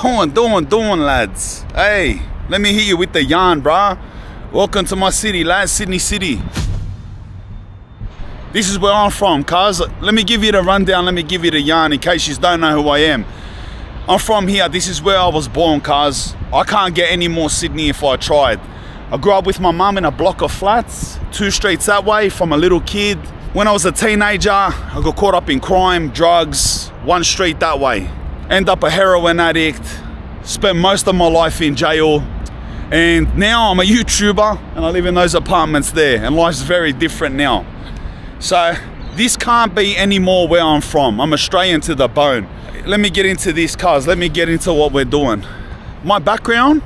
Doing, lads. Hey, let me hit you with the yarn, bruh. Welcome to my city, lads, Sydney City. This is where I'm from, cuz. Let me give you the rundown, let me give you the yarn in case you don't know who I am. I'm from here, this is where I was born, cuz. I can't get any more Sydney if I tried. I grew up with my mum in a block of flats, 2 streets that way from a little kid. When I was a teenager, I got caught up in crime, drugs, 1 street that way. End up a heroin addict, spent most of my life in jail, and now I'm a YouTuber and I live in those apartments there, and life's very different now. So this can't be any more where I'm from. I'm Australian to the bone. Let me get into this, cuz. Let me get into what we're doing. My background,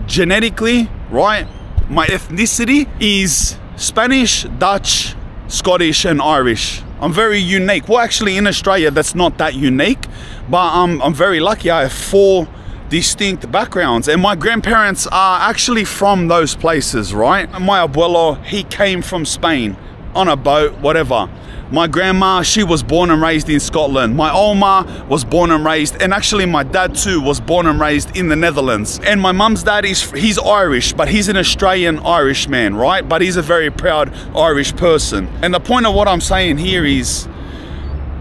genetically, right, my ethnicity is Spanish, Dutch, Scottish and Irish. I'm very unique. Well, actually in Australia that's not that unique, but I'm very lucky. I have 4 distinct backgrounds, and my grandparents are actually from those places, right? My Abeulo, he came from Spain on a boat, whatever. My grandma, she was born and raised in Scotland. My Oma was born and raised, and actually my dad too was born and raised in the Netherlands. And my mum's dad, he's Irish, but he's an Australian Irish man, right? But he's a very proud Irish person. And the point of what I'm saying here is,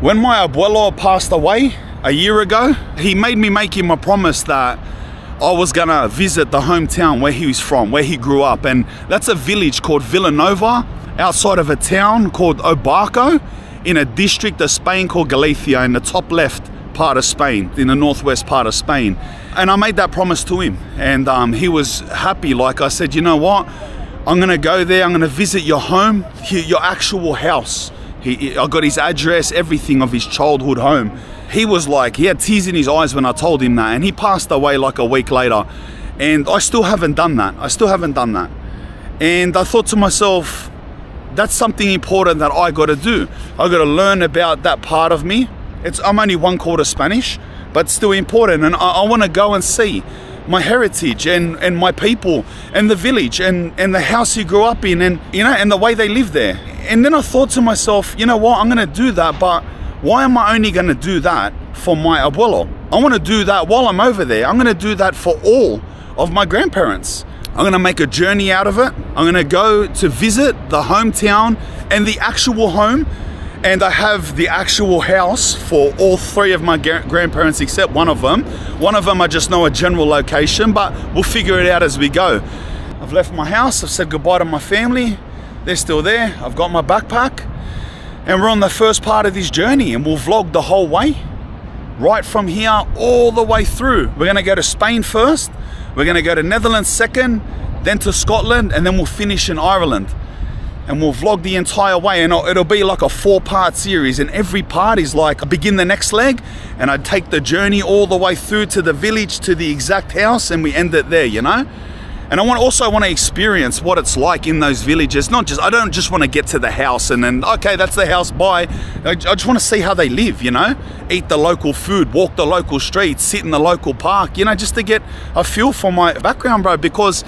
when my Abeulo passed away a year ago, he made me make him a promise that I was gonna visit the hometown where he was from, where he grew up. And that's a village called Villanova, outside of a town called Abeulo, in a district of Spain called Galicia, in the top left part of Spain, in the northwest part of Spain. And I made that promise to him, and he was happy. Like I said, you know what, I'm gonna go there, I'm gonna visit your home, your actual house. I got his address, everything of his childhood home. He was like, he had tears in his eyes when I told him that, and he passed away like a week later. And I still haven't done that. I still haven't done that. And I thought to myself, that's something important that I gotta do. I gotta learn about that part of me. I'm only 1/4 Spanish, but still important. And I wanna go and see my heritage and my people and the village and the house he grew up in, and you know, and the way they live there. And then I thought to myself, you know what, I'm gonna do that, but why am I only gonna do that for my abuelo? I wanna do that while I'm over there. I'm gonna do that for all of my grandparents. I'm gonna make a journey out of it. I'm gonna go to visit the hometown and the actual home, and I have the actual house for all 3 of my grandparents except one of them. One of them I just know a general location, but we'll figure it out as we go. I've left my house, I've said goodbye to my family. They're still there. I've got my backpack, and we're on the first part of this journey, and we'll vlog the whole way, right from here all the way through. We're gonna go to Spain first, we're gonna go to Netherlands second, then to Scotland, and then we'll finish in Ireland. And we'll vlog the entire way, and it'll be like a 4-part series, and every part is like, I begin the next leg, and I take the journey all the way through to the village, to the exact house, and we end it there, you know? And I also want to experience what it's like in those villages. I don't just want to get to the house and then, okay, that's the house, bye. I just want to see how they live, you know? Eat the local food, walk the local streets, sit in the local park, you know, just to get a feel for my background, bro, because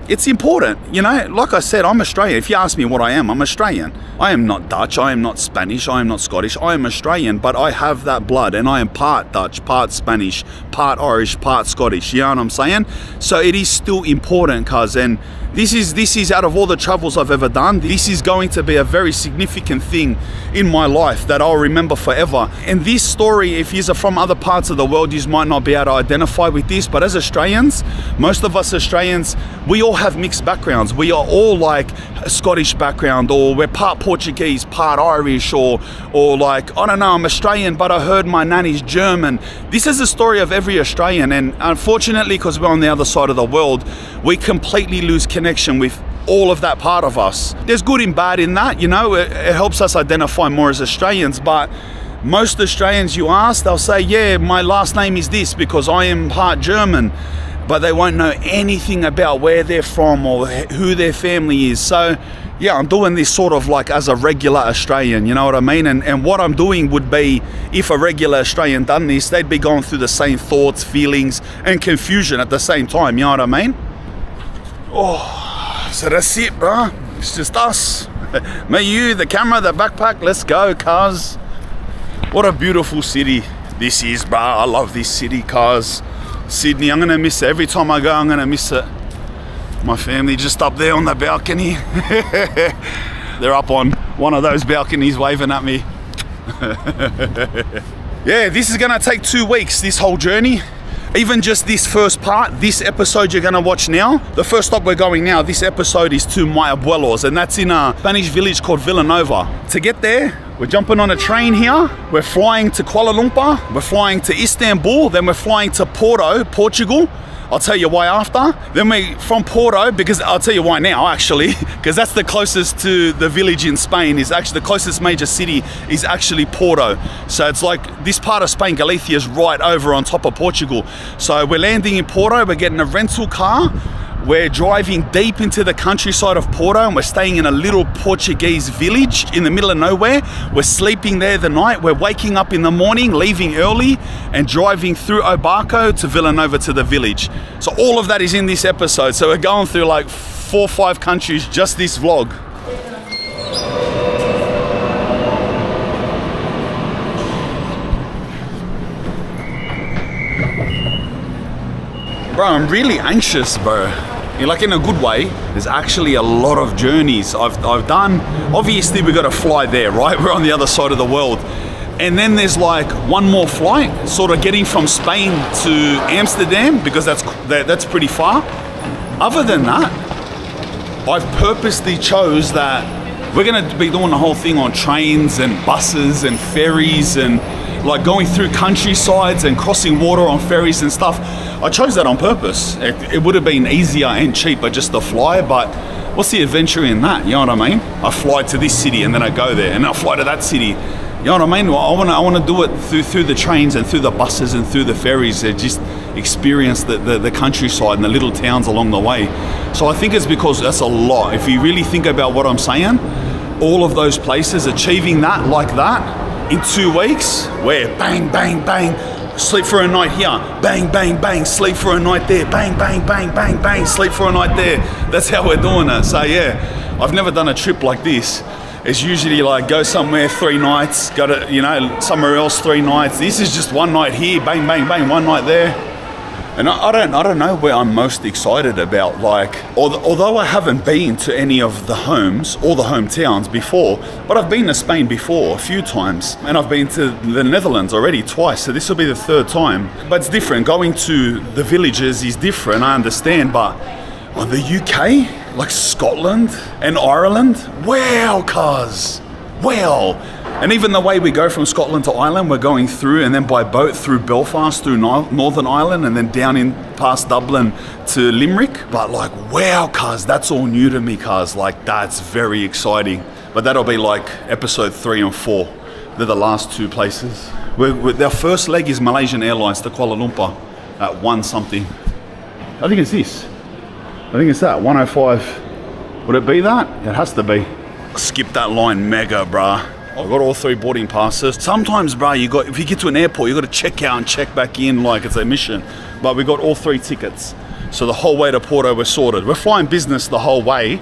it's important, you know? Like I said, I'm Australian. If you ask me what I am, I'm Australian. I am not Dutch, I am not Spanish, I am not Scottish, I am Australian, but I have that blood, and I am part Dutch, part Spanish, part Irish, part Scottish, you know what I'm saying? So it is still important, cuz, and this is out of all the travels I've ever done, this is going to be a very significant thing in my life that I'll remember forever. And this story, if you're from other parts of the world, you might not be able to identify with this, but as Australians, most of us Australians, we all have mixed backgrounds. We are all like a Scottish background, or we're part Portuguese, part Irish, or like, I don't know, I'm Australian, but I heard my nanny's German. This is the story of every Australian, and unfortunately, because we're on the other side of the world, we completely lose connection with all of that part of us. There's good and bad in that, you know, it helps us identify more as Australians, but most Australians you ask, they'll say, yeah, my last name is this because I am part German, but they won't know anything about where they're from or who their family is. So yeah, I'm doing this sort of like as a regular Australian, you know what I mean? And what I'm doing would be, if a regular Australian done this, they'd be going through the same thoughts, feelings, and confusion at the same time, you know what I mean? Oh, so that's it, bro. It's just us. Me, you, the camera, the backpack, let's go, cuz. What a beautiful city this is, bro. I love this city, cuz. Sydney, I'm gonna miss it. Every time I go, I'm gonna miss it. My family just up there on the balcony. They're up on one of those balconies waving at me. Yeah, this is gonna take 2 weeks, this whole journey. Even just this first part, this episode you're gonna watch now, the first stop we're going now, this episode is to my Abeulos, and that's in a Spanish village called Villanova. To get there, we're jumping on a train here, we're flying to Kuala Lumpur, we're flying to Istanbul, then we're flying to Porto, Portugal. I'll tell you why after. Then we from Porto, because I'll tell you why now actually, because that's the closest to the village in Spain. Is actually the closest major city is actually Porto. So it's like this part of Spain, Galicia, is right over on top of Portugal. So we're landing in Porto, we're getting a rental car. We're driving deep into the countryside of Porto and we're staying in a little Portuguese village in the middle of nowhere. We're sleeping there the night. We're waking up in the morning, leaving early and driving through Abeulo to Villanova to the village. So all of that is in this episode. So we're going through like 4 or 5 countries, just this vlog. Bro, I'm really anxious, bro. Like in a good way. There's actually a lot of journeys I've done. Obviously we got to fly there, right? We're on the other side of the world. And then there's like one more flight, sort of getting from Spain to Amsterdam, because that's pretty far. Other than that, I've purposely chose that we're gonna be doing the whole thing on trains and buses and ferries and like going through countrysides and crossing water on ferries and stuff. I chose that on purpose. It would have been easier and cheaper just to fly, but what's the adventure in that? You know what I mean? I fly to this city and then I go there and I fly to that city. You know what I mean? I want to do it through the trains and through the buses and through the ferries and just experience the countryside and the little towns along the way. So I think it's because that's a lot. If you really think about what I'm saying, all of those places, achieving that like that, in 2 weeks, where bang, bang, bang, sleep for a night here, bang, bang, bang, sleep for a night there, bang, bang, bang, bang, bang, sleep for a night there. That's how we're doing it. So yeah, I've never done a trip like this. It's usually like go somewhere 3 nights, go to, you know, somewhere else 3 nights. This is just 1 night here, bang, bang, bang, 1 night there. And I don't know where I'm most excited about, like, although I haven't been to any of the homes or the hometowns before, but I've been to Spain before a few times, and I've been to the Netherlands already twice, so this will be the 3rd time. But it's different, going to the villages is different, I understand, but on the UK, like Scotland and Ireland, wow, cuz, wow. And even the way we go from Scotland to Ireland, we're going through and then by boat through Belfast, through Northern Ireland, and then down in past Dublin to Limerick. But like, wow, cuz, that's all new to me, cuz. Like, that's very exciting. But that'll be like episode 3 and 4. They're the last 2 places. Their first leg is Malaysian Airlines to Kuala Lumpur at 1 something. I think it's this. I think it's that, 105. Would it be that? It has to be. Skip that line mega, bruh. I've got all 3 boarding passes. Sometimes, bro, if you get to an airport, you got to check out and check back in like it's a mission. But we got all 3 tickets. So the whole way to Porto, we're sorted. We're flying business the whole way.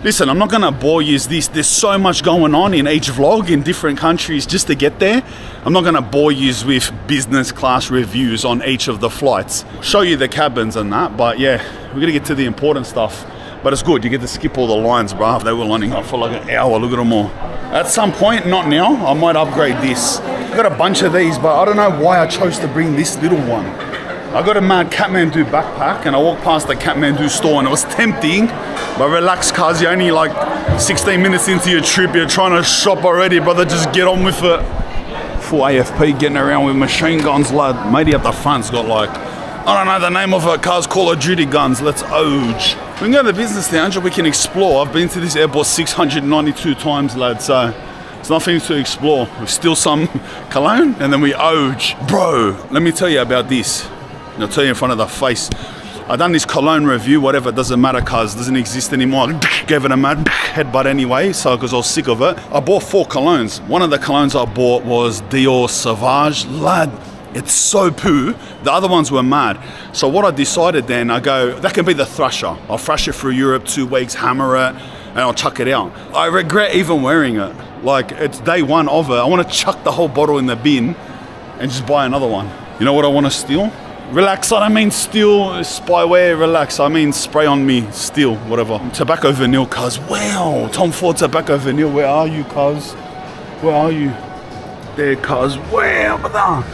Listen, I'm not going to bore you with this. There's so much going on in each vlog in different countries just to get there. I'm not going to bore you with business class reviews on each of the flights. Show you the cabins and that, but yeah, we're going to get to the important stuff. But it's good, you get to skip all the lines, bro. They were lining up for like an hour, look at them all. At some point, not now, I might upgrade this. I got a bunch of these, but I don't know why I chose to bring this little one. I got a mad Kathmandu backpack and I walked past the Kathmandu store and it was tempting, but relax, cuz, you're only like 16 minutes into your trip, you're trying to shop already, brother, just get on with it. Full AFP getting around with machine guns, lad. Matey at the front's got like, I don't know the name of it, cars, Call of Duty guns, let's oge. We can go to the business lounge or we can explore. I've been to this airport 692 times, lad, so it's nothing to explore. We steal some cologne and then we oge. Bro, let me tell you about this. I'll tell you in front of the face. I done this cologne review, whatever, it doesn't matter, cuz, it doesn't exist anymore. I gave it a mad headbutt anyway, so because I was sick of it. I bought 4 colognes. One of the colognes I bought was Dior Sauvage, lad. It's so poo. The other ones were mad. So what I decided then, I go, that can be the thrasher. I'll thrash it through Europe 2 weeks, hammer it, and I'll chuck it out. I regret even wearing it. Like, it's day 1 of it. I want to chuck the whole bottle in the bin and just buy another one. You know what I want to steal? Relax, I don't mean steal spyware, relax. I mean spray on me, steal, whatever. Tobacco vanille, cuz. Wow, Tom Ford tobacco vanille, where are you, cuz? Where are you? There, cuz. Wow, brother.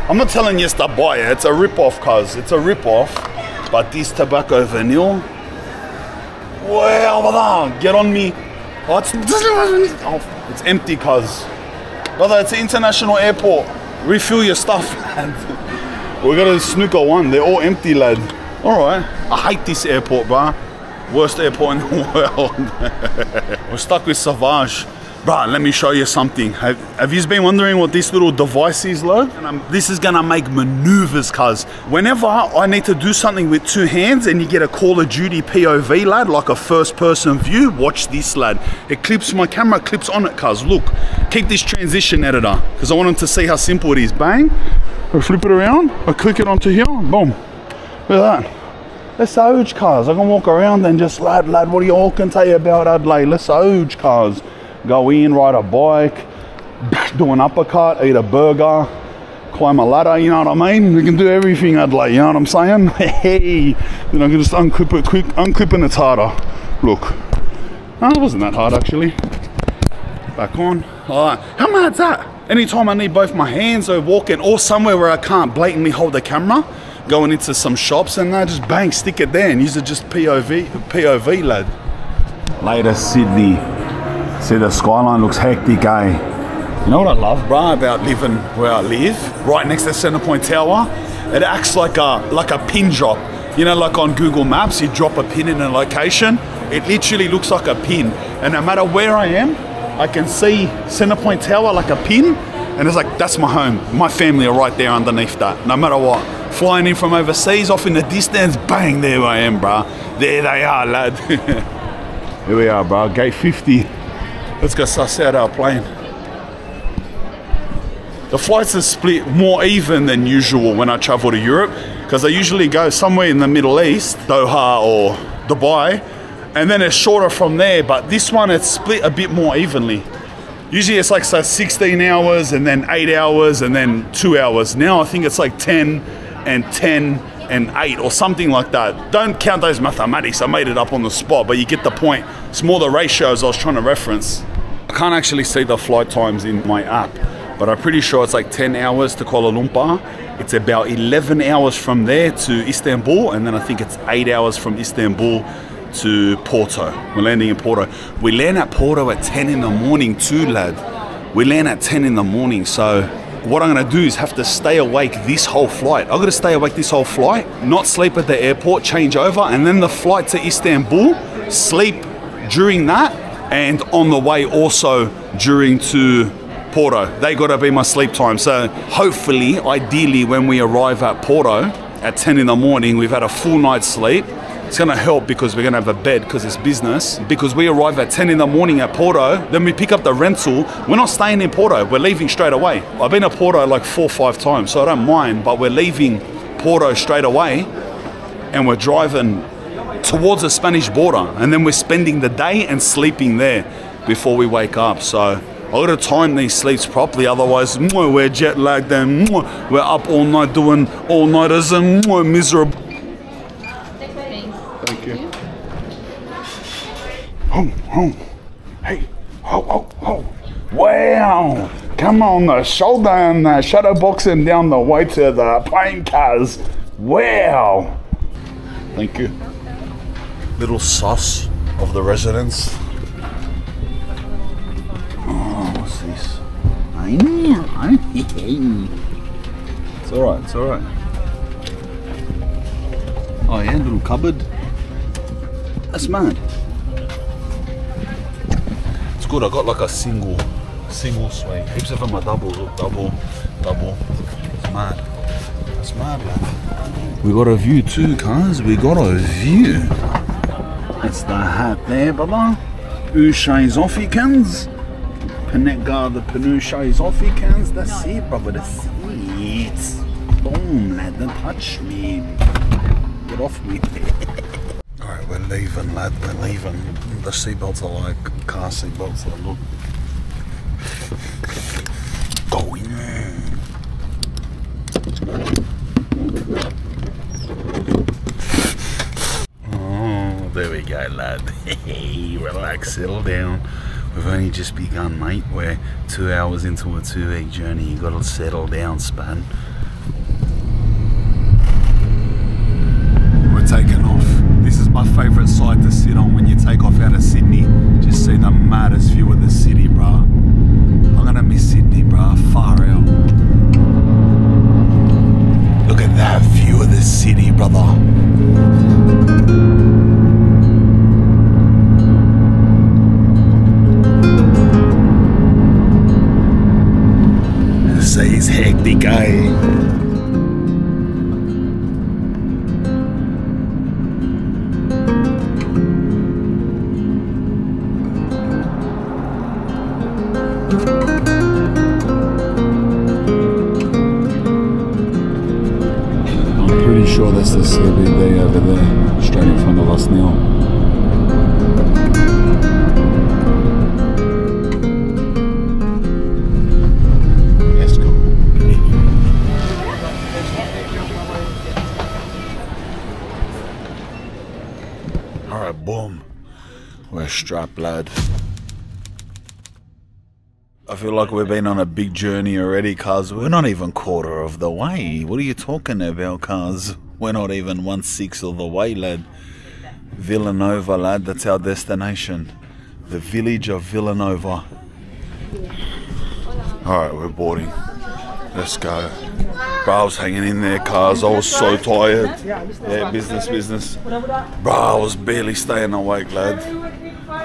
I'm not telling you to buy it, it's a rip-off, cuz. It's a rip-off. But this tobacco vanille, wow, brother, get on me. Oh, it's empty, cuz. Brother, it's an international airport. Refill your stuff, lad. We got a snooker one, they're all empty, lad. Alright, I hate this airport, bruh. Worst airport in the world. We're stuck with Savage. Bruh, let me show you something. Have you been wondering what this little device is, lad? This is gonna make maneuvers, cuz. Whenever I need to do something with two hands and you get a Call of Duty POV, lad, like a first person view, watch this, lad. It clips, my camera clips on it, cuz. Look, keep this transition editor, because I want them to see how simple it is. Bang, I flip it around, I click it onto here, boom. Look at that. Let's huge, cuz. I can walk around and just, lad, what do you all can tell you about Adelaide? Let's huge, cuz. Go in, ride a bike, do an uppercut, eat a burger, climb a ladder, you know what I mean? We can do everything, Adelaide, you know what I'm saying? Hey, then I can just unclip it quick, unclipping it's harder. Look, no, it wasn't that hard actually. Back on, alright, how mad's that? Anytime I need both my hands or walking or somewhere where I can't blatantly hold the camera, going into some shops and I just bang, stick it there and use it just POV, lad. Later, Sydney. See, the skyline looks hectic, eh? You know what I love, bruh, about living where I live? Right next to Centrepoint Tower. It acts like a pin drop. You know, like on Google Maps, you drop a pin in a location. It literally looks like a pin. And no matter where I am, I can see Centrepoint Tower like a pin. And it's like, that's my home. My family are right there underneath that, no matter what. Flying in from overseas, off in the distance, bang, there I am, bruh. There they are, lad. Here we are, bruh, gate 50. Let's go suss out our plane. The flights are split more even than usual when I travel to Europe, because I usually go somewhere in the Middle East, Doha or Dubai, and then it's shorter from there, but this one it's split a bit more evenly. Usually it's like 16 hours and then 8 hours and then 2 hours. Now I think it's like 10 and 10 and 8 or something like that. Don't count those mathematics, I made it up on the spot, but you get the point. It's more the ratios I was trying to reference. I can't actually see the flight times in my app, but I'm pretty sure it's like 10 hours to Kuala Lumpur. It's about 11 hours from there to Istanbul, and then I think it's 8 hours from Istanbul to Porto. We're landing in Porto. We land at Porto at 10 in the morning too, lad. We land at 10 in the morning, so what I'm gonna do is have to stay awake this whole flight. I've gotta stay awake this whole flight, not sleep at the airport, change over, and then the flight to Istanbul, sleep during that, and on the way also during to Porto. They gotta be my sleep time. So hopefully, ideally, when we arrive at Porto at 10 in the morning, we've had a full night's sleep. It's gonna help because we're gonna have a bed because it's business. Because we arrive at 10 in the morning at Porto, then we pick up the rental. We're not staying in Porto, we're leaving straight away. I've been to Porto like 4 or 5 times, so I don't mind, but we're leaving Porto straight away and we're driving towards the Spanish border, and then we're spending the day and sleeping there before we wake up. So I gotta time these sleeps properly, otherwise we're jet lagged and we're up all night doing all-nighters and miserable. Thank you. Oh, hey, oh. Wow, come on the shoulder and shadow boxing down the way to the plane cars. Wow. Thank you. Little sauce of the residents. Oh, what's this? It's alright, it's alright. Oh yeah, little cupboard. That's mad. It's good, I got like a single suite. Heaps of them are double, look, double. It's mad. That's mad, man. We got a view too, cuz. We got a view. That's the hat there, brother. Ushay's Africans. Penetgar the Penushay's Africans. That's it, brother. That's it. Boom, lad. Don't touch me. Get off me. Alright, we're leaving, lad. We're leaving. The seatbelts are like car seatbelts. Look. Going. Oh, there we go, lad. Relax, settle down. We've only just begun, mate. We're 2 hours into a 2-week journey. You gotta settle down, Span. We're taking off. This is my favourite side to sit on when you take off out of Sydney. Just see the maddest view of the city, bruh. I'm gonna miss Sydney, bruh. Far out. Look at that view of the city, brother. Say it's hectic, eh? I'm pretty sure that's the CBD over there, straight in front of us now. Alright, boom. We're strapped, lad. I feel like we've been on a big journey already, cuz we're not even quarter of the way. What are you talking about, cuz? We're not even 1/6 of the way, lad. Villanova, lad, that's our destination. The village of Villanova. Alright, we're boarding. Let's go. Bro, I was hanging in there, cars. I was so tired. Yeah, business. Bro, I was barely staying awake, lad.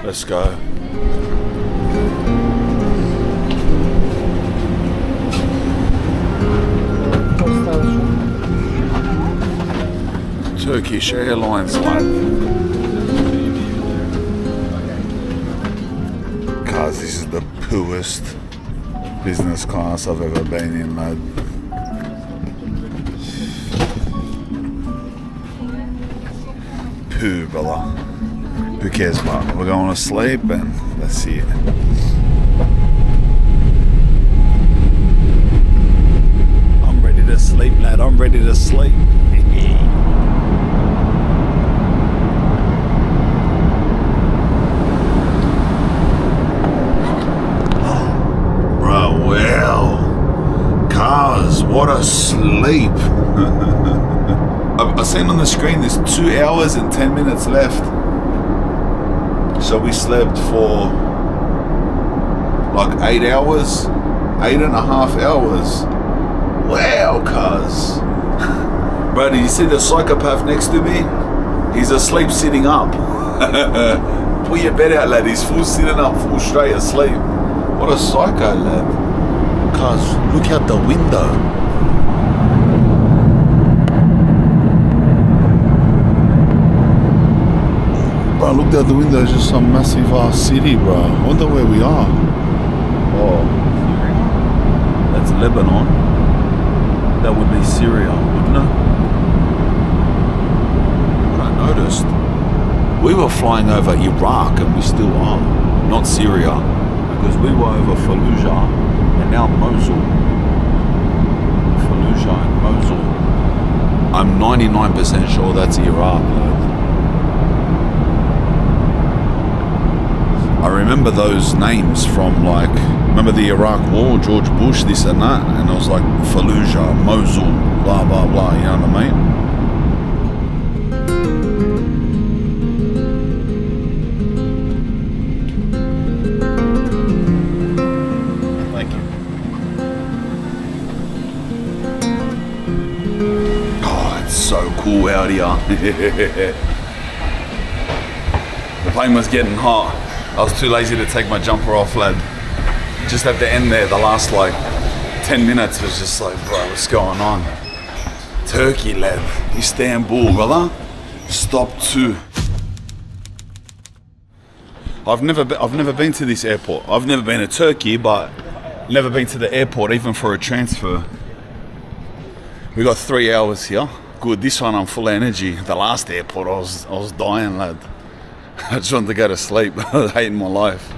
Let's go. Turkish Airlines, lad. Cars, this is the pooest business class I've ever been in, lad. Poo, brother. Who cares, man? We're going to sleep and that's it. I'm ready to sleep, lad. I'm ready to sleep. Bro, well, cars, what a sleep. I've seen on the screen there's 2 hours and 10 minutes left. So we slept for like 8 hours, 8.5 hours. Wow, cuz. Bro, did you see the psychopath next to me? He's asleep sitting up. Pull your bed out, lad. He's full sitting up, full straight asleep. What a psycho, lad. Cuz, look out the window. Bro, look out the window, it's just some massive ass city, bro. I wonder where we are. Oh, that's Lebanon. That would be Syria, wouldn't it? What I noticed, we were flying over Iraq and we still are, not Syria, because we were over Fallujah and now Mosul. Fallujah and Mosul. I'm 99% sure that's Iraq, lad. I remember those names from, like, remember the Iraq War, George Bush, this and that, and I was like, Fallujah, Mosul, blah, blah, blah, you know what I mean? Thank you. Oh, it's so cool out here. The plane was getting hot. I was too lazy to take my jumper off, lad. Just at the end there, the last like 10 minutes was just like, bro, what's going on? Turkey, lad. Istanbul, brother. Stop 2. I've never been to this airport. I've never been to Turkey, but never been to the airport, even for a transfer. We got 3 hours here. Good, this one I'm full of energy. The last airport, I was dying, lad. I just wanted to go to sleep. I was hating my life.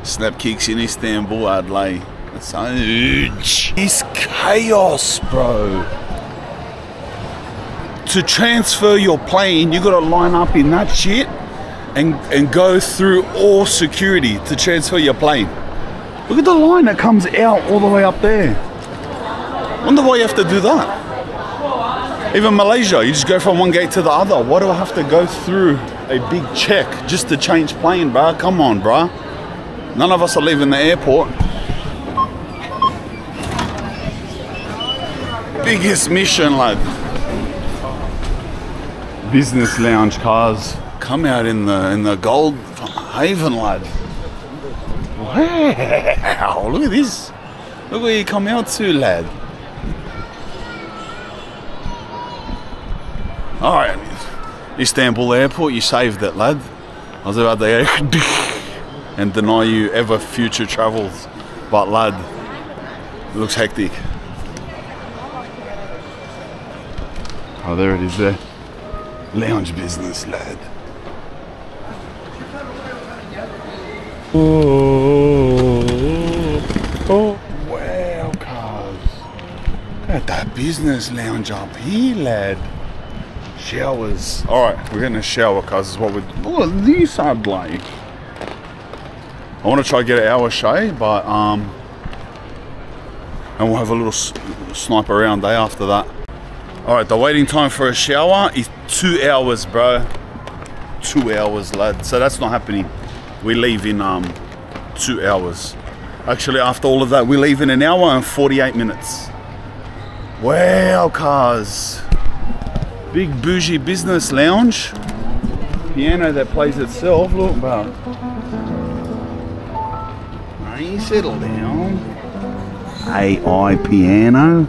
Snap kicks in Istanbul, I'd lay. Massage. It's chaos, bro. To transfer your plane, you gotta line up in that shit and go through all security to transfer your plane. Look at the line that comes out all the way up there. Wonder why you have to do that. Even Malaysia, you just go from one gate to the other. Why do I have to go through a big check just to change plane, bro? Come on, bro. None of us are leaving the airport. Biggest mission, lad. Business lounge cars come out in the gold haven, lad. Wow, look at this. Look where you come out to, lad. Alright, Istanbul airport, you saved it, lad. I was about to go and deny you ever future travels, but lad, it looks hectic. Oh, there it is there. Lounge business, lad. Oh, wow, cars. Look at that business lounge up here, lad. Showers. Alright, we're getting a shower, cars is what we're... Oh, these are like... I want to try to get an hour shave, but and we'll have a little snipe around day after that. Alright, the waiting time for a shower is 2 hours, bro. 2 hours, lad. So that's not happening. We leave in 2 hours. Actually, after all of that, we leave in an hour and 48 minutes. Wow, cars. Big bougie business lounge. Piano that plays itself. Look, bro. Hey, settle down. AI piano.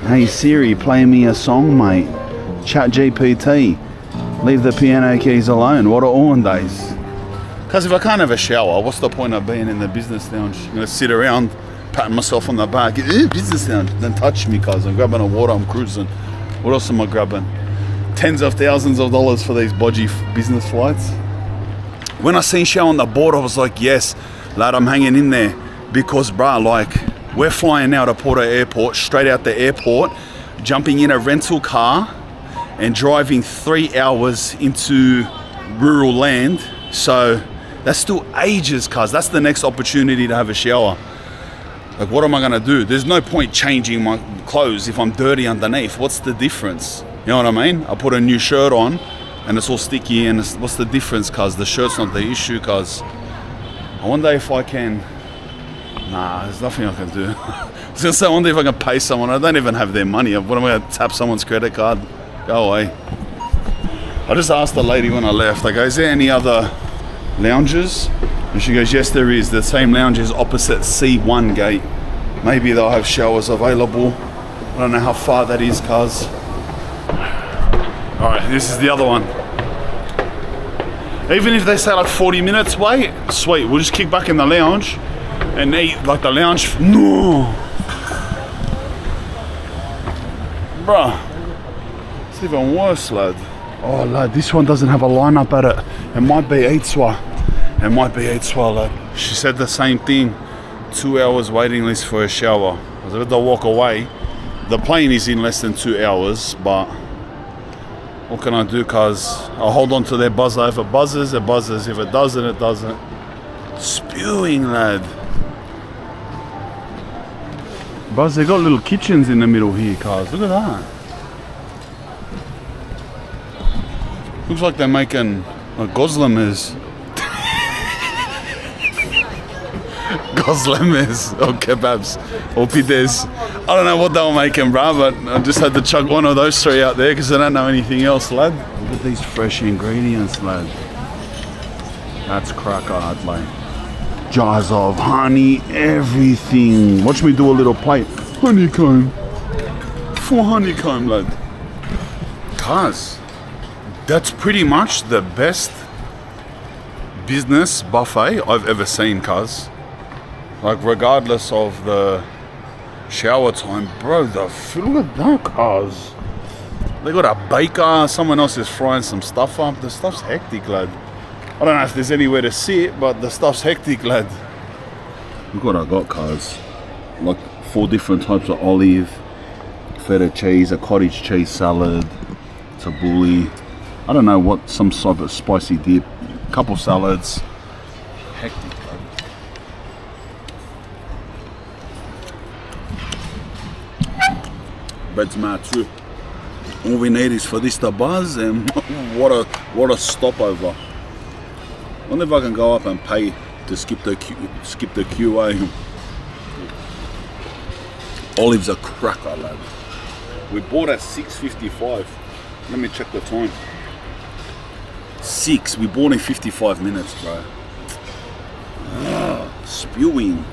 Hey Siri, play me a song, mate. Chat GPT. Leave the piano keys alone. What are on days? Because if I can't have a shower, what's the point of being in the business lounge? I'm going to sit around, patting myself on the back. Business lounge. Then touch me, cuz I'm grabbing a water, I'm cruising. What else am I grabbing? Tens of thousands of dollars for these bodgy business flights. When I seen shower on the board, I was like, yes, lad, I'm hanging in there. Because, bruh, like, we're flying out of Porto Airport, straight out the airport, jumping in a rental car and driving 3 hours into rural land. So that's still ages, cuz. That's the next opportunity to have a shower. Like, what am I gonna do? There's no point changing my clothes if I'm dirty underneath. What's the difference? You know what I mean? I put a new shirt on and it's all sticky, and what's the difference, cuz? The shirt's not the issue, cuz. I wonder if I can... Nah, there's nothing I can do. I was gonna say, I wonder if I can pay someone. I don't even have their money. What am I gonna tap someone's credit card? Go away. I just asked the lady when I left, I go, is there any other lounges? And she goes, yes, there is. The same lounge is opposite C1 gate. Maybe they'll have showers available. I don't know how far that is, cuz. Alright, this is the other one. Even if they say like 40 minutes wait, sweet, we'll just kick back in the lounge and eat like the lounge. No! Bruh, it's even worse, lad. Oh, lad, this one doesn't have a lineup at it. It might be Eidswa. It might be Eidswa, lad. She said the same thing. 2 hours waiting list for a shower. I was about to walk away. The plane is in less than 2 hours, but what can I do, cuz I'll hold on to their buzzer. If it buzzes, it buzzes. If it doesn't, it doesn't. Spewing, lad. Buzz, they got little kitchens in the middle here, cuz. Look at that. Looks like they're making gozlemers. Gozlemers or kebabs or pides. I don't know what they were making, bruh, but I just had to chug one of those three out there because I don't know anything else, lad. Look at these fresh ingredients, lad. That's cracker hard, like. Jars of honey, everything. Watch me do a little plate. Honeycomb. For honeycomb, lad. Cuz, that's pretty much the best business buffet I've ever seen, cuz. Like, regardless of the shower time, bro, the food, look at that, cuz. They got a baker, someone else is frying some stuff up. The stuff's hectic, lad. I don't know if there's anywhere to sit, but the stuff's hectic, lad. Look what I got, cuz. Like 4 different types of olive, feta cheese, a cottage cheese salad, tabbouleh. I don't know what, some sort of spicy dip, a couple salads. Hectic, bro. Bread's mad too. All we need is for this to buzz, and what a stopover. I wonder if I can go up and pay to skip the QA. Olives are cracker, lad. We bought at 6:55. Let me check the time. 6. We bought in 55 minutes, bro. Spewing.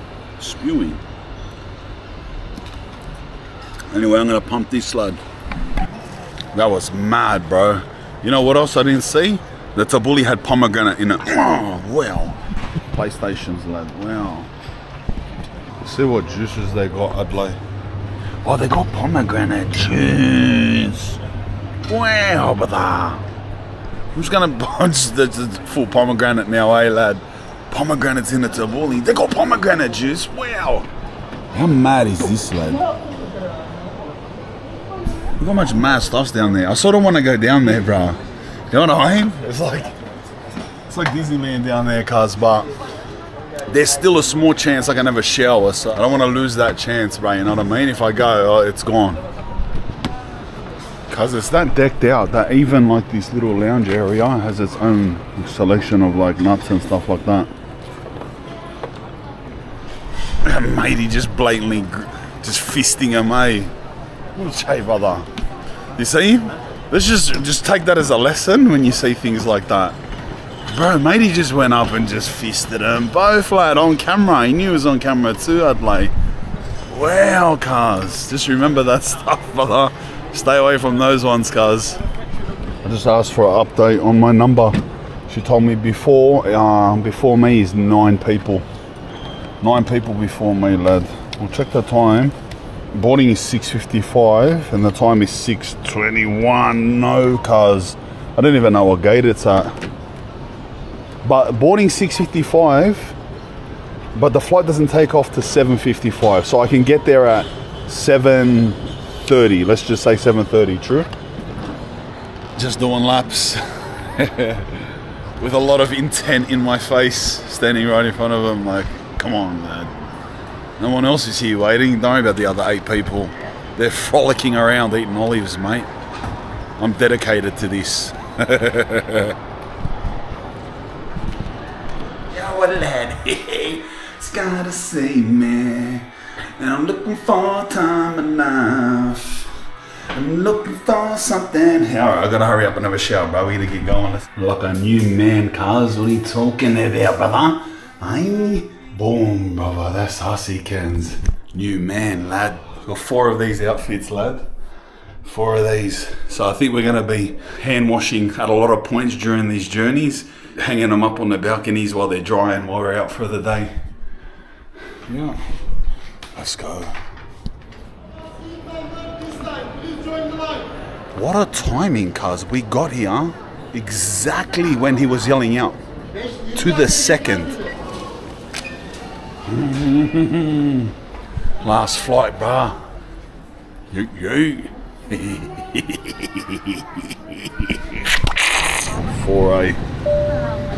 Anyway, I'm gonna pump this, lad. That was mad, bro. You know what else I didn't see? The tabbouleh had pomegranate in it. Oh, wow. PlayStations, lad. Wow. See what juices they got, Adelaide. Oh, they got pomegranate juice. Wow, brother. I'm just gonna bunch the full pomegranate now, eh, lad? Pomegranates in the tabbouleh. They got pomegranate juice. Wow. How mad is this, lad? Look how much mad stuff's down there. I sort of want to go down there, bro. You know what I mean? It's like Disneyland down there, cuz, but there's still a small chance I can have a shower, so I don't want to lose that chance, bro. You know what I mean? If I go, oh, it's gone. Cuz it's that decked out that even like this little lounge area has its own selection of like nuts and stuff like that. And matey just blatantly just fisting him, eh? Hey, brother. You see? Let's just take that as a lesson when you see things like that. Bro, matey just went up and just fisted him both, lad, on camera. He knew he was on camera too, I'd like. Wow, cuz. Just remember that stuff, brother. Stay away from those ones, cuz. I just asked for an update on my number. She told me before me is 9 people. 9 people before me, lad. We'll check the time. Boarding is 6:55 and the time is 6:21. No, cuz. I don't even know what gate it's at. But boarding 6:55, but the flight doesn't take off to 7:55, so I can get there at 7:30. Let's just say 7:30. True. Just doing laps with a lot of intent in my face, standing right in front of them. Like, come on, lad. No one else is here waiting. Don't worry about the other 8 people. They're frolicking around eating olives, mate. I'm dedicated to this. What lad, it's gotta save me. And I'm looking for time enough. I'm looking for something. Alright, I gotta hurry up and have a shower, bro. We gotta get going. Like a new man, cuz. What are you talking about, brother? Aye? Boom, brother. That's us, Ekans. New man, lad. Got 4 of these outfits, lad. 4 of these. So I think we're gonna be hand washing at a lot of points during these journeys. Hanging them up on the balconies while they're drying while we're out for the day. Yeah. Let's go. What a timing, cuz. We got here exactly when he was yelling out. To the second. Last flight, bruh. You. 4A.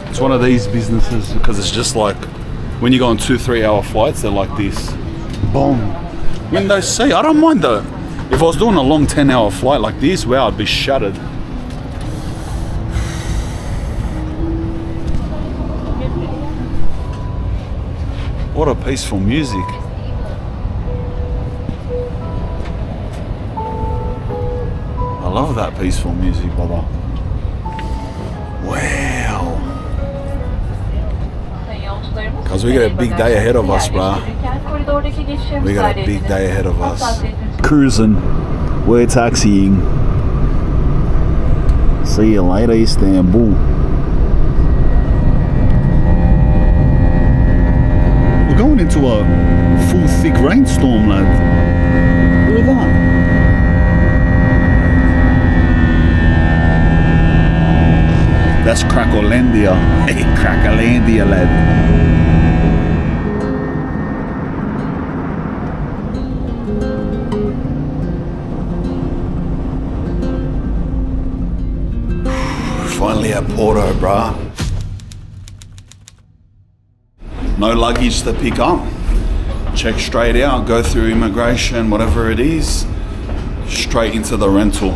It's one of these businesses because it's just like when you go on 2-3 hour flights, they're like this. Boom. Window seat. I don't mind though. If I was doing a long 10-hour flight like this, wow, I'd be shattered. What a peaceful music. I love that peaceful music, brother. Wow. Because we got a big day ahead of us, bruh. We got a big day ahead of us. Cruising. We're taxiing. See you later, Istanbul. We're going into a full thick rainstorm, lad. Look at that. That's Crackerlandia. Hey, Crackerlandia, lad. finally at Porto, bruh. No luggage to pick up. Check straight out, go through immigration, whatever it is, straight into the rental.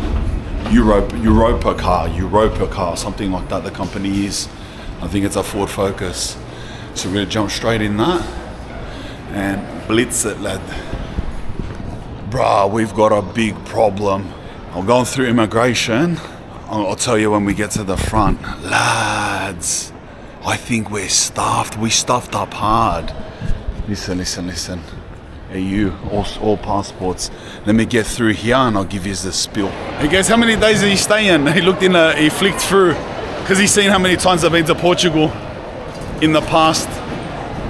Europa car, something like that the company is. I think it's a Ford Focus. So we're gonna jump straight in that and blitz it, lad. Bruh, we've got a big problem. I'm going through immigration. I'll tell you when we get to the front. Lads, I think we're stuffed. We stuffed up hard. Listen. EU, all passports. Let me get through here and I'll give you the spiel. Hey guys, how many days are you staying? He looked in, he flicked through because he's seen how many times I've been to Portugal in the past.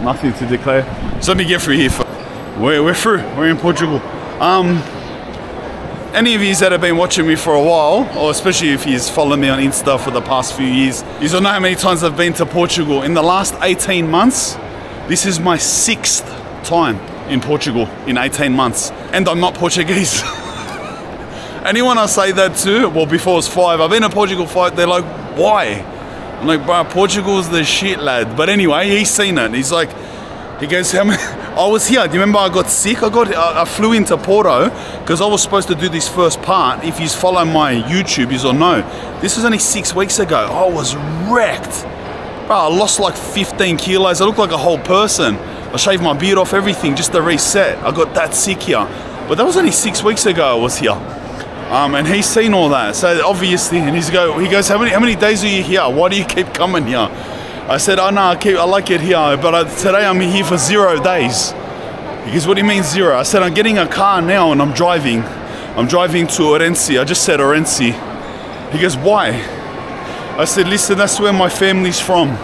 Nothing to declare. So let me get through here. We're through. We're in Portugal. Any of you that have been watching me for a while, or especially if you've followed me on Insta for the past few years, you don't know how many times I've been to Portugal. In the last 18 months, this is my 6th time in Portugal in 18 months. And I'm not Portuguese. Anyone I say that to, well, before I was 5, I've been to Portugal 5, they're like, why? I'm like, bro, Portugal's the shit, lad. But anyway, he's seen it. He's like, he goes, how many? I was here. Do you remember I got sick? I flew into Porto because I was supposed to do this first part. If you follow my YouTube, you'll know. This was only 6 weeks ago. I was wrecked. Bro, I lost like 15 kilos. I looked like a whole person. I shaved my beard off, everything, just to reset. I got that sick here. But that was only 6 weeks ago I was here. And he's seen all that. So obviously, and he goes, how many days are you here? Why do you keep coming here? I said, oh no, I like it here, but today I'm here for 0 days. He goes, what do you mean 0? I said, I'm getting a car now and I'm driving. I'm driving to Orense. I just said Orense. He goes, why? I said, listen, that's where my family's from.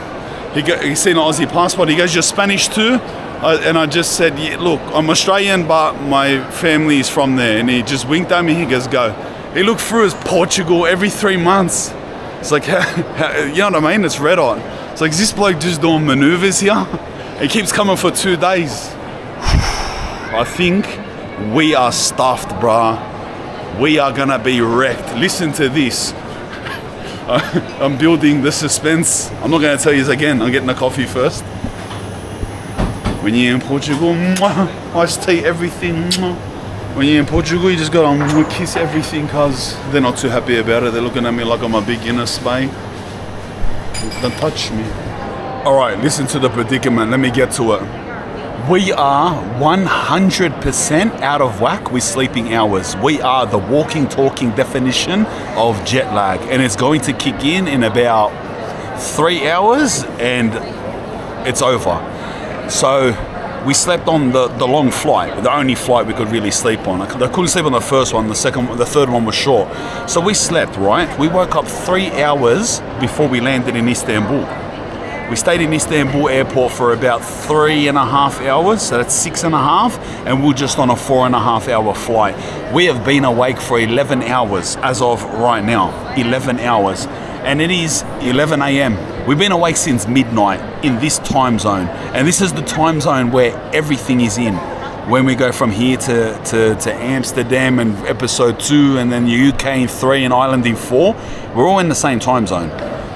He seen an Aussie passport. He goes, you're Spanish too? And I just said, yeah, look, I'm Australian, but my family is from there. And he just winked at me. He goes, go. He looked through his Portugal every 3 months. It's like, you know what I mean? It's red hot. It's like, is this bloke just doing maneuvers here? He keeps coming for 2 days. I think we are stuffed, bruh. We are gonna be wrecked. Listen to this. I'm building the suspense. I'm not gonna tell you this again. I'm getting a coffee first. When you're in Portugal, iced tea, everything. When you're in Portugal, you just gotta kiss everything because they're not too happy about it. They're looking at me like I'm a beginner Spain. Don't touch me. All right, listen to the predicament. Let me get to it. We are 100% out of whack with sleeping hours. We are the walking, talking definition of jet lag, and it's going to kick in about 3 hours and it's over. So we slept on the long flight, the only flight we could really sleep on. I couldn't sleep on the first one, the third one was short. So we slept, right? We woke up 3 hours before we landed in Istanbul. We stayed in Istanbul airport for about 3.5 hours, so that's 6.5, and we're just on a 4.5 hour flight. We have been awake for 11 hours as of right now, 11 hours. And it is 11 AM. We've been awake since midnight in this time zone. And this is the time zone where everything is in. When we go from here to Amsterdam and episode 2, and then UK in 3 and Ireland in 4, we're all in the same time zone.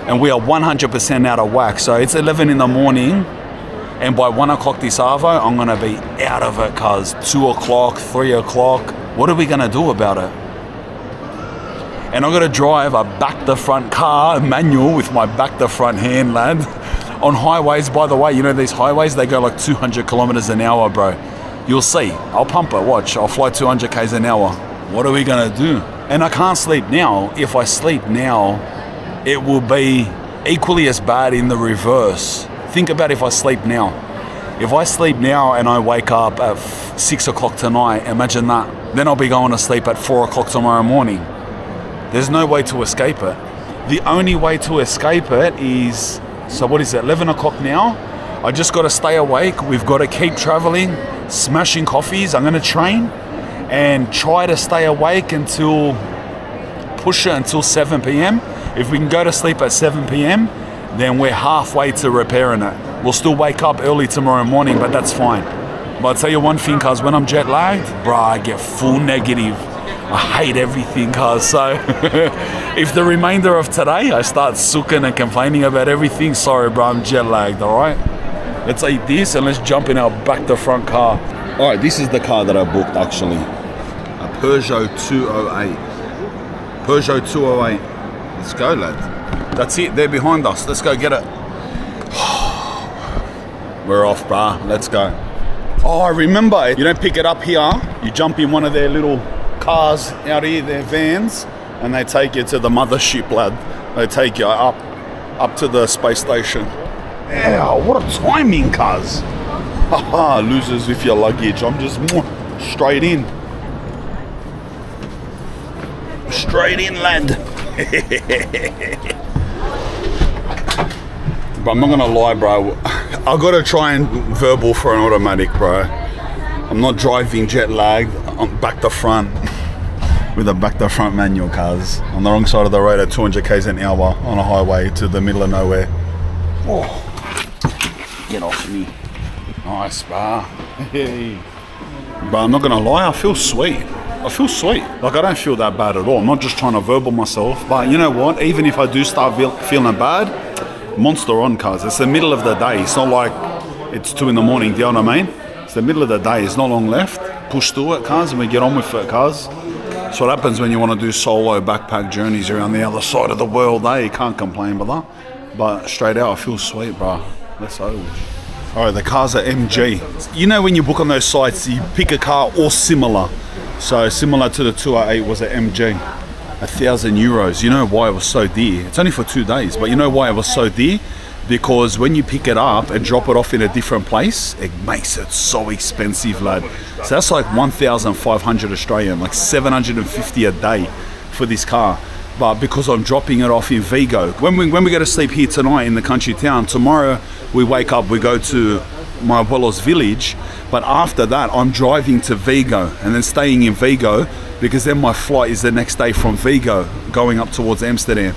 And we are 100% out of whack. So it's 11 in the morning, and by 1 o'clock this arvo, I'm gonna be out of it, cause 2 o'clock, 3 o'clock. What are we gonna do about it? And I'm gonna drive a back-to-front car, manual, with my back-to-front hand, lad. On highways, by the way, you know these highways, they go like 200 kilometers an hour, bro. You'll see. I'll pump it, watch. I'll fly 200 k's an hour. What are we gonna do? And I can't sleep now. If I sleep now, it will be equally as bad in the reverse. Think about if I sleep now. If I sleep now and I wake up at 6 o'clock tonight, imagine that. Then I'll be going to sleep at 4 o'clock tomorrow morning. There's no way to escape it. The only way to escape it is, so what is it, 11 o'clock now? I just got to stay awake. We've got to keep traveling, smashing coffees. I'm going to train and try to stay awake until, push it until 7 p.m. If we can go to sleep at 7 p.m, then we're halfway to repairing it. We'll still wake up early tomorrow morning, but that's fine. But I'll tell you one thing, cuz when I'm jet lagged, bruh, I get full negative. I hate everything, cuz. So if the remainder of today I start sucking and complaining about everything, sorry bro, I'm jet lagged, alright? Let's eat this and let's jump in our back to front car. Alright, this is the car that I booked actually. A Peugeot 208. Peugeot 208. Let's go, lad. That's it, they're behind us. Let's go get it. We're off, brah. Let's go. Oh, I remember, you don't pick it up here. You jump in one of their little cars out here, their vans, and they take you to the mothership, lad. They take you up to the space station. Yeah, what a timing, cuz. Haha, losers with your luggage. I'm just straight in. Straight in, lad. But I'm not gonna lie, bro. I gotta try and verbal for an automatic, bro. I'm not driving jet lagged. I'm back to front with a back to front manual, cars on the wrong side of the road at 200 k's an hour on a highway to the middle of nowhere. Oh, get off me. Nice, bro. Hey. But I'm not gonna lie, I feel sweet. I feel sweet. Like, I don't feel that bad at all. I'm not just trying to verbal myself, but you know what? Even if I do start feeling bad, monster on, cars. It's the middle of the day. It's not like it's 2 in the morning. Do you know what I mean? It's the middle of the day. It's not long left. Push through it, cars, and we get on with it, cars. That's what happens when you want to do solo backpack journeys around the other side of the world, eh? You can't complain, brother. But straight out, I feel sweet, bro. Let's go. Alright, the car's are MG. You know when you book on those sites, you pick a car or similar. So similar to the 208 was an MG. 1,000 euros. You know why it was so dear? It's only for 2 days, but you know why it was so dear? Because when you pick it up and drop it off in a different place, it makes it so expensive, lad. So that's like 1,500 Australian, like 750 a day for this car. But because I'm dropping it off in Vigo, when we go to sleep here tonight in the country town, tomorrow we wake up, we go to my Abeulo's village, but after that I'm driving to Vigo and then staying in Vigo, because then my flight is the next day from Vigo going up towards Amsterdam.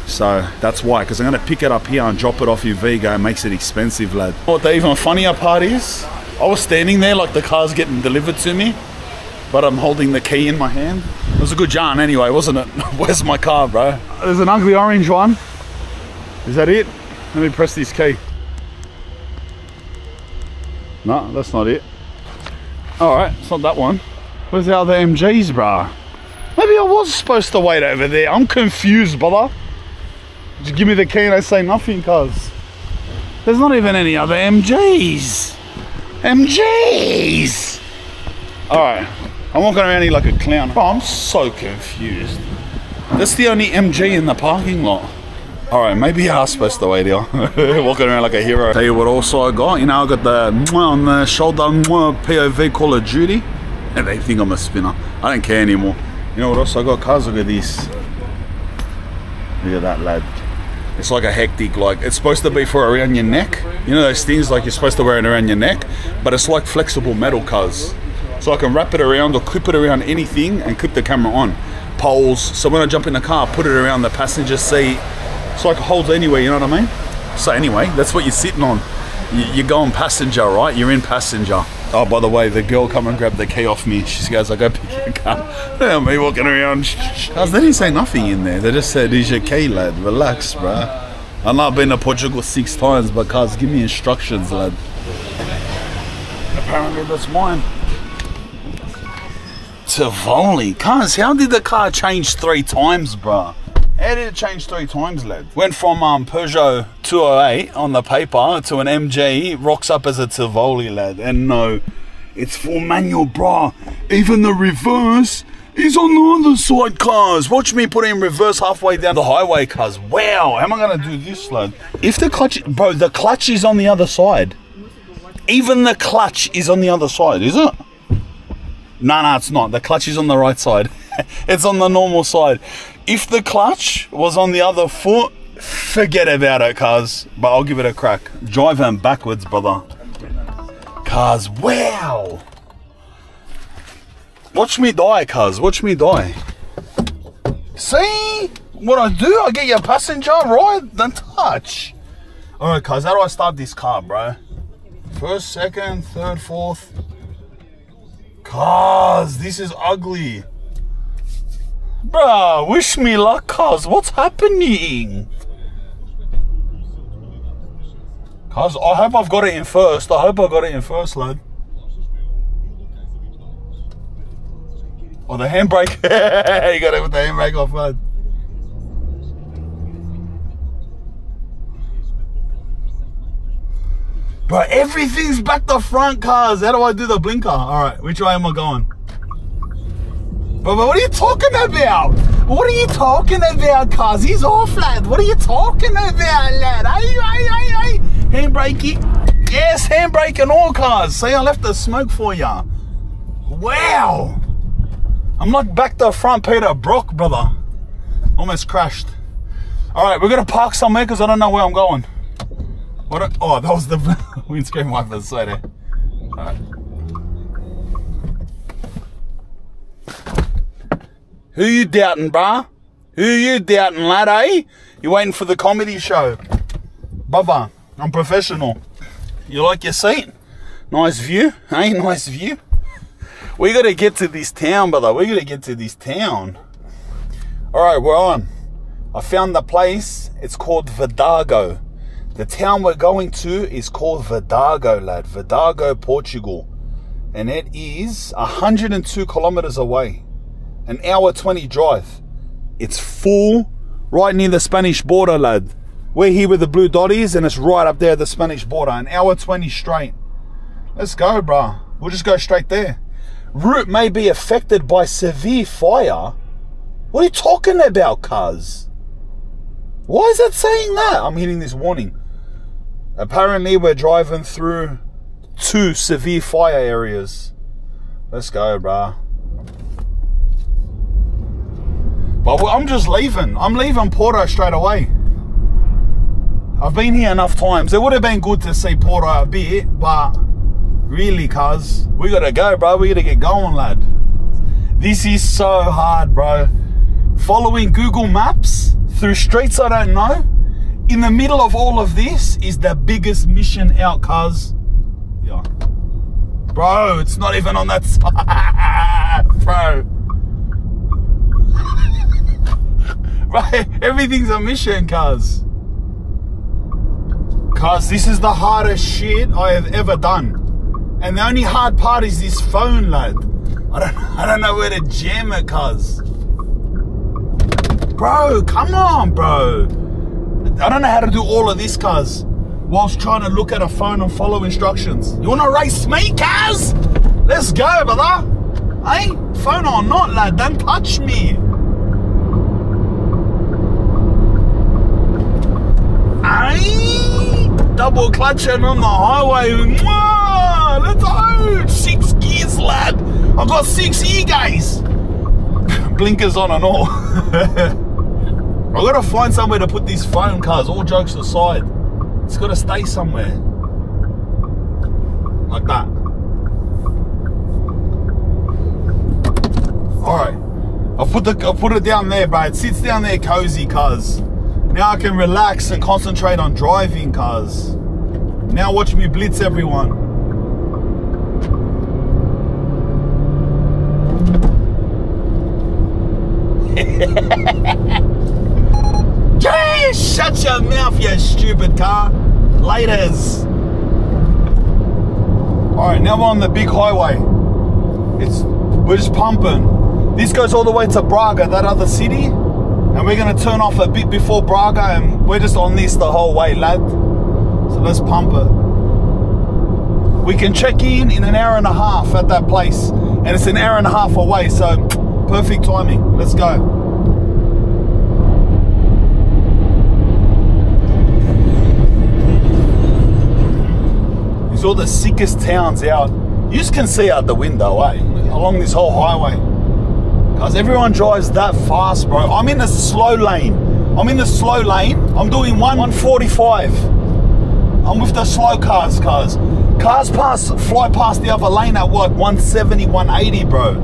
So that's why, because I'm going to pick it up here and drop it off in Vigo. It makes it expensive, lad. What the even funnier part is, I was standing there like the car's getting delivered to me, but I'm holding the key in my hand. It was a good yarn anyway, wasn't it? Where's my car, bro? There's an ugly orange one. Is that it? Let me press this key. No, that's not it. Alright, it's not that one. Where's the other MGs, bruh? Maybe I was supposed to wait over there. I'm confused, brother. Just give me the key and I say nothing, cuz. There's not even any other MGs. MGs! Alright, I'm walking around here like a clown. Oh, I'm so confused. That's the only MG in the parking lot. Alright, maybe you are supposed to wait here. Walking around like a hero. Tell you what also I got. You know, I got the on the shoulder POV Call of Duty. And they think I'm a spinner. I don't care anymore. You know what else I got? Cars, look at this. Look at that, lad. It's like a hectic, like, it's supposed to be for around your neck. You know those things like you're supposed to wear it around your neck? But it's like flexible metal, cuz. So I can wrap it around or clip it around anything and clip the camera on. Poles. So when I jump in the car, put it around the passenger seat. It's like it holds anywhere, you know what I mean? So anyway, that's what you're sitting on. You're going passenger, right? You're in passenger. Oh, by the way, the girl come and grabbed the key off me. She goes, I go pick your car. Look at me walking around. They didn't say nothing in there. They just said, here's your key, lad. Relax, bruh. I've not been to Portugal 6 times, but cars, give me instructions, lad. Apparently that's mine. Tivoli. Cars, how did the car change 3 times, bruh? How did it change 3 times, lad? Went from Peugeot 208 on the paper to an MG, rocks up as a Tivoli, lad. And no, it's full manual, brah. Even the reverse is on the other side, cars. Watch me put it in reverse halfway down the highway, cars. Wow, how am I gonna do this, lad? If the clutch, bro, the clutch is on the other side. Even the clutch is on the other side, is it? No, it's not. The clutch is on the right side. It's on the normal side. If the clutch was on the other foot, forget about it, cuz. But I'll give it a crack. Driving backwards, brother. Cuz, wow. Watch me die, cuz. Watch me die. See? What I do? I get your passenger right, then touch. Alright, cuz. How do I start this car, bro? First, second, third, fourth. Cuz, this is ugly. Bruh, wish me luck, cuz. What's happening? Cuz, I hope I've got it in first. I hope I got it in first, lad. Oh, the handbrake. You got it with the handbrake off, lad. Bro, everything's back to front, cars. How do I do the blinker? Alright, which way am I going? But what are you talking about? What are you talking about, cars? He's off, lad. What are you talking about, lad? Hey. Handbrake. Yes, handbrake and all, cars. See, I left the smoke for ya. Wow. I'm like back to front Peter Brock, brother. Almost crashed. Alright, we're going to park somewhere because I don't know where I'm going. Oh, that was the windscreen wipers, so there. Alright. Who you doubting, bruh? Who you doubting, lad, eh? You waiting for the comedy show? Bubba, I'm professional. You like your seat? Nice view, eh? Nice view. We gotta get to this town, brother. We gotta get to this town. Alright, we're on. I found the place. It's called Vidago. The town we're going to is called Vidago, lad. Vidago, Portugal. And it is 102 kilometers away. An hour 20 drive. It's full, right near the Spanish border, lad. We're here with the blue dotties, and it's right up there at the Spanish border. An hour 20 straight. Let's go, bruh. We'll just go straight there. Route may be affected by severe fire. What are you talking about, cuz? Why is that saying that? I'm hitting this warning. Apparently, we're driving through 2 severe fire areas. Let's go, bruh. But I'm just leaving. I'm leaving Porto straight away. I've been here enough times. It would have been good to see Porto a bit, but really, cuz, we gotta go, bro. We gotta get going, lad. This is so hard, bro. Following Google Maps through streets I don't know, in the middle of all of this is the biggest mission out, cuz. Yeah. Bro, it's not even on that side, bro. Right, everything's a mission, cuz. Cuz, this is the hardest shit I have ever done. And the only hard part is this phone, lad. I don't know where to jam it, cuz. Bro, come on, bro. I don't know how to do all of this, cuz, whilst trying to look at a phone and follow instructions. You want to race me, cuz? Let's go, brother. Hey, phone or not, lad, don't touch me. Hey, double clutching on the highway. Mwah, let's go. 6 gears, lad. I've got 6 gear, guys. Blinkers on and all. I've got to find somewhere to put this phone, cars. All jokes aside, it's got to stay somewhere. Like that. Alright. I'll put it down there, bro. It sits down there cozy, cuz. Now I can relax and concentrate on driving, cuz. Now watch me blitz everyone. Yes! Shut your mouth, you stupid car. Laters. Alright, now we're on the big highway. We're just pumping. This goes all the way to Braga, that other city. And we're going to turn off a bit before Braga, and we're just on this the whole way, lad. So let's pump it. We can check in an hour and a half at that place. And it's an hour and a half away, so perfect timing. Let's go. These are all the sickest towns out. You just can see out the window, eh? Along this whole highway. Guys, everyone drives that fast, bro. I'm in the slow lane. I'm doing 145. I'm with the slow cars, cars. Cars fly past the other lane at what? 170, 180, bro.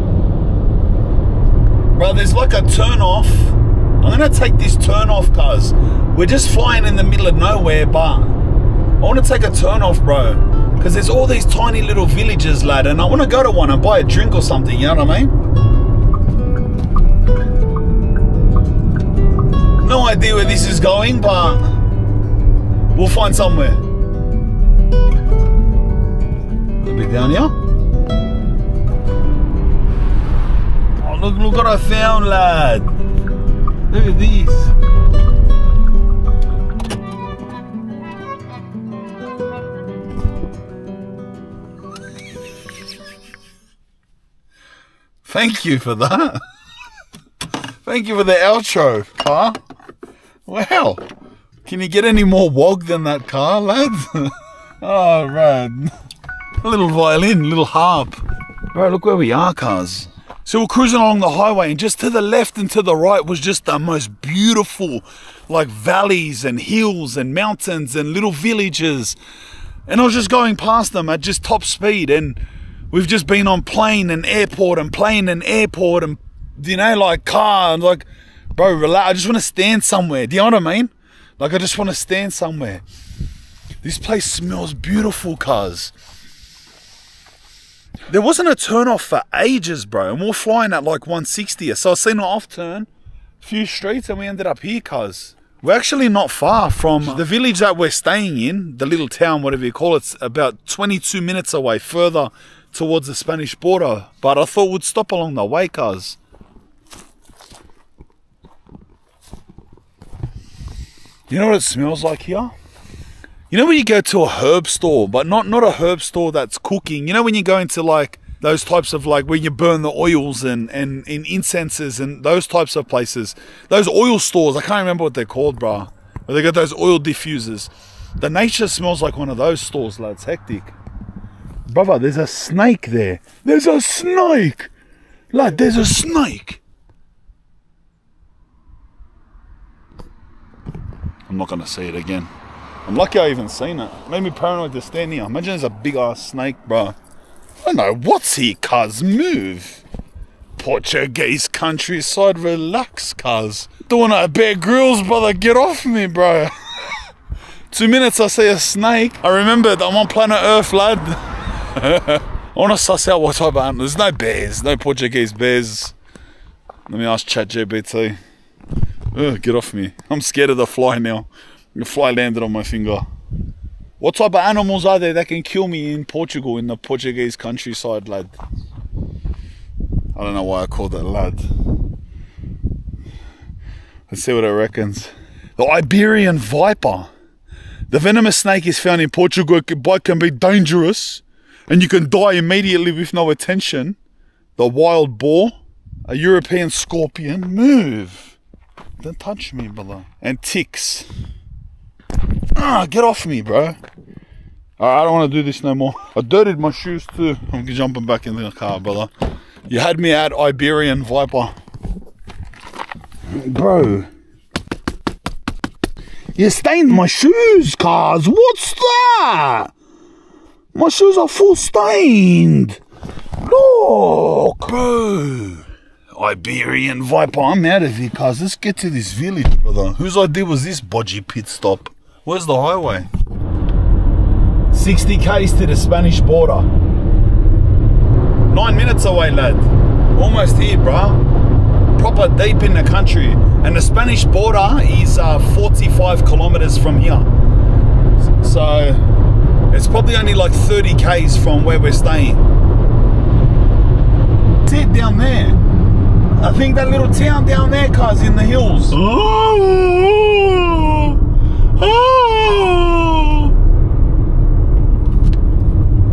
Bro, there's like a turn off. I'm gonna take this turn off, cuz. We're just flying in the middle of nowhere, but I want to take a turn off, bro. Because there's all these tiny little villages, lad, and I want to go to one and buy a drink or something, you know what I mean? No idea where this is going, but we'll find somewhere. A bit down here. Oh, look what I found, lad. Look at this. Thank you for that. Thank you for the outro, car. Wow. Can you get any more wog than that car, lads? Oh, right. A little violin, a little harp. Right, look where we are, cars. So we're cruising along the highway, and just to the left and to the right was just the most beautiful, like, valleys and hills and mountains and little villages. And I was just going past them at just top speed, and we've just been on plane and airport and plane and airport and, you know, like, car, and like, bro, relax. I just want to stand somewhere. Do you know what I mean? Like, I just want to stand somewhere. This place smells beautiful, cuz. There wasn't a turn off for ages, bro, and we were flying at like 160. So I seen an off turn, a few streets, and we ended up here, cuz. We're actually not far from the village that we're staying in, the little town, whatever you call it. It's about 22 minutes away, further towards the Spanish border. But I thought we'd stop along the way, cuz. You know what it smells like here? You know when you go to a herb store, but not a herb store that's cooking. You know when you go into like those types of, like, where you burn the oils and incenses and those types of places. Those oil stores, I can't remember what they're called, bro. Where they got those oil diffusers. The nature smells like one of those stores, lad. It's hectic. Brother, there's a snake there. There's a snake! Lad, there's a snake! I'm not gonna see it again. I'm lucky I even seen it. Made me paranoid to stand here. Imagine there's a big ass snake, bro. I don't know what's here, cuz. Move. Portuguese countryside, relax, cuz. Doing a Bear Grylls, brother. Get off me, bro. 2 minutes I see a snake. I remembered I'm on planet Earth, lad. I want to suss out what type of animal. There's no bears, no Portuguese bears. Let me ask ChatGPT. Ugh, get off me. I'm scared of the fly now. The fly landed on my finger. What type of animals are there that can kill me in Portugal, in the Portuguese countryside, lad? I don't know why I called that lad. Let's see what it reckons. The Iberian viper. The venomous snake is found in Portugal. Its bite can be dangerous, and you can die immediately with no attention. The wild boar. A European scorpion. Move. Don't touch me, brother. And ticks. Ah, get off me, bro. I don't want to do this no more. I dirtied my shoes too. I'm jumping back in the car, brother. You had me at Iberian viper. Bro. You stained my shoes, cuz. What's that? My shoes are full stained. Look. Bro. Iberian viper. I'm out of here, cuz. Let's get to this village, brother. Whose idea was this bodgy pit stop? Where's the highway? 60 k's to the Spanish border. 9 minutes away, lad. Almost here, bruh. Proper deep in the country. And the Spanish border is 45 kilometers from here. So it's probably only like 30 k's from where we're staying. See it down there? I think that little town down there, cuz, in the hills. Oh!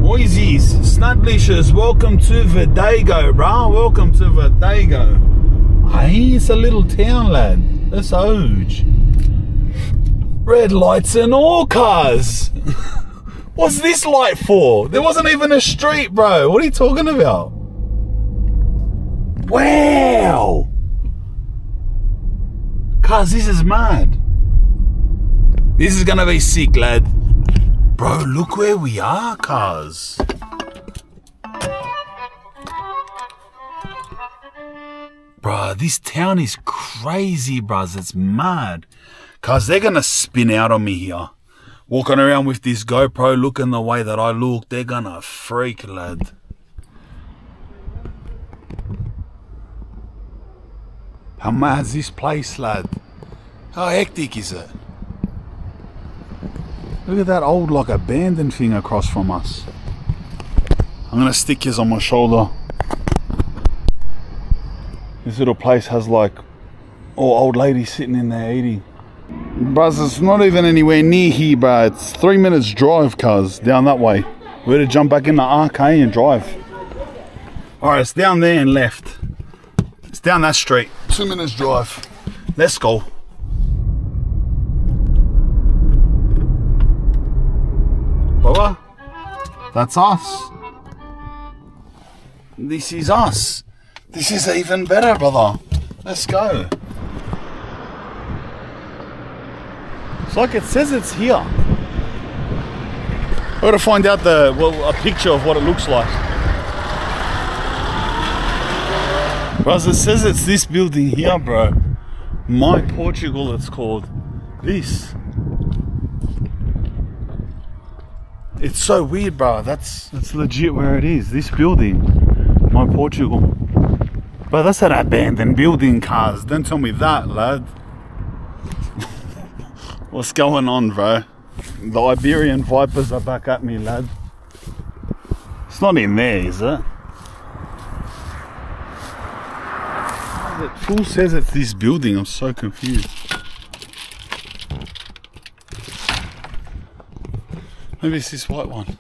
Oisies, Snudlicious, welcome to Verdago, bro. Welcome to Verdago. Hey, it's a little town, lad. That's huge. Red lights and all, cars. What's this light for? There wasn't even a street, bro. What are you talking about? Wow. Cars, this is mad. This is gonna be sick, lad. Bro, look where we are, cuz. Bruh, this town is crazy, bruhs. It's mad. Cuz they're gonna spin out on me here. Walking around with this GoPro looking the way that I look. They're gonna freak, lad. How mad's this place, lad? How hectic is it? Look at that old, like, abandoned thing across from us. I'm gonna stick his on my shoulder. This little place has, like, all old ladies sitting in there eating. Buzz, it's not even anywhere near here, bro. It's 3 minutes drive, cuz, down that way. We're to jump back in the arcade and drive. Alright, it's down there and left. It's down that street. 2 minutes drive. Let's go. Baba, that's us. This is us. This is even better, brother. Let's go. It's like it says it's here. I gotta find out a picture of what it looks like. Bro, it says it's this building here, bro. My Portugal, it's called. This. It's so weird, bro. That's legit where it is. This building. My Portugal. But that's an abandoned building, cars. Don't tell me that, lad. What's going on, bro? The Iberian Vipers are back at me, lad. It's not in there, is it? It full says it's this building. I'm so confused. Maybe it's this white one.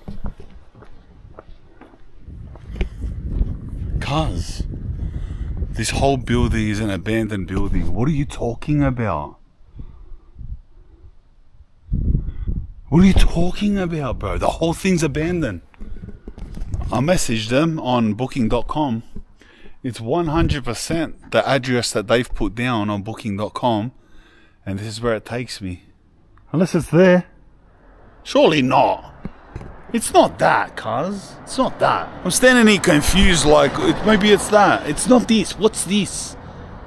Cuz this whole building is an abandoned building. What are you talking about? What are you talking about, bro? The whole thing's abandoned. I messaged them on booking.com. It's 100% the address that they've put down on booking.com, and this is where it takes me. Unless it's there. Surely not. It's not that, cuz. It's not that. I'm standing here confused, like, maybe it's that. It's not this. What's this?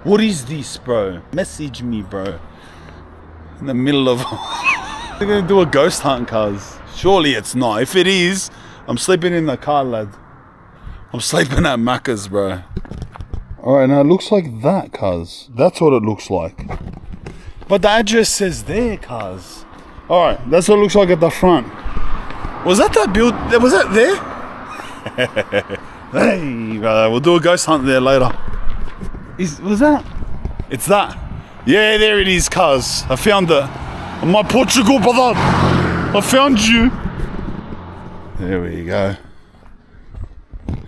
What is this, bro? Message me, bro. In the middle of... They're gonna do a ghost hunt, cuz. Surely it's not. If it is, I'm sleeping in the car, lad. I'm sleeping at Macca's, bro. Alright, now it looks like that, cuz. That's what it looks like. But the address says there, cuz. Alright, that's what it looks like at the front. Was that build? Was that there? Hey, brother, we'll do a ghost hunt there later. Was that? It's that. Yeah, there it is, cuz. I found it. My Portugal, brother. I found you. There we go.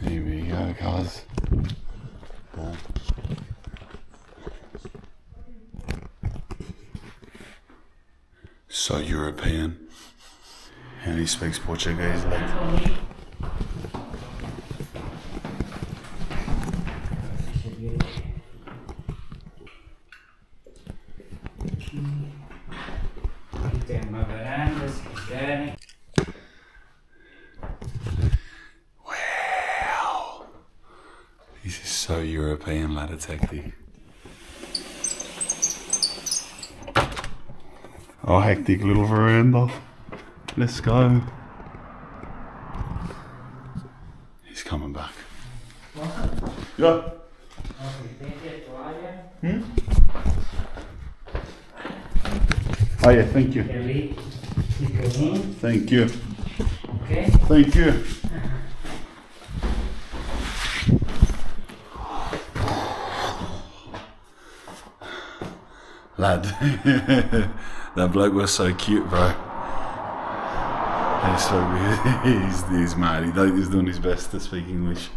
Here we go, cuz. So European. And he speaks Portuguese, like. Wow. This is so European, ladder tactic. Oh, hectic little veranda. Let's go. He's coming back. Yeah. Hmm? Oh yeah, thank you. Thank you. Okay. Thank you. Lad, that bloke was so cute, bro. He's so weird. He's mad. He's doing his best to speak English.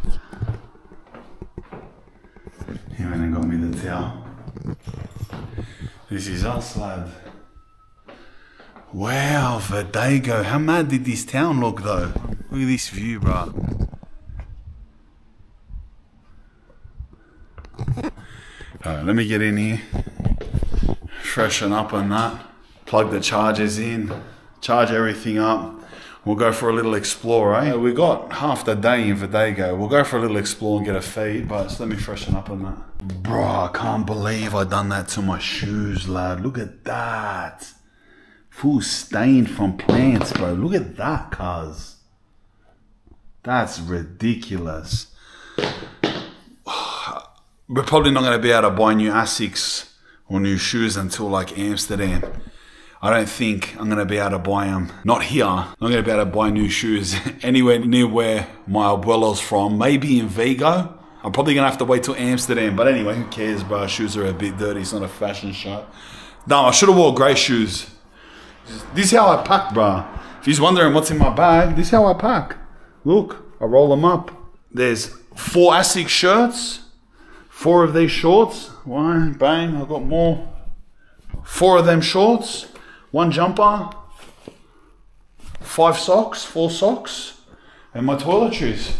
He went and got me the towel. This is us, lad. Wow, Verdago. How mad did this town look, though? Look at this view, bro. Alright, let me get in here. Freshen up on that. Plug the chargers in. Charge everything up. We'll go for a little explore, eh? We got half the day in Verdago. We'll go for a little explore and get a feed, but just let me freshen up on that. Bro, I can't believe I done that to my shoes, lad. Look at that. Full stain from plants, bro. Look at that, cuz. That's ridiculous. We're probably not going to be able to buy new Asics or new shoes until like Amsterdam. I don't think I'm gonna be able to buy them. Not here. I'm not gonna be able to buy new shoes anywhere near where my Abeulo's from. Maybe in Vigo. I'm probably gonna have to wait till Amsterdam. But anyway, who cares, bro? Shoes are a bit dirty. It's not a fashion show. No, I should have wore grey shoes. This is how I pack, bro. If you're wondering what's in my bag, this is how I pack. Look, I roll them up. There's 4 ASIC shirts, 4 of these shorts. One, bang, I've got more. 4 of them shorts, 1 jumper, 5 socks, 4 socks, and my toiletries.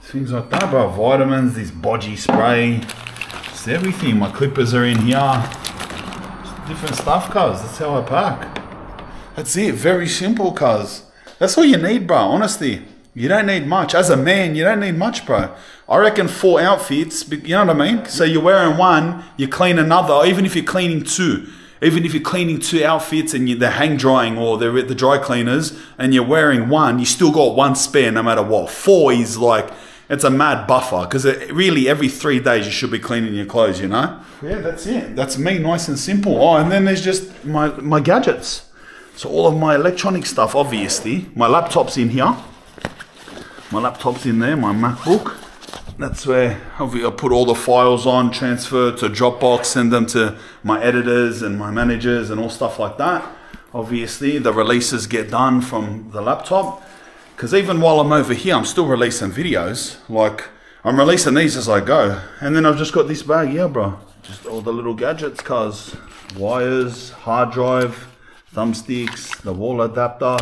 Things like that, bro. Vitamins, this bodgy spray, just everything. My clippers are in here. Just different stuff, cuz. That's how I pack. That's it. Very simple, cuz. That's all you need, bro. Honestly, you don't need much. As a man, you don't need much, bro. I reckon 4 outfits, you know what I mean? So you're wearing 1, you clean another, or even if you're cleaning 2. Even if you're cleaning 2 outfits and they're hang drying or they're at the dry cleaners and you're wearing 1, you still got 1 spare no matter what. 4 is like, it's a mad buffer because really every 3 days you should be cleaning your clothes, you know? Yeah, that's it. That's me, nice and simple. Oh, and then there's just my gadgets. So all of my electronic stuff, obviously. My laptop's in here. My laptop's in there, my MacBook. That's where I put all the files on, transfer to Dropbox, send them to my editors and my managers and all stuff like that. Obviously, the releases get done from the laptop. Because even while I'm over here, I'm still releasing videos. Like, I'm releasing these as I go. And then I've just got this bag here, bro. Just all the little gadgets, cuz. Wires, hard drive, thumbsticks, the wall adapter.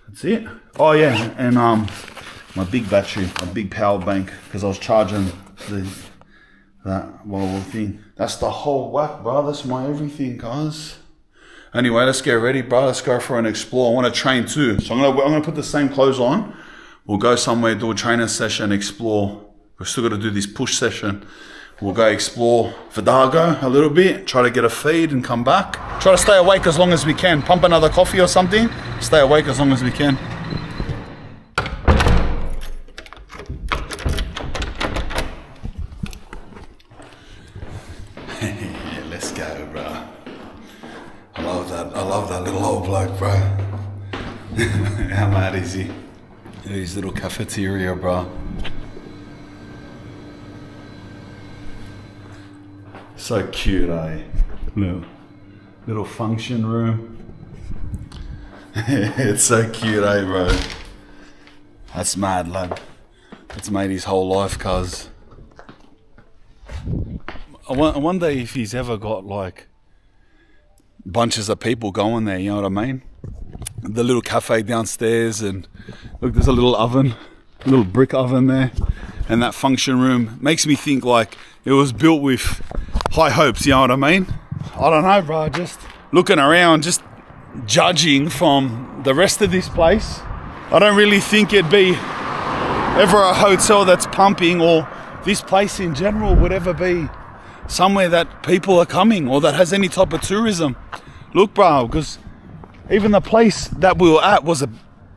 That's it. Oh yeah, and my big battery, my big power bank, because I was charging that wall thing. That's the whole whack, bro. That's my everything, guys. Anyway, let's get ready, bro. Let's go for an explore. I want to train too. So I'm gonna put the same clothes on. We'll go somewhere, do a training session, explore. We've still got to do this push session. We'll go explore Vidago a little bit, try to get a feed and come back. Try to stay awake as long as we can. Pump another coffee or something. Stay awake as long as we can. Yeah, let's go, bro. I love that little old bloke, bro. How mad is he? His little cafeteria, bro. So cute, eh? Little function room. It's so cute, eh, bro? That's mad, lad. It's made his whole life, cuz. I wonder if he's ever got like bunches of people going there, you know what I mean? The little cafe downstairs, and look, there's a little oven, a little brick oven there, and that function room makes me think like it was built with high hopes, you know what I mean? I don't know, bro, just looking around, just judging from the rest of this place, I don't really think it'd be ever a hotel that's pumping, or this place in general would ever be somewhere that people are coming or that has any type of tourism. Look, bro, because even the place that we were at was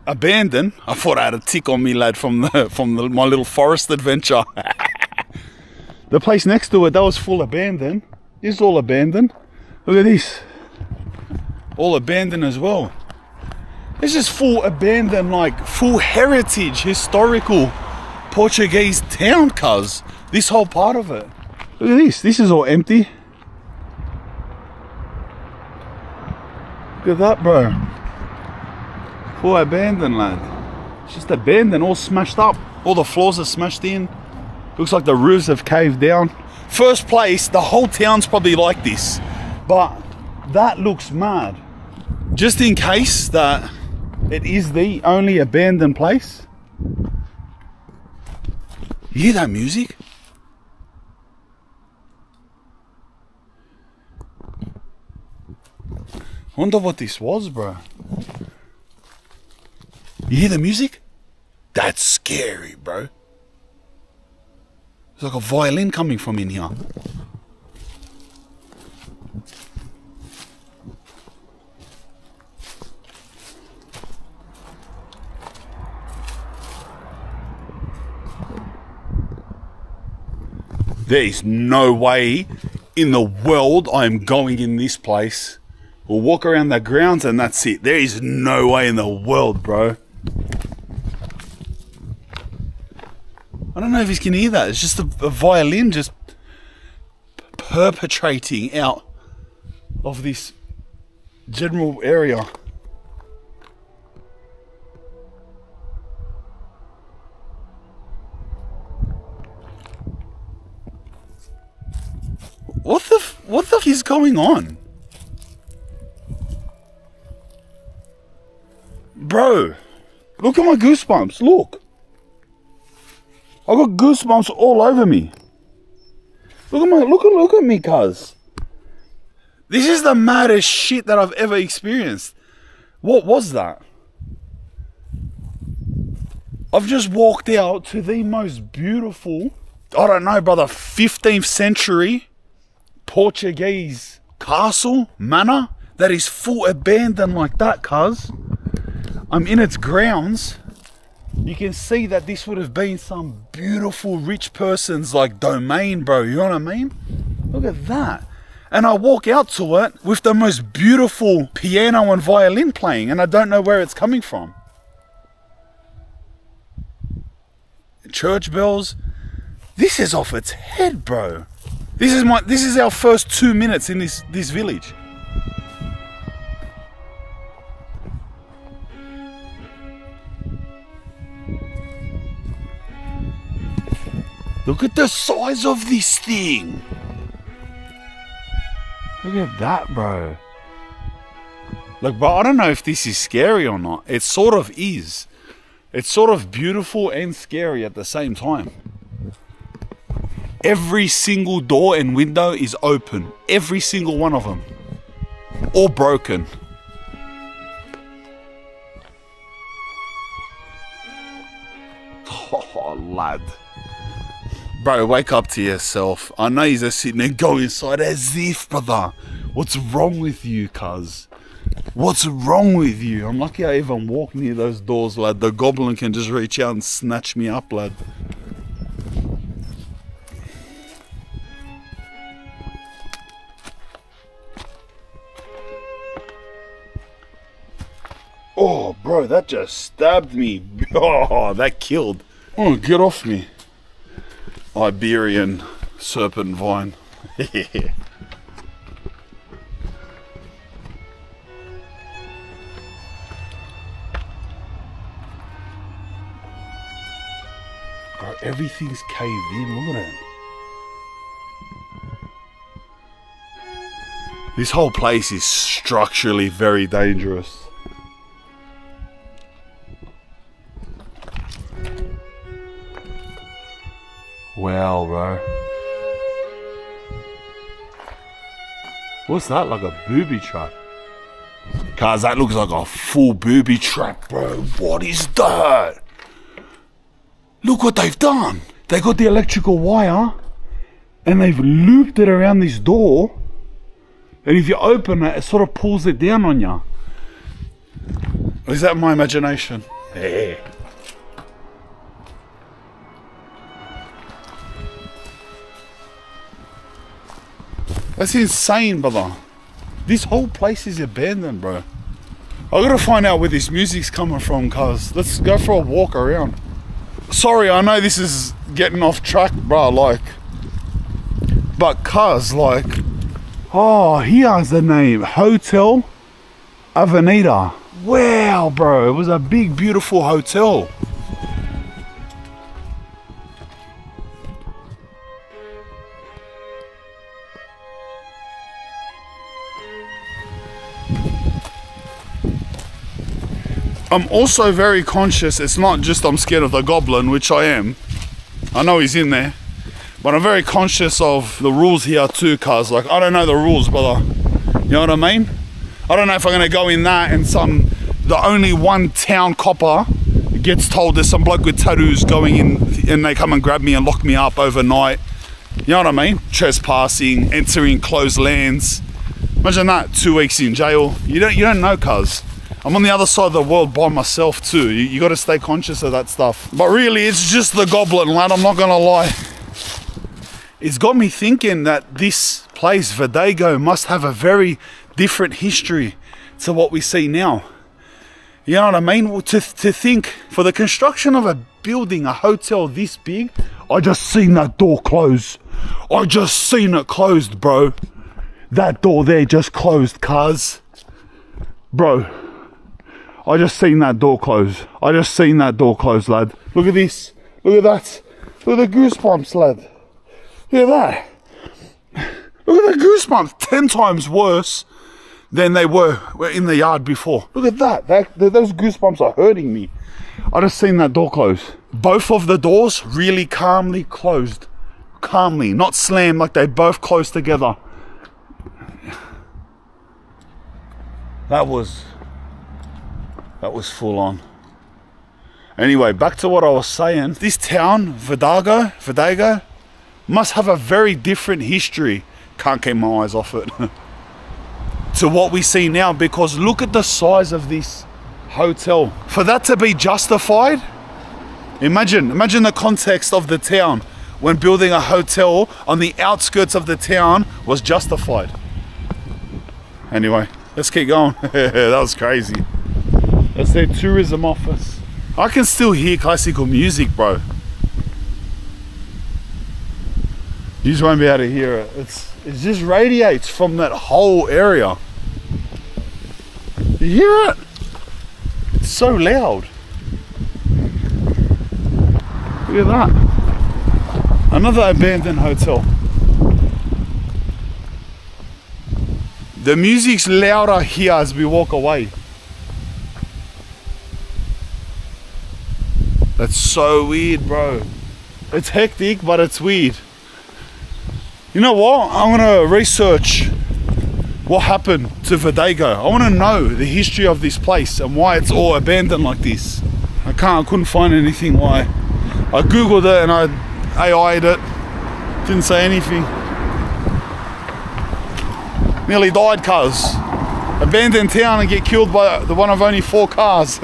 abandoned. I thought I had a tick on me, lad, from my little forest adventure. The place next to it, that was full abandoned. This is all abandoned. Look at this. All abandoned as well. This is full abandoned, like full heritage, historical Portuguese town, cuz. This whole part of it. Look at this. This is all empty. Look at that, bro. Full abandoned, lad. It's just abandoned, all smashed up. All the floors are smashed in. Looks like the roofs have caved down. First place, the whole town's probably like this. But that looks mad. Just in case that it is the only abandoned place. You hear that music? Wonder what this was, bro. You hear the music? That's scary, bro. There's like a violin coming from in here. There is no way in the world I am going in this place. We'll walk around the grounds and that's it. There is no way in the world, bro. I don't know if you can hear that. It's just a violin just perpetrating out of this general area. What the f is going on? Bro, look at my goosebumps, look. I got goosebumps all over me. Look at me, cuz. This is the maddest shit that I've ever experienced. What was that? I've just walked out to the most beautiful, I don't know, brother, 15th century Portuguese castle, manor, that is full abandoned like that, cuz. I'm in its grounds. You can see that this would have been some beautiful rich person's like domain, bro. You know what I mean? Look at that. And I walk out to it with the most beautiful piano and violin playing, and I don't know where it's coming from. Church bells. This is off its head, bro. This is our first 2 minutes in this village. Look at the size of this thing. Look at that, bro. Look, bro, I don't know if this is scary or not. It sort of is. It's sort of beautiful and scary at the same time. Every single door and window is open. Every single one of them. All broken. Oh, lad. Bro, wake up to yourself. I know you're just sitting there going inside as if, brother. What's wrong with you, cuz? What's wrong with you? I'm lucky I even walk near those doors, lad. The goblin can just reach out and snatch me up, lad. Oh, bro, that just stabbed me. Oh, that killed. Oh, get off me. Iberian serpent vine. Bro, everything's caved in, look at it. This whole place is structurally very dangerous. Wow, bro. What's that? Like a booby trap? Cuz that looks like a full booby trap, bro. What is that? Look what they've done. They got the electrical wire and they've looped it around this door. And if you open it, it sort of pulls it down on you. Is that my imagination? Yeah. That's insane, brother. This whole place is abandoned, bro. I gotta find out where this music's coming from, cuz. Let's go for a walk around. Sorry, I know this is getting off track, bro, like. But cuz, like. Oh, here's the name. Hotel Avenida. Wow, bro. It was a big, beautiful hotel. I'm also very conscious, it's not just I'm scared of the goblin, which I am. I know he's in there. But I'm very conscious of the rules here too, cuz like I don't know the rules, brother. You know what I mean? I don't know if I'm gonna go in that and the only one town copper gets told there's some bloke with tattoos going in and they come and grab me and lock me up overnight. You know what I mean? Trespassing, entering closed lands. Imagine that, 2 weeks in jail. You don't know, cuz. I'm on the other side of the world by myself too. You got to stay conscious of that stuff. But really, it's just the goblin, lad. I'm not gonna lie. it's got me thinking that this place, Abeulo, must have a very different history to what we see now. You know what I mean? To think, for the construction of a building, a hotel this big, I just seen that door close. I just seen it closed, bro. That door there just closed, cuz. Bro, I just seen that door close. I just seen that door close, lad. Look at this. Look at that. Look at the goosebumps, lad. Look at that. Look at the goosebumps. 10 times worse than they were in the yard before. Look at that. Those goosebumps are hurting me. I just seen that door close. Both of the doors really calmly closed. Calmly, not slammed, like they both closed together. That was full on. Anyway, back to what I was saying. This town, Abeulo, must have a very different history. Can't keep my eyes off it. To what we see now, because look at the size of this hotel. For that to be justified, imagine the context of the town when building a hotel on the outskirts of the town was justified. Anyway, let's keep going. That was crazy. That's their tourism office. I can still hear classical music, bro. You just won't be able to hear it. It just radiates from that whole area. You hear it? It's so loud. Look at that. Another abandoned hotel. The music's louder here as we walk away. That's so weird, bro. It's hectic, but it's weird. You know what? I'm gonna research what happened to Abeulo. I want to know the history of this place and why it's all abandoned like this. I couldn't find anything why. I googled it and I AI'd it. Didn't say anything. Nearly died, cuz. Abandoned town and get killed by the one of only 4 cars.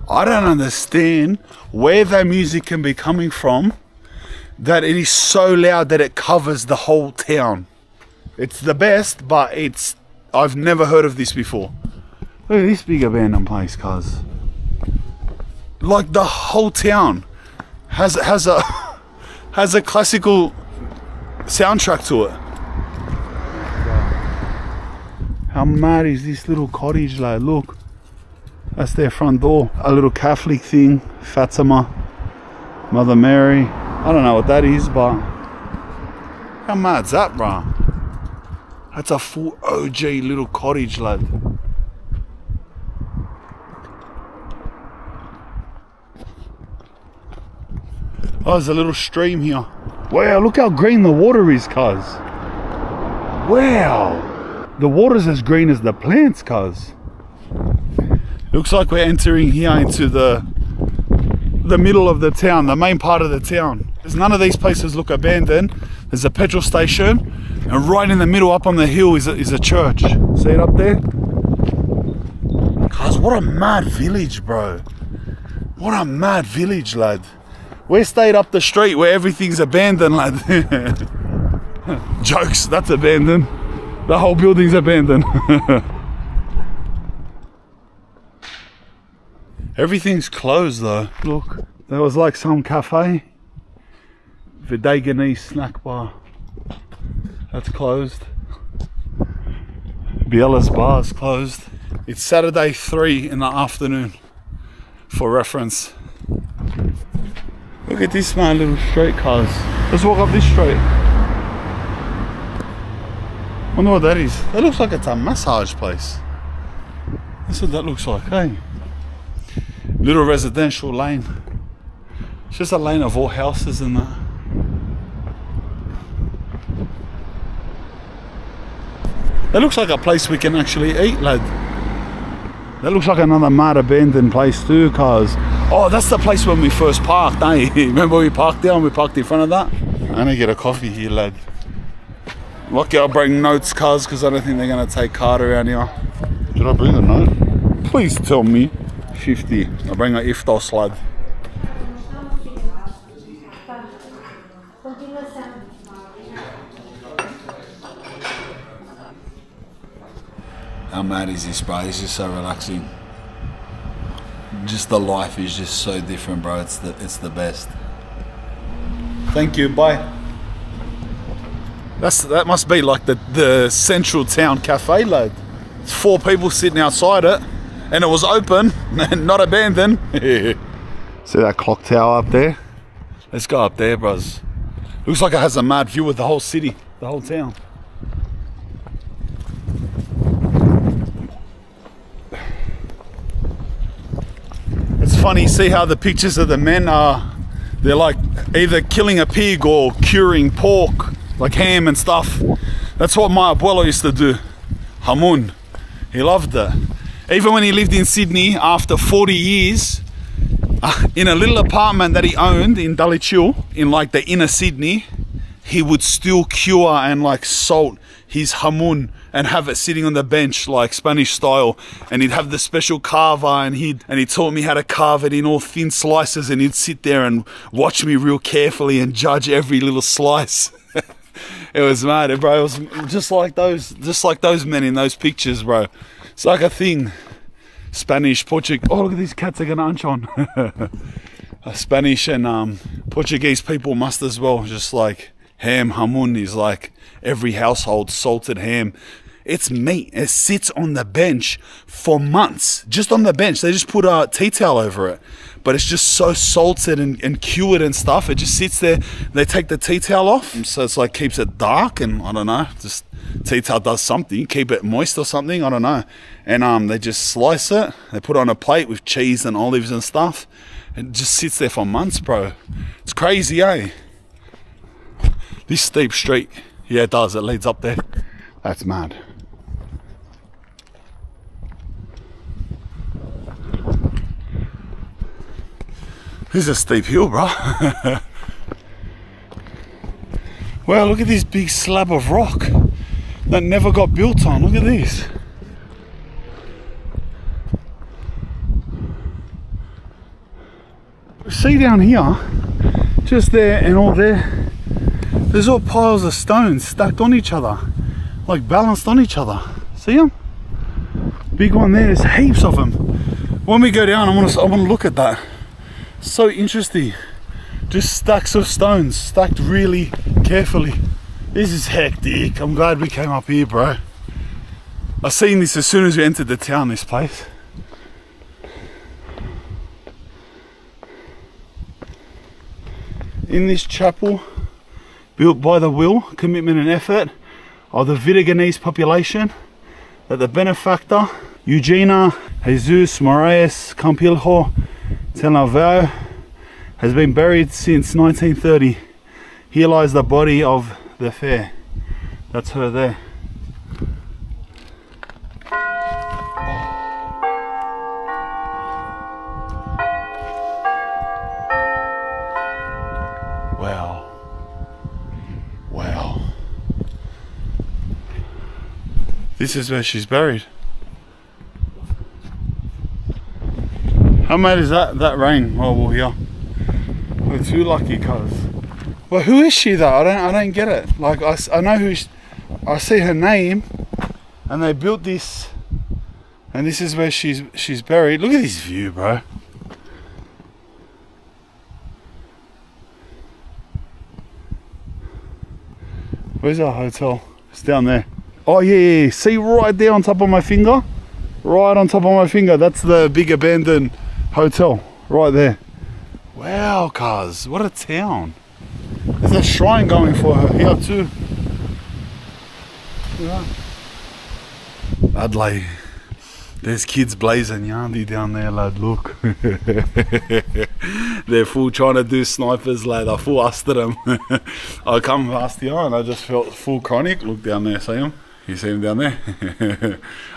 I don't understand where that music can be coming from, that it is so loud that it covers the whole town. It's the best, but I've never heard of this before. Look at this big abandoned place, cuz. Like the whole town has a classical soundtrack to it. How mad is this little cottage, like, look. That's their front door. A little Catholic thing, Fatima, Mother Mary. I don't know what that is, but how mad's that, bruh? That's a full OG little cottage, lad. Oh, there's a little stream here. Wow, look how green the water is, cuz. Wow. The water's as green as the plants, cuz. Looks like we're entering here into the middle of the town, the main part of the town. There's none of these places look abandoned. There's a petrol station, and right in the middle up on the hill is a church. See it up there? Cuz, what a mad village, bro. What a mad village, lad. We stayed up the street where everything's abandoned, lad. Jokes, that's abandoned. The whole building's abandoned. Everything's closed though. Look, there was like some cafe. Abeulo snack bar. That's closed. Biela's bar's closed. It's Saturday 3 in the afternoon, for reference. Look at this, man, little street, cars. Let's walk up this street. Wonder what that is. That looks like it's a massage place. That's what that looks like, hey? Little residential lane. It's just a lane of all houses and that. That looks like a place we can actually eat, lad. That looks like another mad abandoned place too, cuz. Oh, that's the place when we first parked, eh? Remember we parked there and we parked in front of that? I'm gonna get a coffee here, lad. Lucky I'll bring notes, cuz, because I don't think they're gonna take card around here. Did I bring a note? Please tell me. 50. I'll bring an iftar lad. How mad is this, bro? It's just so relaxing. Just the life is just so different, bro. It's the best. Thank you. Bye. That must be like the central town cafe, lad. It's 4 people sitting outside it, and it was open and not abandoned. See that clock tower up there? Let's go up there, bros. Looks like it has a mad view of the whole city, the whole town. It's funny, see how the pictures of the men are, they're like either killing a pig or curing pork, like ham and stuff. That's what my Abeulo used to do. Hamun. He loved it. Even when he lived in Sydney, after 40 years, in a little apartment that he owned in Galicia, in like the inner Sydney, he would still cure and like salt his hamun and have it sitting on the bench like Spanish style, and he'd have the special carver, and he taught me how to carve it in all thin slices, and he'd sit there and watch me real carefully and judge every little slice. It was mad, bro. It was just like those men in those pictures, bro. It's like a thing. Spanish, Portuguese. Oh, look at these cats are gonna hunch on. Spanish and Portuguese people must as well. Just like ham, hamun is like every household salted ham. It's meat. It sits on the bench for months. Just on the bench. They just put a tea towel over it. But it's just so salted and cured and stuff. It just sits there. They take the tea towel off. So it's like keeps it dark, and I don't know. Just tea towel does something. Keep it moist or something. I don't know. And they just slice it. They put it on a plate with cheese and olives and stuff. It just sits there for months, bro. It's crazy, eh? This steep street. Yeah, it does. It leads up there. That's mad. This is a steep hill, bro. Wow, look at this big slab of rock that never got built on. Look at this. See down here, just there and all there, there's all piles of stones stacked on each other, like balanced on each other. See them? Big one there, there's heaps of them. When we go down, I want to look at that. So interesting. Just stacks of stones stacked really carefully. This is hectic. I'm glad we came up here, bro. I seen this as soon as we entered the town, this place. In this chapel, built by the will, commitment and effort of the Vietnamese population, that the benefactor Eugenia Jesus Moraes Campilho Tenavao has been buried since 1930. Here lies the body of the fair. That's her there. Wow. Wow. This is where she's buried. How mad is that rain while we're here? We're too lucky, cuz. Well, who is she though? I don't get it. Like I know who I see her name, and they built this, and this is where she's buried. Look at this view, bro. Where's our hotel? It's down there. Oh yeah. See right there on top of my finger? Right on top of my finger. That's the big abandoned hotel right there. Wow, cuz, what a town. There's a shrine going for her here too. Yeah. Adlai. There's kids blazing Yandi down there, lad, look. They're full trying to do snipers, lad. I full asked them. I come past here and I just felt full chronic. Look down there, see him? You see him down there?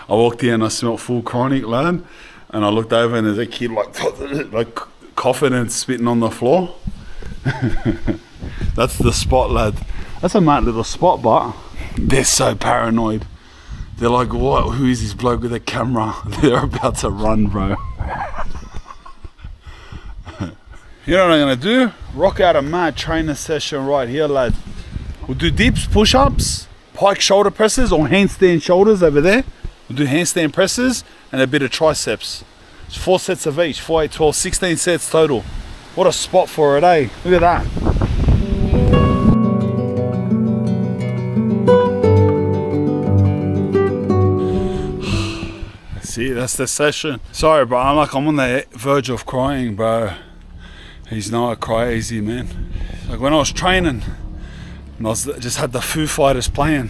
I walked here and I smelt full chronic, lad. And I looked over and there's a kid like coughing and spitting on the floor. That's the spot, lad. That's a mad little spot, but they're so paranoid. They're like, what? Who is this bloke with a camera? They're about to run, bro. You know what I'm gonna do? Rock out a mad trainer session right here, lad. We'll do dips, push-ups, pike shoulder presses, or handstand shoulders over there. We'll do handstand presses and a bit of triceps. It's 4 sets of each, 4, 8, 12, 16 sets total. What a spot for it, eh? Look at that. See, that's the session. Sorry, bro, I'm on the verge of crying, bro. He's not crazy, man. Like when I was training, and I just had the Foo Fighters playing.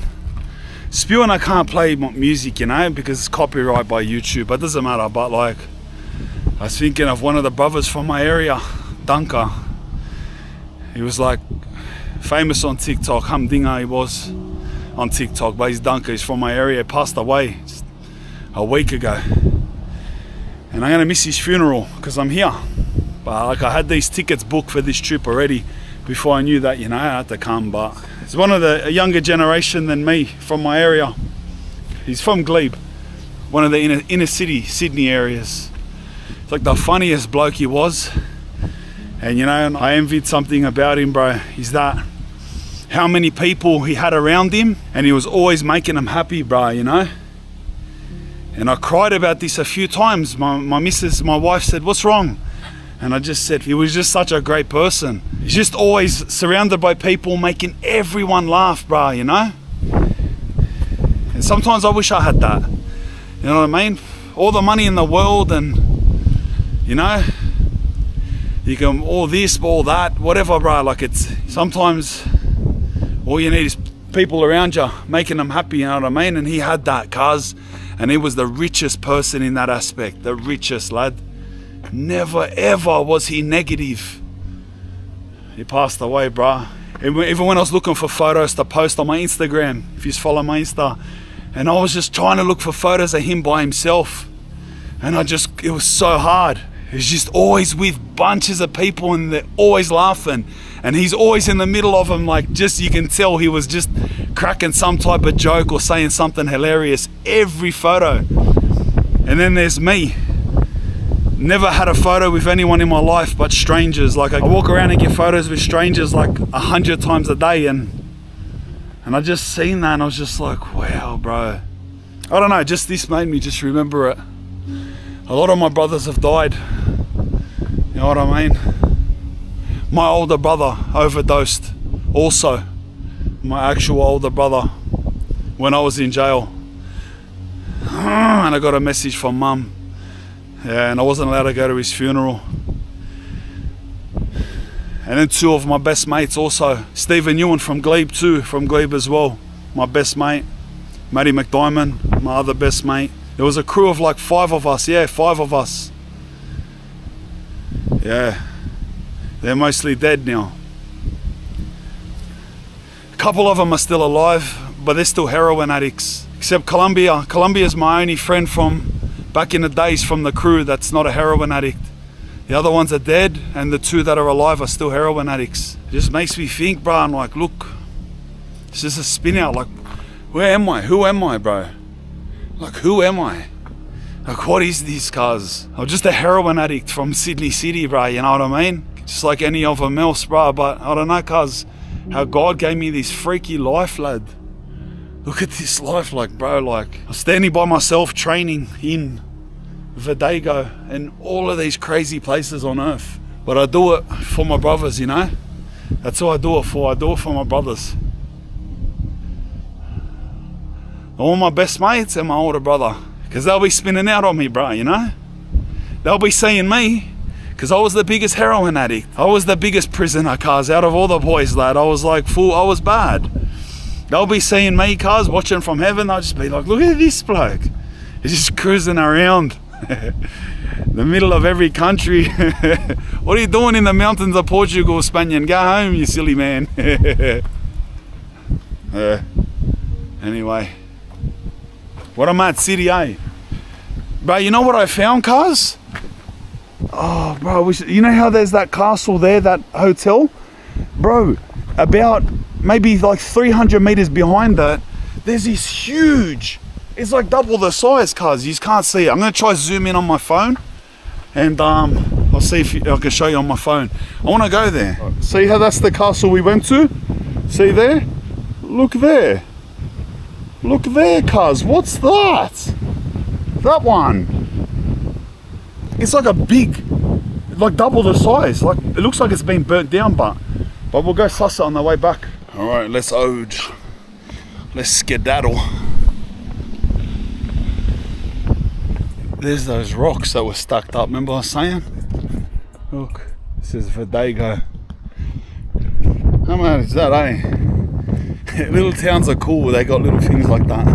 Spewing, I can't play music, you know, because it's copyright by YouTube, but it doesn't matter. But like, I was thinking of one of the brothers from my area, Dunker. He was like famous on TikTok, Humdinger he was on TikTok, but he's Dunker, he's from my area, he passed away just a week ago. And I'm gonna miss his funeral because I'm here. But like, I had these tickets booked for this trip already before I knew that, you know, I had to come. But he's one of a younger generation than me from my area. He's from Glebe, one of the inner city Sydney areas. It's like the funniest bloke he was. And you know, I envied something about him, bro. Is that how many people he had around him, and he was always making them happy, bro, you know. And I cried about this a few times. My missus, my wife said, what's wrong? And I just said, he was just such a great person. He's just always surrounded by people making everyone laugh, bro, you know? And sometimes I wish I had that. You know what I mean? All the money in the world and, you know, you can all this, all that, whatever, bro. Like, it's sometimes all you need is people around you making them happy, you know what I mean? And he had that, cuz. And he was the richest person in that aspect, the richest, lad. Never ever was he negative. He passed away, bruh. Even when I was looking for photos to post on my Instagram, if you follow my Insta, and I was just trying to look for photos of him by himself, and it was so hard. He's just always with bunches of people and they're always laughing, and he's always in the middle of them, like, just, you can tell he was just cracking some type of joke or saying something hilarious every photo. And then there's me. Never had a photo with anyone in my life but strangers. Like, I walk around and get photos with strangers like 100 times a day, and I just seen that and I was just like, wow, bro. I don't know, just this made me just remember it. A lot of my brothers have died. You know what I mean? My older brother overdosed also. My actual older brother, when I was in jail. And I got a message from mum. Yeah, and I wasn't allowed to go to his funeral. And then 2 of my best mates also. Stephen Ewan from Glebe too, from Glebe as well. My best mate. Matty McDiamond, my other best mate. There was a crew of like 5 of us, yeah, 5 of us. Yeah, they're mostly dead now. A couple of them are still alive, but they're still heroin addicts. Except Colombia. Colombia's my only friend from back in the days from the crew that's not a heroin addict. The other ones are dead, and the 2 that are alive are still heroin addicts. It just makes me think, bro, I'm like, look, it's just a spin out, like, where am I? Who am I, bro? Like, who am I? Like, what is this, cuz? I'm just a heroin addict from Sydney City, bro, you know what I mean? Just like any of them else, bro, but I don't know, cuz, how God gave me this freaky life, lad. Look at this life, like, bro, like, I'm standing by myself training in Abeulo and all of these crazy places on earth. But I do it for my brothers, you know? That's who I do it for. I do it for my brothers. All my best mates and my older brother. Because they'll be spinning out on me, bro, you know? They'll be seeing me, because I was the biggest heroin addict. I was the biggest prisoner, cuz, out of all the boys, lad. I was like, full, I was bad. They'll be seeing me, cuz, watching from heaven. They'll just be like, look at this bloke. He's just cruising around the middle of every country. What are you doing in the mountains of Portugal, Spanian? Go home, you silly man. Anyway, what a mad city, eh? Bro, you know what I found, cuz? Oh, bro, you know how there's that castle there, that hotel? Bro, about maybe like 300 meters behind that, there's this huge It's like double the size, cuz. You just can't see it. I'm gonna try zoom in on my phone, and I'll see if I can show you on my phone. I want to go there. See how that's the castle we went to? See there? Look there. Look there, cuz. What's that? That one. It's like a big, like double the size. Like it looks like it's been burnt down, but we'll go suss it on the way back. All right, let's ode. Let's skedaddle. There's those rocks that were stacked up. Remember I was saying? Look, this is Verdago. How much is that, eh? Little towns are cool. They got little things like that.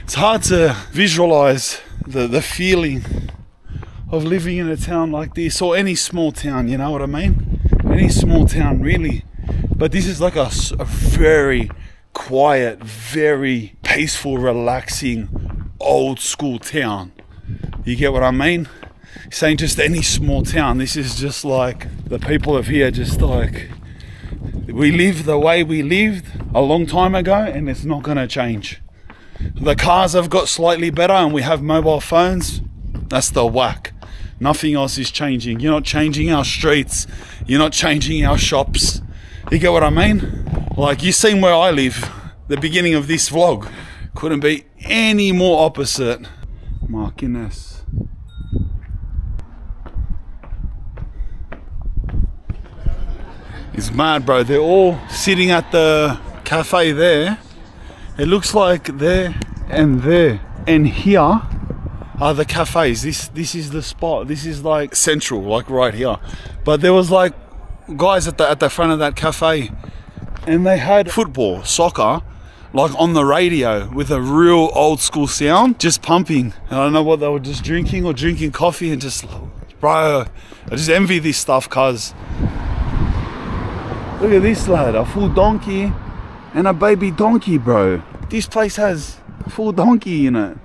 It's hard to visualize the feeling of living in a town like this, or any small town, you know what I mean? Any small town, really. But this is like a very quiet, very peaceful, relaxing, old school town. You get what I mean? Saying just any small town, this is just like the people of here, just like we live the way we lived a long time ago, and it's not gonna change. The cars have got slightly better and we have mobile phones. That's the whack. Nothing else is changing. You're not changing our streets. You're not changing our shops. You get what I mean? Like, you've seen where I live. The beginning of this vlog couldn't be any more opposite. My goodness. It's mad, bro. They're all sitting at the cafe there. It looks like there and there. And here are the cafes. This is the spot. This is like central, like right here. But there was like guys at the front of that cafe, and they had football, soccer, like on the radio with a real old school sound, just pumping. And I don't know what they were just drinking, or drinking coffee, and just, bro, I just envy this stuff, cuz. Look at this lad, a full donkey and a baby donkey, bro. This place has a full donkey in it.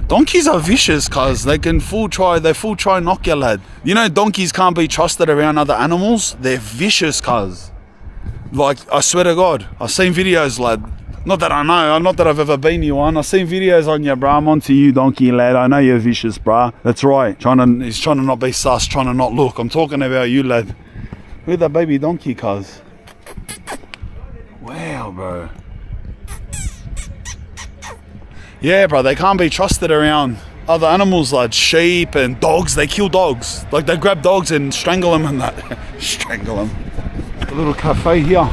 Donkeys are vicious, cuz they full try knock you, lad. You know, donkeys can't be trusted around other animals. They're vicious, cuz. Like, I swear to God, I've seen videos, lad. Not that I know, not that I've ever been you one. I've seen videos on you, bro. I'm onto you, donkey, lad. I know you're vicious, bro. That's right. He's trying to not be sus, trying to not look. I'm talking about you, lad. Look at that baby donkey, cuz. Wow, bro. Yeah, bro, they can't be trusted around other animals like sheep and dogs. They kill dogs. Like, they grab dogs and strangle them and that. Strangle them. A little cafe here.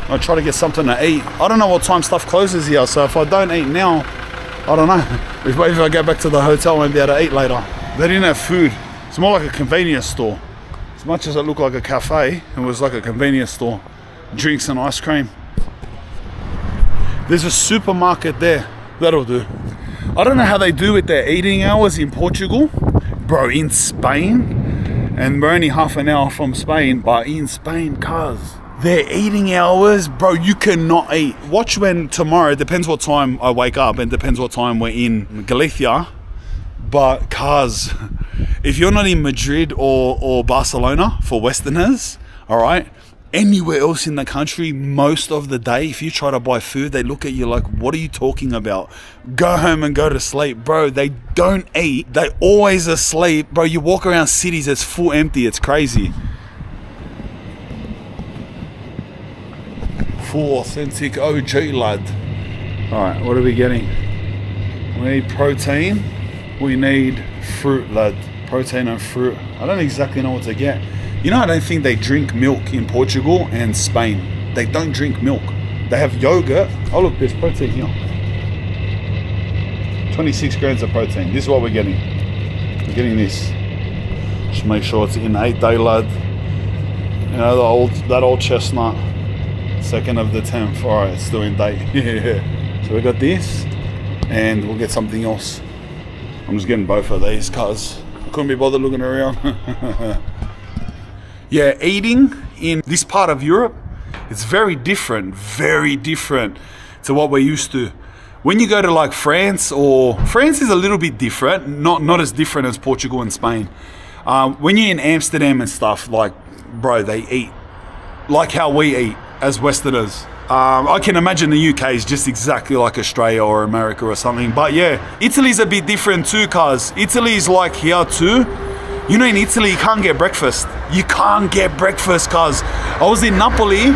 I'll try to get something to eat. I don't know what time stuff closes here, so if I don't eat now, I don't know. If I go back to the hotel, I won't be able to eat later. They didn't have food. It's more like a convenience store. As much as it looked like a cafe, it was like a convenience store. Drinks and ice cream. There's a supermarket there. That'll do. I don't know how they do with their eating hours in Portugal. Bro, in Spain, and we're only half an hour from Spain, but in Spain, cuz, their eating hours, bro, you cannot eat. Watch when tomorrow, it depends what time I wake up, and depends what time we're in Galicia, but cuz, if you're not in Madrid or Barcelona, for Westerners, all right, anywhere else in the country, most of the day, if you try to buy food, they look at you like, what are you talking about? Go home and go to sleep. Bro, they don't eat. They always asleep. Bro, you walk around cities, it's full empty. It's crazy. Full authentic OG, lad. All right, what are we getting? We need protein. We need fruit, lad. Protein and fruit. I don't exactly know what to get. You know, I don't think they drink milk in Portugal and Spain. They don't drink milk. They have yogurt. Oh look, there's protein here. 26 grams of protein. This is what we're getting. We're getting this. Just make sure it's in 8-day, lad. You know, that old chestnut. 2nd of the 10th. Alright, it's still in date. Yeah. So we got this, and we'll get something else. I'm just getting both of these, cuz I couldn't be bothered looking around. Yeah, eating in this part of Europe, it's very different to what we're used to. When you go to like France is a little bit different, not as different as Portugal and Spain. When you're in Amsterdam and stuff, like bro, they eat like how we eat as Westerners. I can imagine the UK is just exactly like Australia or America or something. But yeah, Italy's a bit different too, cuz Italy's like here too. You know, in Italy, you can't get breakfast. You can't get breakfast, cuz I was in Napoli,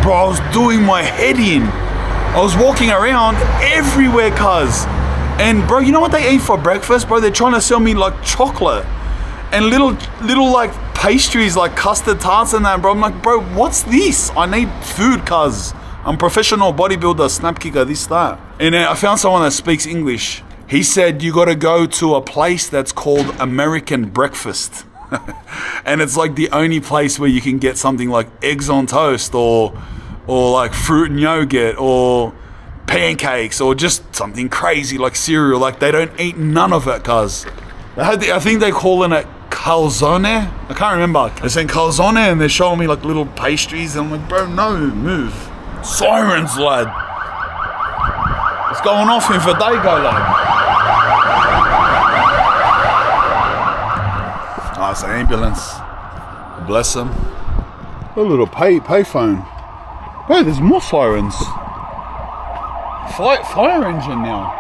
bro, I was doing my head in. I was walking around everywhere, cuz. And bro, you know what they eat for breakfast, bro? They're trying to sell me like chocolate and little like pastries, like custard tarts and that, bro. I'm like, bro, what's this? I need food, cuz. I'm a professional bodybuilder, snap kicker, this, that. And then I found someone that speaks English. He said, you gotta go to a place that's called American Breakfast. And it's like the only place where you can get something like eggs on toast or like fruit and yogurt or pancakes or just something crazy like cereal. Like they don't eat none of it, cuz. I think they're calling it calzone. I can't remember. They're saying calzone and they're showing me like little pastries and I'm like, bro, no, move. Sirens, lad. It's going off in Verdego, lad. Oh, it's an ambulance. Bless them. A little payphone. Bro, there's more sirens. Fire engine now.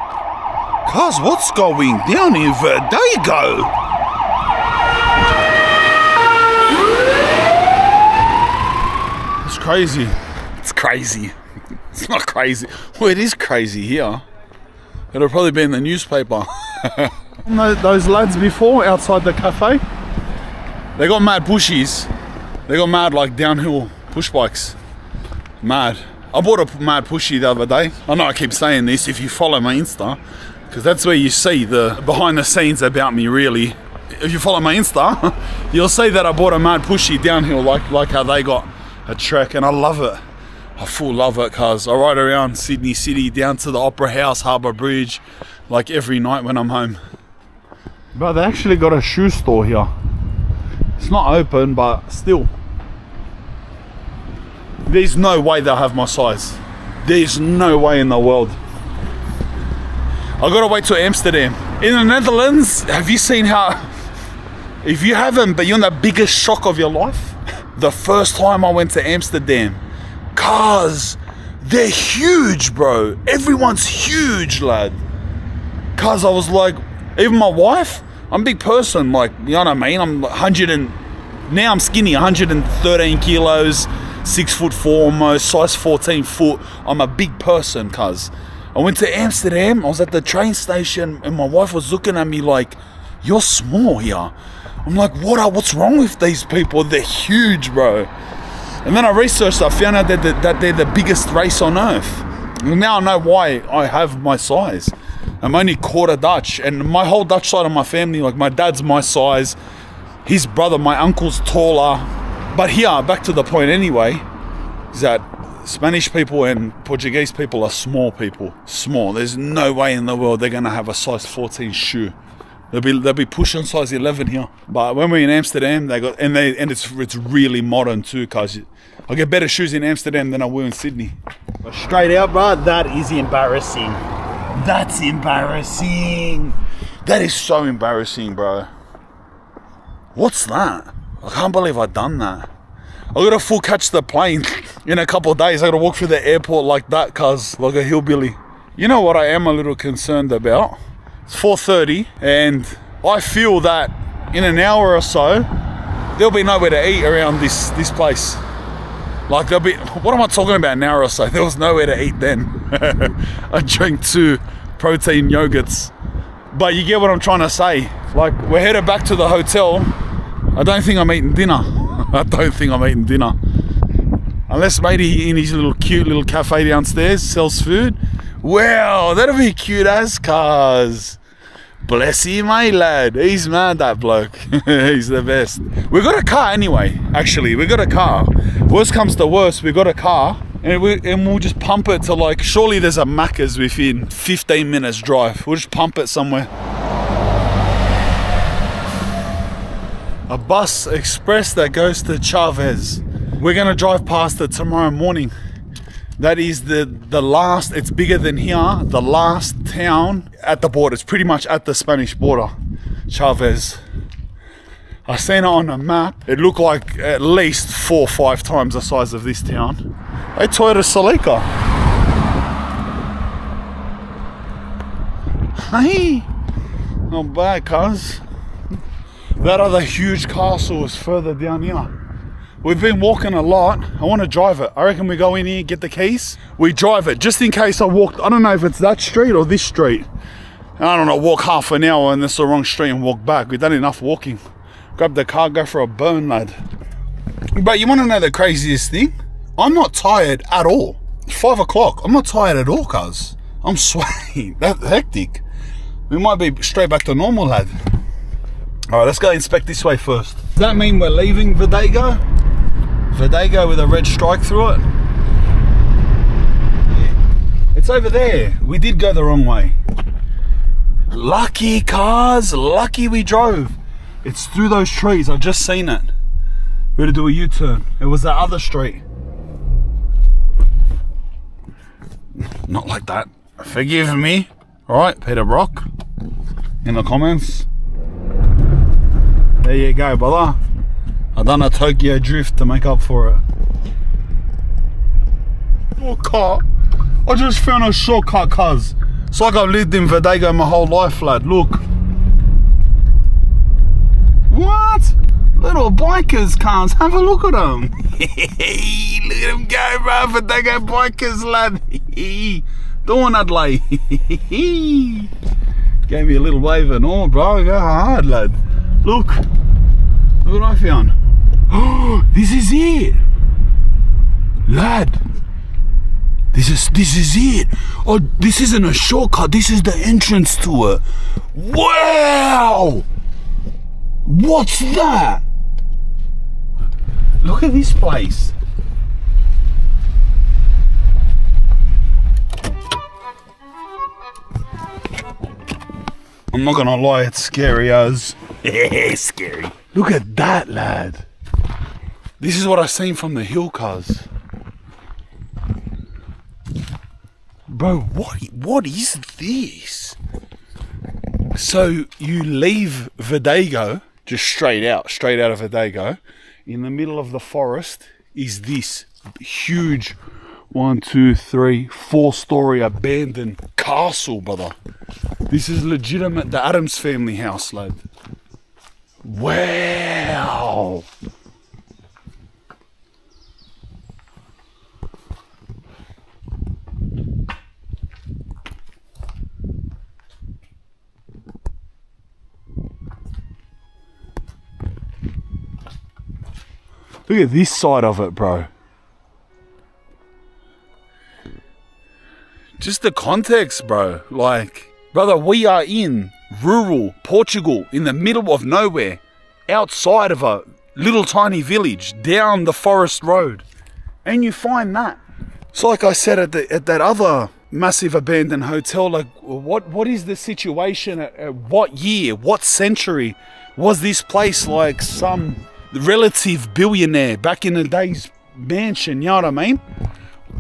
Cuz, what's going down in Verdego? It's crazy. It's crazy. It's not crazy. Well, it is crazy here. It'll probably be in the newspaper. Those lads before outside the cafe, they got mad pushies. They got mad like downhill push bikes. Mad. I bought a mad pushy the other day. I know I keep saying this, if you follow my Insta, because that's where you see the behind the scenes about me, really. If you follow my Insta, you'll see that I bought a mad pushy downhill like how they got a trek, and I love it. I full love it, cuz I ride around Sydney City down to the Opera House, Harbour Bridge, like every night when I'm home. But they actually got a shoe store here. It's not open, but still. There's no way they'll have my size. There's no way in the world. I gotta wait till Amsterdam. In the Netherlands, have you seen how, if you haven't, but you're in the biggest shock of your life? The first time I went to Amsterdam, cars, they're huge, bro. Everyone's huge, lad. Cause I was like, even my wife, I'm a big person, like, you know what I mean? I'm 100 and, now I'm skinny, 113 kilos, 6'4" almost, size 14 foot. I'm a big person, cuz. I went to Amsterdam, I was at the train station and my wife was looking at me like, you're small here. I'm like, what's wrong with these people? They're huge, bro. And then I researched, I found out that they're the biggest race on earth. And now I know why I have my size. I'm only quarter Dutch, and my whole Dutch side of my family, like my dad's my size, his brother, my uncle's taller. But here, back to the point anyway, is that Spanish people and Portuguese people are small people. Small. There's no way in the world they're gonna have a size 14 shoe. They'll be pushing size 11 here. But when we're in Amsterdam, they got and it's really modern too, cause I get better shoes in Amsterdam than I will in Sydney. But straight out, bro, that is embarrassing. That's embarrassing. That is so embarrassing, bro. What's that? I can't believe I've done that. I gotta full catch the plane in a couple of days. I gotta walk through the airport like that, cuz, like a hillbilly. You know what I am a little concerned about? It's 4:30 and I feel that in an hour or so, there'll be nowhere to eat around this place. Like there'll be, what am I talking about, an hour or so? There was nowhere to eat then. I drank 2 protein yogurts. But you get what I'm trying to say. Like we're headed back to the hotel. I don't think I'm eating dinner. I don't think I'm eating dinner. Unless maybe in his cute little cafe downstairs sells food. Wow, that'll be cute as, cuz. Bless him, my lad. He's mad, that bloke. He's the best. We got a car anyway, actually. We got a car. Worst comes to worst, we got a car. And we'll just pump it to like, surely there's a Macca's within 15 minutes drive. We'll just pump it somewhere. A bus express that goes to Chavez. We're gonna drive past it tomorrow morning. That is the last, it's bigger than here, the last town at the border. It's pretty much at the Spanish border, Chavez. I seen it on a map. It looked like at least 4 or 5 times the size of this town. Hey, Toyota Celica. Hey, not bad, cuz. That other huge castle is further down here. We've been walking a lot. I want to drive it. I reckon we go in here, get the keys. We drive it, just in case I walked. I don't know if it's that street or this street. And I don't know, walk half an hour and that's the wrong street and walk back. We've done enough walking. Grab the car, go for a burn, lad. But you want to know the craziest thing? I'm not tired at all. 5 o'clock. I'm not tired at all, cuz. I'm sweating. That's hectic. We might be straight back to normal, lad. Alright, let's go inspect this way first. Does that mean we're leaving Verdego? Verdego with a red strike through it? Yeah. It's over there. We did go the wrong way. Lucky cars, lucky we drove. It's through those trees, I've just seen it. We had to do a U-turn. It was that other street. Not like that. Forgive me. Alright, Peter Brock. In the comments. There you go, brother. I done a Tokyo drift to make up for it. Oh, car. I just found a shortcut, cuz. It's like I've lived in Verdego my whole life, lad. Look. What? Little bikers cars. Have a look at them. Look at them go, bro. Verdego bikers, lad. Dawn Adley. Gave me a little wave and all, bro. Go hard, lad. Look. Look what I found. Oh, this is it. Lad. This is it. Oh, this isn't a shortcut. This is the entrance to it. Wow! What's that? Look at this place. I'm not gonna lie, it's scary as. Scary. Look at that, lad. This is what I seen from the hill, cuz. Bro, what is this? So you leave Verdego, just straight out of Verdego. In the middle of the forest is this huge 1, 2, 3, 4-story abandoned castle, brother. This is legitimate the Adams family house, lad. Wow. Look at this side of it, bro. Just the context, bro. Like, brother, we are in rural Portugal, in the middle of nowhere, outside of a little tiny village, down the forest road. And you find that. So like I said at that other massive abandoned hotel, like what is the situation at what year, what century was this place? Like some relative billionaire back in the day's mansion, you know what I mean?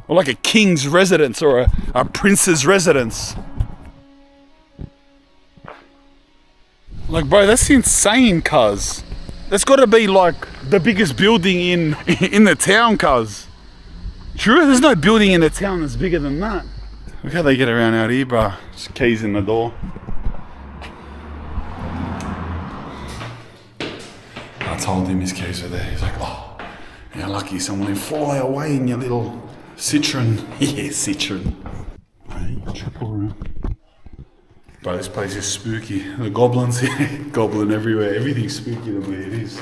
Or like a king's residence or a prince's residence. Like, bro, that's insane, cuz. That's got to be like the biggest building in the town, cuz. True, there's no building in the town that's bigger than that. Look how they get around out here, bro. Just keys in the door. I told him his keys were there. He's like, oh, you're lucky someone didn't fly away in your little Citroen. Yeah, Citroen. Hey, triple room. Bro, this place is spooky. The goblins here, goblin everywhere. Everything's spooky the way it is.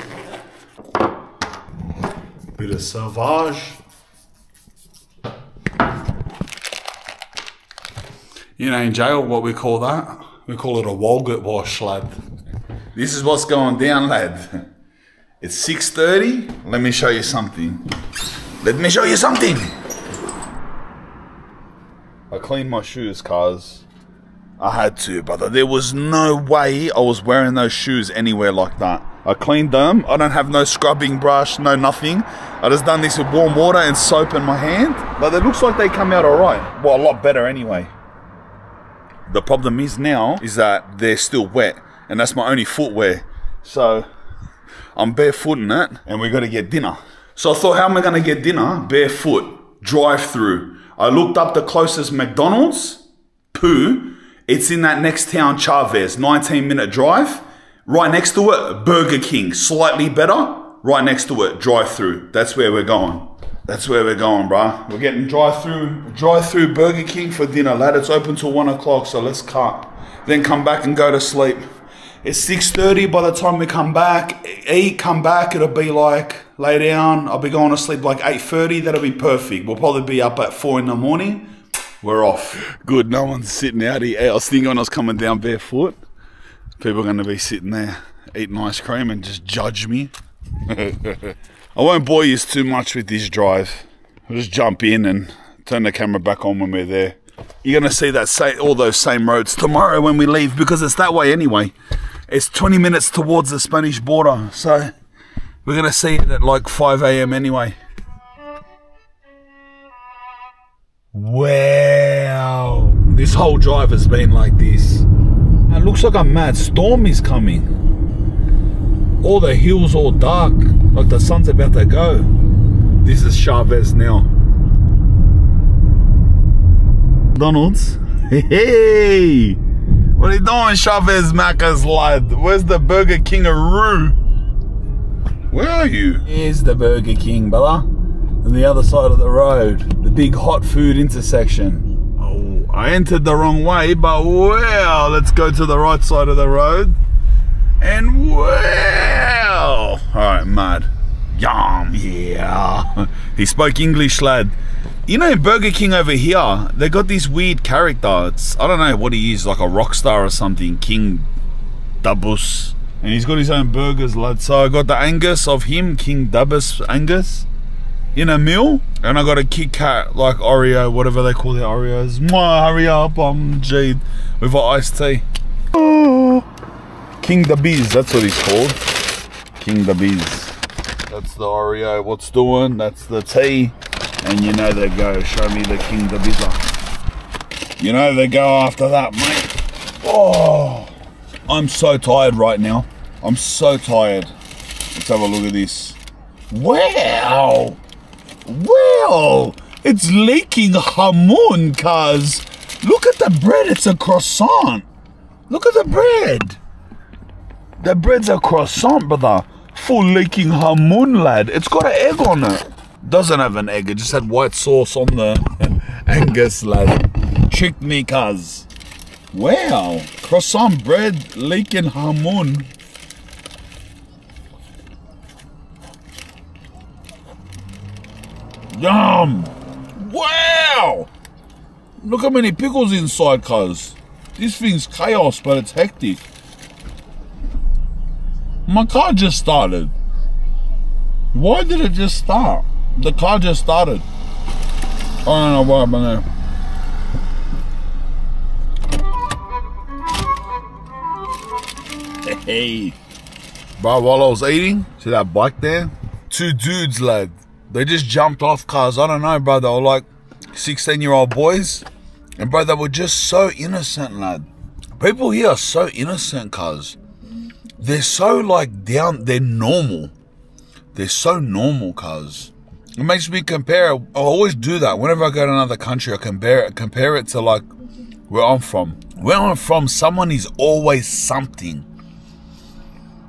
Bit of sauvage. You know, in jail, what we call that? We call it a Walgett wash, lad. This is what's going down, lad. It's 6:30. Let me show you something. Let me show you something. I cleaned my shoes, cuz. I had to, brother. There was no way I was wearing those shoes anywhere like that. I cleaned them. I don't have no scrubbing brush, no nothing. I just done this with warm water and soap in my hand. But it looks like they come out alright. Well, a lot better anyway. The problem is now is that they're still wet. And that's my only footwear. So I'm barefooting it, and we got to get dinner. So I thought, how am I going to get dinner? Barefoot, drive-through. I looked up the closest McDonald's, poo. It's in that next town, Chavez, 19-minute drive. Right next to it, Burger King, slightly better. Right next to it, drive-through. That's where we're going. That's where we're going, bruh. We're getting drive-through Burger King for dinner, lad. It's open till 1 o'clock, so let's cut. Then come back and go to sleep. It's 6:30 by the time we come back. Come back, it'll be like, lay down. I'll be going to sleep like 8:30. That'll be perfect. We'll probably be up at 4 in the morning. We're off. Good, no one's sitting out here. I was thinking when I was coming down barefoot, people are going to be sitting there eating ice cream and just judge me. I won't bore you too much with this drive. I'll just jump in and turn the camera back on when we're there. You're going to see all those same roads tomorrow when we leave, because it's that way anyway. It's 20 minutes towards the Spanish border, so we're going to see it at like 5 AM anyway. Wow. This whole drive has been like this. It looks like a mad storm is coming. All the hills all dark, like the sun's about to go. This is Chavez now. McDonald's. Hey! What are you doing, Chavez Macca's lad? Where's the Burger King-a-roo? Where are you? Here's the Burger King, brother. On the other side of the road. The big hot food intersection. Oh, I entered the wrong way, but wow, let's go to the right side of the road. And wow! Alright, mad. Yum, yeah. He spoke English, lad. You know, Burger King over here, they got this weird character. I don't know what he is, like a rock star or something. King Dabus. And he's got his own burgers, lad. So I got the Angus of him, King Dabus Angus, in a meal. And I got a Kit Kat, like Oreo, whatever they call their Oreos. Mwah, hurry up, I'm Jade. With an iced tea. Oh. King Dabiz, that's what he's called. King Dabiz. That's the Oreo, what's doing? That's the tea. And you know they go, show me the King Dabiza. You know they go after that, mate. Oh, I'm so tired right now. I'm so tired. Let's have a look at this. Wow. Wow. It's leaking hamon, cuz. Look at the bread, it's a croissant. Look at the bread. The bread's a croissant, brother. Full leaking hamon, lad. It's got an egg on it. Doesn't have an egg, it just had white sauce on the Angus, lad. Tricked me, cuz. Wow. Croissant bread, leaking hamon. Yum. Wow. Look how many pickles inside, cuz. This thing's chaos, but it's hectic. My car just started. Why did it just start? The car just started. I don't know what happened there. Hey. Bro, while I was eating, see that bike there? 2 dudes, lad. They just jumped off cars. I don't know, bro. They were like 16-year-old boys. And bro, they were just so innocent, lad. People here are so innocent, cuz. They're so like down, they're normal. They're so normal, cuz. It makes me compare. I always do that. Whenever I go to another country, I compare it to like where I'm from. Where I'm from, someone is always something.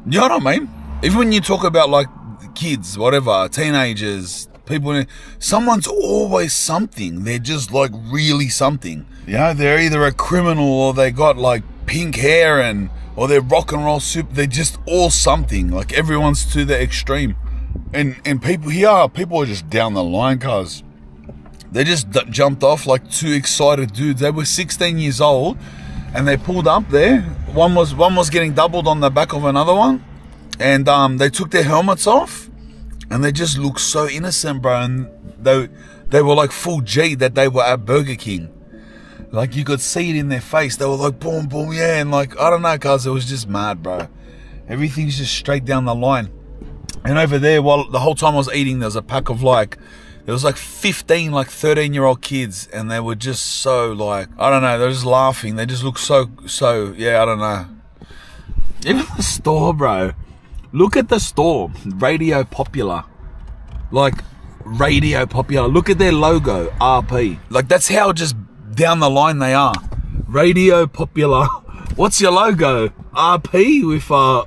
You know what I mean? Even when you talk about like kids, whatever, teenagers, people, someone's always something. They're just like really something. You know, they're either a criminal or they got like pink hair or they're rock and roll super. They're just all something. Like everyone's to the extreme. And people here, people are just down the line, cuz. They just jumped off like 2 excited dudes. They were 16 years old and they pulled up there. One was getting doubled on the back of another one. And they took their helmets off and they just looked so innocent, bro. And they were like full G that they were at Burger King. Like you could see it in their face. They were like boom, boom, yeah. And like, I don't know, cuz it was just mad, bro. Everything's just straight down the line. And over there, while the whole time I was eating, there was a pack of like, there was like 15, like 13-year-old kids. And they were just so like, I don't know, they were just laughing. They just looked so, yeah, I don't know. Even the store, bro. Look at the store, Radio Popular. Like, Radio Popular. Look at their logo, RP. Like, that's how just down the line they are. Radio Popular. What's your logo? RP with a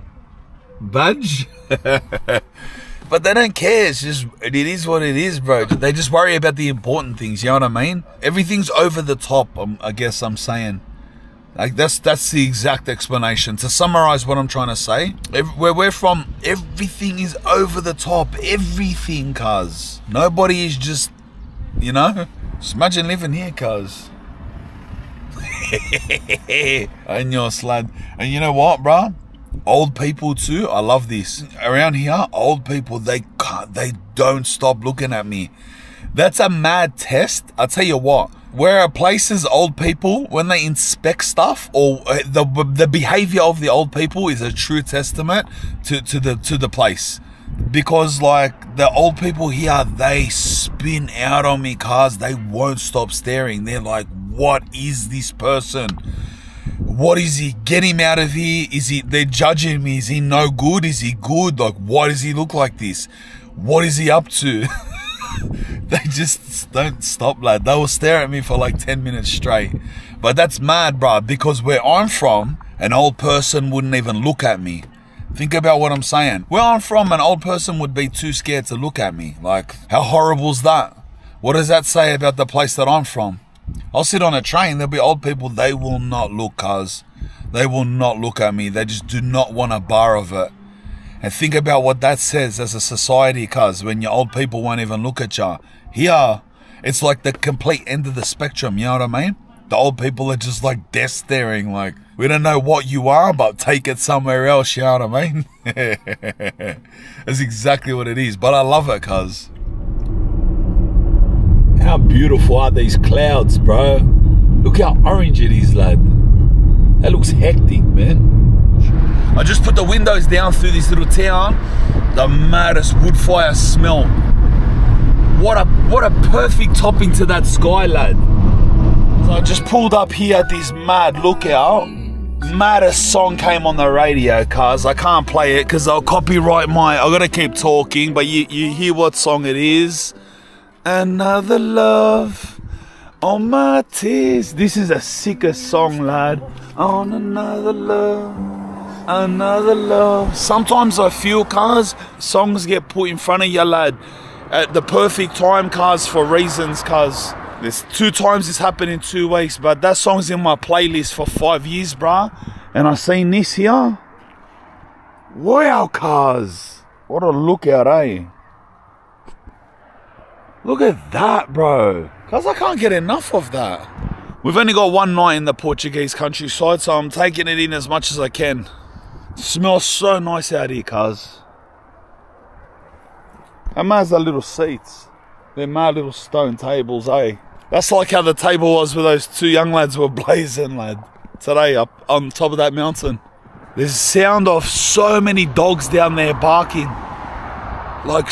badge? But they don't care. It's just, it is what it is, bro. They just worry about the important things, you know what I mean? Everything's over the top, I guess I'm saying. Like, that's the exact explanation. To summarize what I'm trying to say, where we're from, everything is over the top. Everything, cuz. Nobody is just, you know? Just imagine living here, cuz. And your slad. And you know what, bro? Old people too. I love this. Around here, old people, they don't stop looking at me. That's a mad test. I'll tell you what. Where are places, old people, when they inspect stuff, or the behavior of the old people is a true testament to the place. Because, like, the old people here, they spin out on me, cars. They won't stop staring. They're like, what is this person? What is he? Get him out of here. They're judging me. Is he no good? Is he good? Like, why does he look like this? What is he up to? They just don't stop, lad. They will stare at me for like 10 minutes straight. But that's mad, bro, because where I'm from, an old person wouldn't even look at me. Think about what I'm saying. Where I'm from, an old person would be too scared to look at me. Like, how horrible is that? What does that say about the place that I'm from? I'll sit on a train, there'll be old people, they will not look, cuz. They will not look at me. They just do not want a bar of it. And think about what that says as a society, cuz, when your old people won't even look at you. Here, it's like the complete end of the spectrum, you know what I mean? The old people are just like death staring, like, we don't know what you are, but take it somewhere else, you know what I mean? That's exactly what it is, but I love it, cuz. How beautiful are these clouds, bro? Look how orange it is, lad. That looks hectic, man. I just put the windows down through this little town. The maddest wood fire smell. What a perfect topping to that sky, lad. So I just pulled up here at this mad lookout. Maddest song came on the radio, cuz. I can't play it because they'll copyright I gotta keep talking, but you hear what song it is. Another love on my tears. This is a sickest song, lad. On another love, another love. Sometimes I feel, cuz, songs get put in front of you, lad, at the perfect time, cuz, for reasons, cuz. There's 2 times this happened in 2 weeks, but that song's in my playlist for 5 years, bruh. And I seen this here. Wow, cuz. What a lookout, eh? Look at that, bro. Cuz I can't get enough of that. We've only got one night in the Portuguese countryside, so I'm taking it in as much as I can. It smells so nice out here, cuz. And man's the little seats. They're my little stone tables, eh? That's like how the table was where those 2 young lads were blazing, lad. Today, up on top of that mountain. There's a sound of so many dogs down there barking. Like,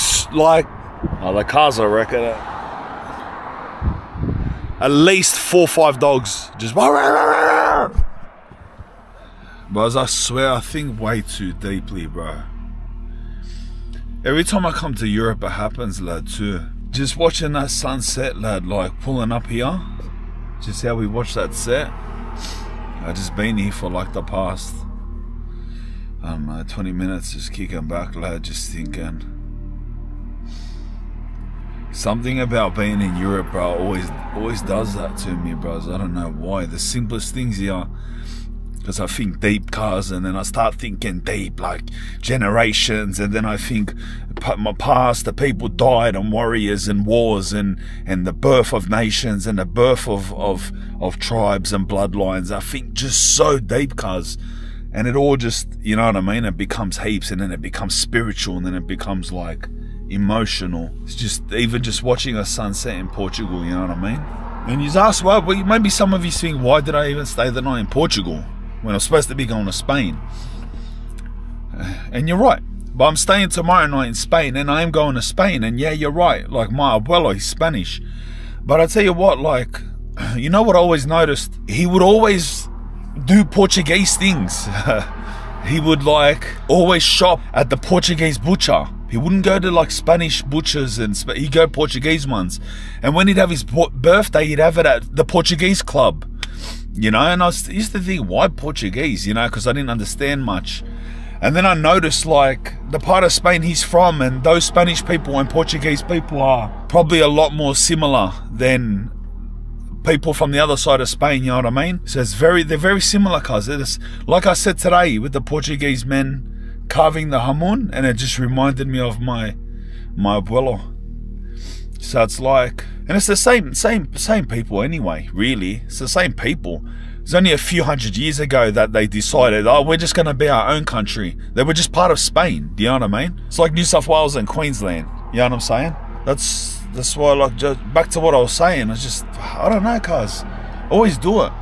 oh, the cars, I reckon. At least 4 or 5 dogs. Just... Bros, I swear, I think way too deeply, bro. Every time I come to Europe, it happens, lad, too. Just watching that sunset, lad, like pulling up here. Just how we watch that set. I've just been here for like the past, I don't know, 20 minutes, just kicking back, lad, just thinking. Something about being in Europe, bro, always does that to me, bros. I don't know why. The simplest things here. Because I think deep, cars, and then I start thinking deep, like generations, and then I think my past, the people died on warriors and wars, and the birth of nations and the birth of tribes and bloodlines. I think just so deep, cars. And it all just, you know what I mean? It becomes heaps, and then it becomes spiritual, and then it becomes like emotional. It's just, even just watching a sunset in Portugal, you know what I mean? And you ask, well, maybe some of you think, why did I even stay the night in Portugal when I was supposed to be going to Spain? And you're right, but I'm staying tomorrow night in Spain, and I am going to Spain, and yeah, you're right, like my Abeulo, he's Spanish. But I tell you what, like, you know what I always noticed? He would always do Portuguese things. he would like always shop at the Portuguese butcher. He wouldn't go to like Spanish butchers, and he'd go Portuguese ones. And when he'd have his birthday, he'd have it at the Portuguese club, you know. And I used to think, why Portuguese, you know, because I didn't understand much. And then I noticed like the part of Spain he's from, and those Spanish people and Portuguese people are probably a lot more similar than people from the other side of Spain, you know what I mean? So they're very similar, cuz it's like I said today with the Portuguese men carving the jamón, and it just reminded me of my Abeulo. So it's like, and it's the same people anyway, really. It's the same people. It's only a few hundred years ago that they decided, oh, we're just going to be our own country. They were just part of Spain, do you know what I mean? It's like New South Wales and Queensland, you know what I'm saying? That's why, like, just back to what I was saying, it's just, I don't know, cuz always do it.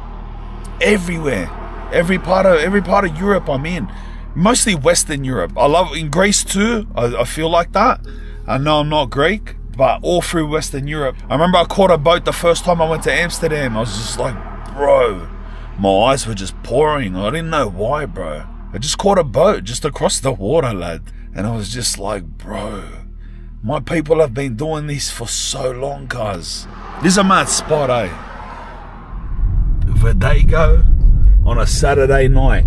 Everywhere. Every part of Europe I'm in. Mostly Western Europe. I love in Greece too. I feel like that. I know I'm not Greek, but all through Western Europe. I remember I caught a boat the first time I went to Amsterdam. I was just like, bro, my eyes were just pouring. I didn't know why, bro. I just caught a boat just across the water, lad. And I was just like, bro, my people have been doing this for so long, cuz. This is a mad spot, eh? Abeulo on a Saturday night.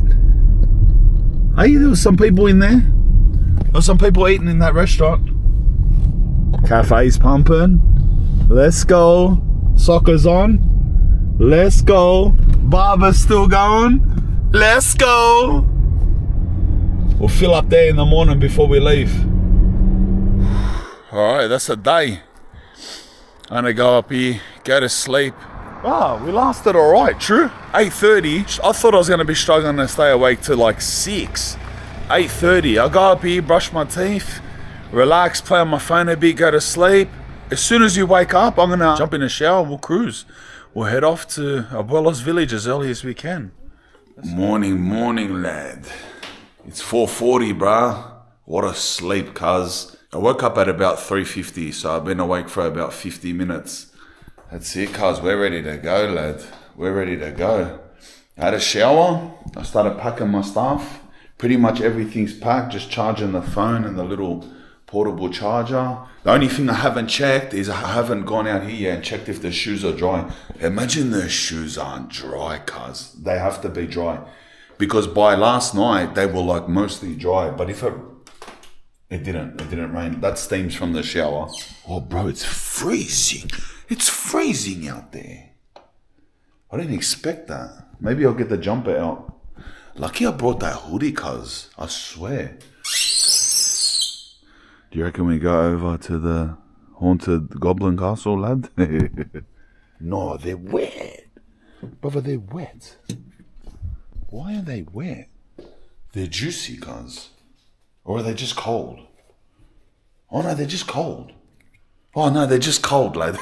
Hey, there was some people in there. There was some people eating in that restaurant. Cafe's pumping. Let's go. Soccer's on. Let's go. Barber's still going. Let's go. We'll fill up there in the morning before we leave. Alright, that's a day. I'm gonna go up here, go to sleep. Oh, we lasted alright, true. 8:30. I thought I was gonna be struggling to stay awake till like 6. 8:30. I go up here, brush my teeth, relax, play on my phone a bit, go to sleep. As soon as you wake up, I'm gonna jump in the shower, we'll cruise. We'll head off to Abeulo's village as early as we can. Morning, lad. It's 4:40, bruh. What a sleep, cuz. I woke up at about 3:50, so I've been awake for about 50 minutes. That's it, cuz. We're ready to go, lad. We're ready to go. I had a shower. I started packing my stuff. Pretty much everything's packed, just charging the phone and the little portable charger. The only thing I haven't checked is I haven't gone out here yet and checked if the shoes are dry. Imagine the shoes aren't dry, cuz. They have to be dry. Because by last night, they were like mostly dry. But if it didn't rain. That steams from the shower. Oh, bro, it's freezing. It's freezing out there. I didn't expect that. Maybe I'll get the jumper out. Lucky I brought that hoodie, cuz. I swear. Do you reckon we go over to the haunted goblin castle, lad? No, they're wet. Brother, they're wet. Why are they wet? They're juicy, cuz. Or are they just cold? Oh no, they're just cold. Oh no, they're just cold, lad.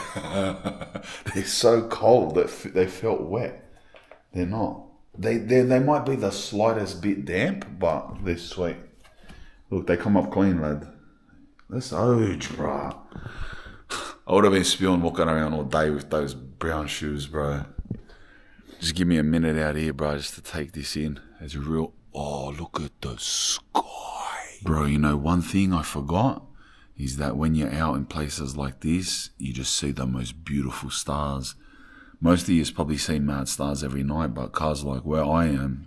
They're so cold that they felt wet. They're not. They might be the slightest bit damp, but they're sweet. Look, they come up clean, lad. That's huge, bruh. I would have been spewing walking around all day with those brown shoes, bro. Just give me a minute out here, bro, just to take this in. It's real. Oh, look at the sky. Bro, you know, one thing I forgot is that when you're out in places like this, you just see the most beautiful stars. Most of you probably see mad stars every night, but cars like where I am,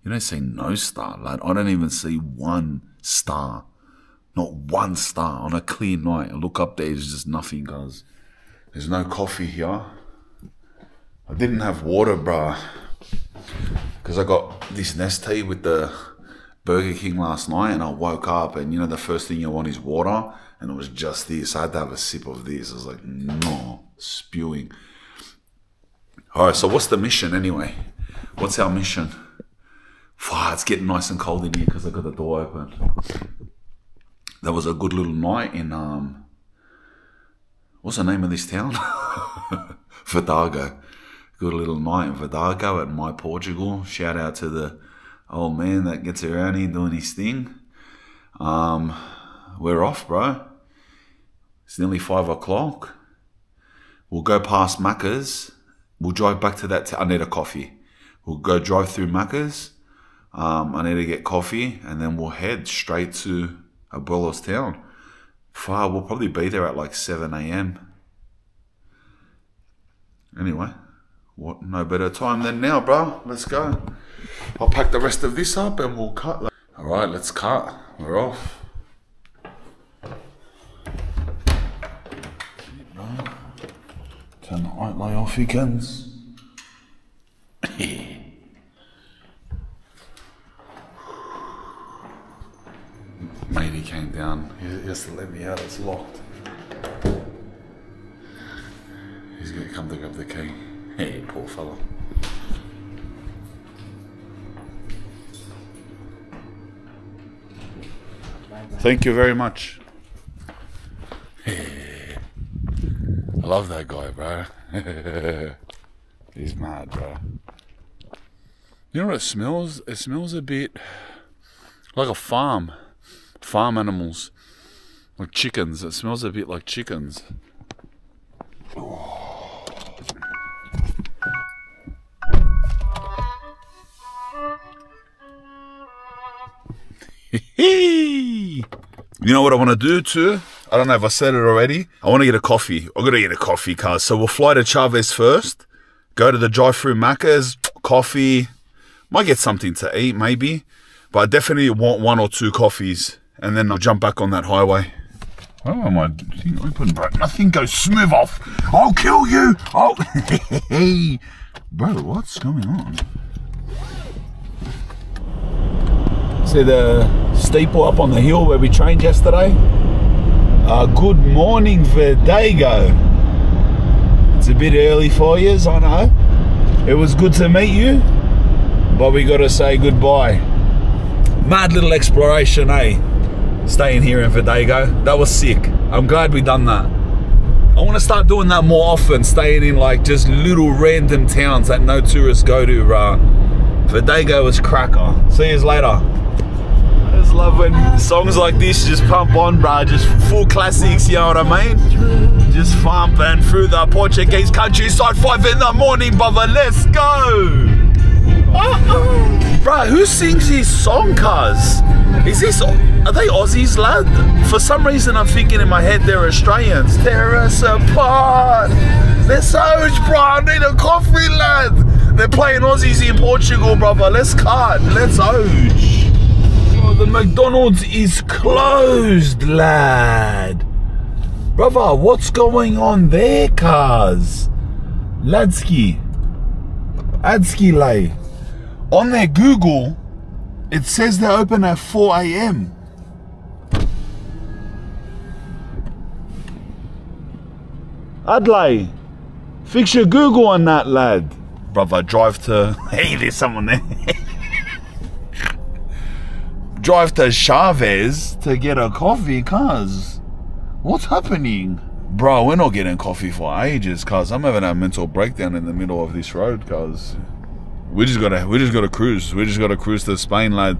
you don't see no star, lad. I don't even see one star. Not one star on a clear night. I look up there, there's just nothing, guys. There's no coffee here. I didn't have water, bruh, because I got this Nestea with the Burger King last night, and I woke up, and you know the first thing you want is water, and it was just this. I had to have a sip of this. I was like, no, spewing. All right, so what's the mission anyway? What's our mission? It's getting nice and cold in here because I got the door open. That was a good little night in what's the name of this town? Vidago. Good little night in Vidago at My Portugal. Shout out to the old man that gets around here doing his thing. We're off, bro. It's nearly 5 o'clock. We'll go past Macca's. We'll drive back to that. I need a coffee. We'll go drive through Macca's. I need to get coffee, and then we'll head straight to Abeulo's town. We'll probably be there at like 7 a.m. Anyway, what? No better time than now, bro. Let's go. I'll pack the rest of this up and we'll cut. All right, let's cut. We're off. Turn the light lay off again. Matey came down. He has to let me out. It's locked. He's gonna come to grab the key. Hey, poor fella. Thank you very much. Hey. I love that guy, bro. He's mad, bro. You know what it smells? It smells a bit like a farm. Farm animals. Like chickens. It smells a bit like chickens. Oh. You know what I want to do too? I don't know if I said it already. I want to get a coffee. I'm going to get a coffee, cuz. So we'll fly to Chavez first. Go to the drive-through Macca's. Coffee. Might get something to eat, maybe. But I definitely want 1 or 2 coffees. And then I'll jump back on that highway. Oh, my thing open, bro. Nothing goes smooth off. I'll kill you. Oh, hey. Bro, what's going on? See the steeple up on the hill where we trained yesterday? Good morning, Verdago. It's a bit early for you, I know. It was good to meet you, but we got to say goodbye. Mad little exploration, eh? Staying here in Verdago. That was sick. I'm glad we done that. I want to start doing that more often, staying in like just little random towns that no tourists go to. Verdago is cracker. See you later. I just love when songs like this just pump on, bruh. Just full classics, you know what I mean? Just thumping through the Portuguese countryside, 5 in the morning, brother. Let's go. Bruh, who sings this song, cuz? Are they Aussies, lad? For some reason I'm thinking in my head they're Australians. Tear us apart. Let's ouch, bro. I need a coffee, lad. They're playing Aussies in Portugal, brother. Let's cut. Let's ouch. Oh, the McDonald's is closed, lad. Brother, what's going on there, cuz? Ladski. Adski lay. On their Google, it says they're open at 4 a.m. Adlai, fix your Google on that, lad. Brother, drive to... Hey, there's someone there. Drive to Chavez to get a coffee, cuz. What's happening? Bro, we're not getting coffee for ages, cuz. I'm having a mental breakdown in the middle of this road, cuz. We just gotta cruise. We just gotta cruise to Spain, lad.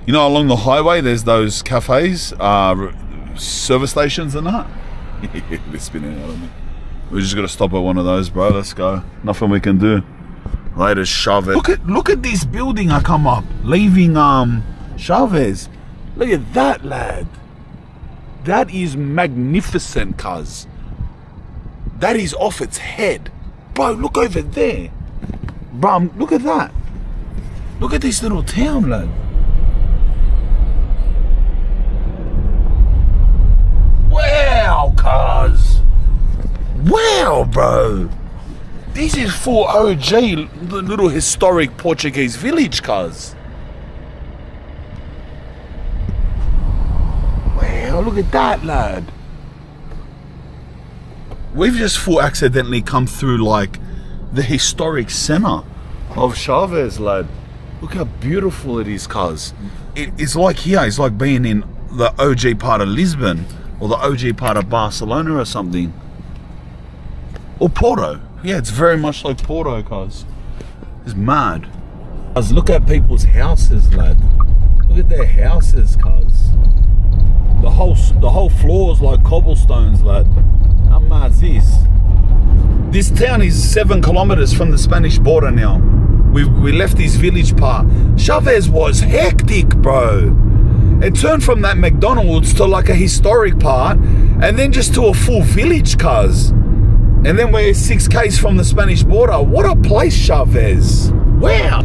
You know, along the highway, there's those cafes, service stations and that. They're spinning out of me. We just gotta stop at one of those, bro. Let's go. Nothing we can do. Later, Chavez. Look at this building I come up, leaving Chavez. Look at that, lad. That is magnificent, cuz. That is off its head. Bro, look over there. Bro, look at that. Look at this little town, lad. Wow, cuz. Wow, bro. This is full OG, the little historic Portuguese village, cuz. Wow, look at that, lad. We've just full accidentally come through like the historic center of Chavez, lad. Look how beautiful it is, cuz. It's like here, it's like being in the OG part of Lisbon or the OG part of Barcelona or something. Or Porto. Yeah, it's very much like Porto, cuz. It's mad. Cuz, look at people's houses, lad. Look at their houses, cuz. The whole floor is like cobblestones, lad. How mad is this? This town is 7 kilometers from the Spanish border now. we left this village part. Chavez was hectic, bro. It turned from that McDonald's to like a historic part, and then just to a full village, cuz. And then we're 6 k's from the Spanish border. What a place, Chavez. Wow.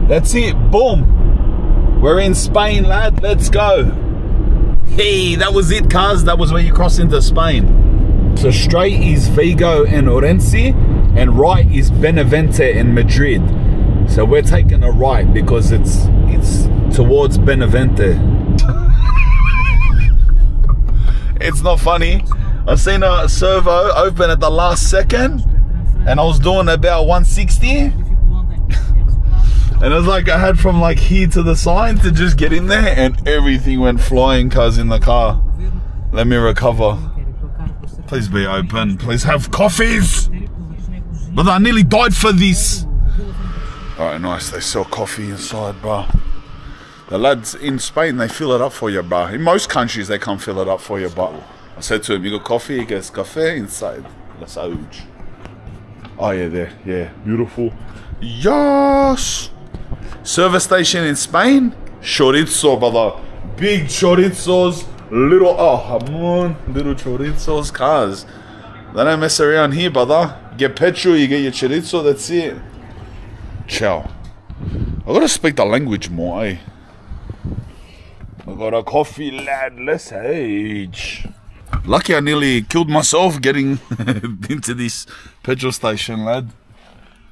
That's it. Boom. We're in Spain, lad. Let's go. Hey, that was it, cuz. That was where you cross into Spain. So straight is Vigo and Orense, and right is Benavente and Madrid. So we're taking a right because it's towards Benavente. It's not funny. I seen a servo open at the last second, and I was doing about 160. And it was like I had from like here to the sign to just get in there, and everything went flying, cuz, in the car. Let me recover. Please be open. Please have coffees. But I nearly died for this. Alright, nice. They sell coffee inside, bro. The lads in Spain, they fill it up for you, bro. In most countries, they can't fill it up for you, but I said to him, you got coffee? He goes, cafe inside. That's huge. Oh, yeah, there. Yeah, beautiful. Yes! Service station in Spain? Chorizo, brother. Big chorizos. Little, oh, come on. Little chorizos, cars. They don't mess around here, brother. You get petrol, you get your chorizo, that's it. Ciao. I gotta speak the language more, eh? I got a coffee, lad. Let's age. Lucky I nearly killed myself getting into this petrol station, lad.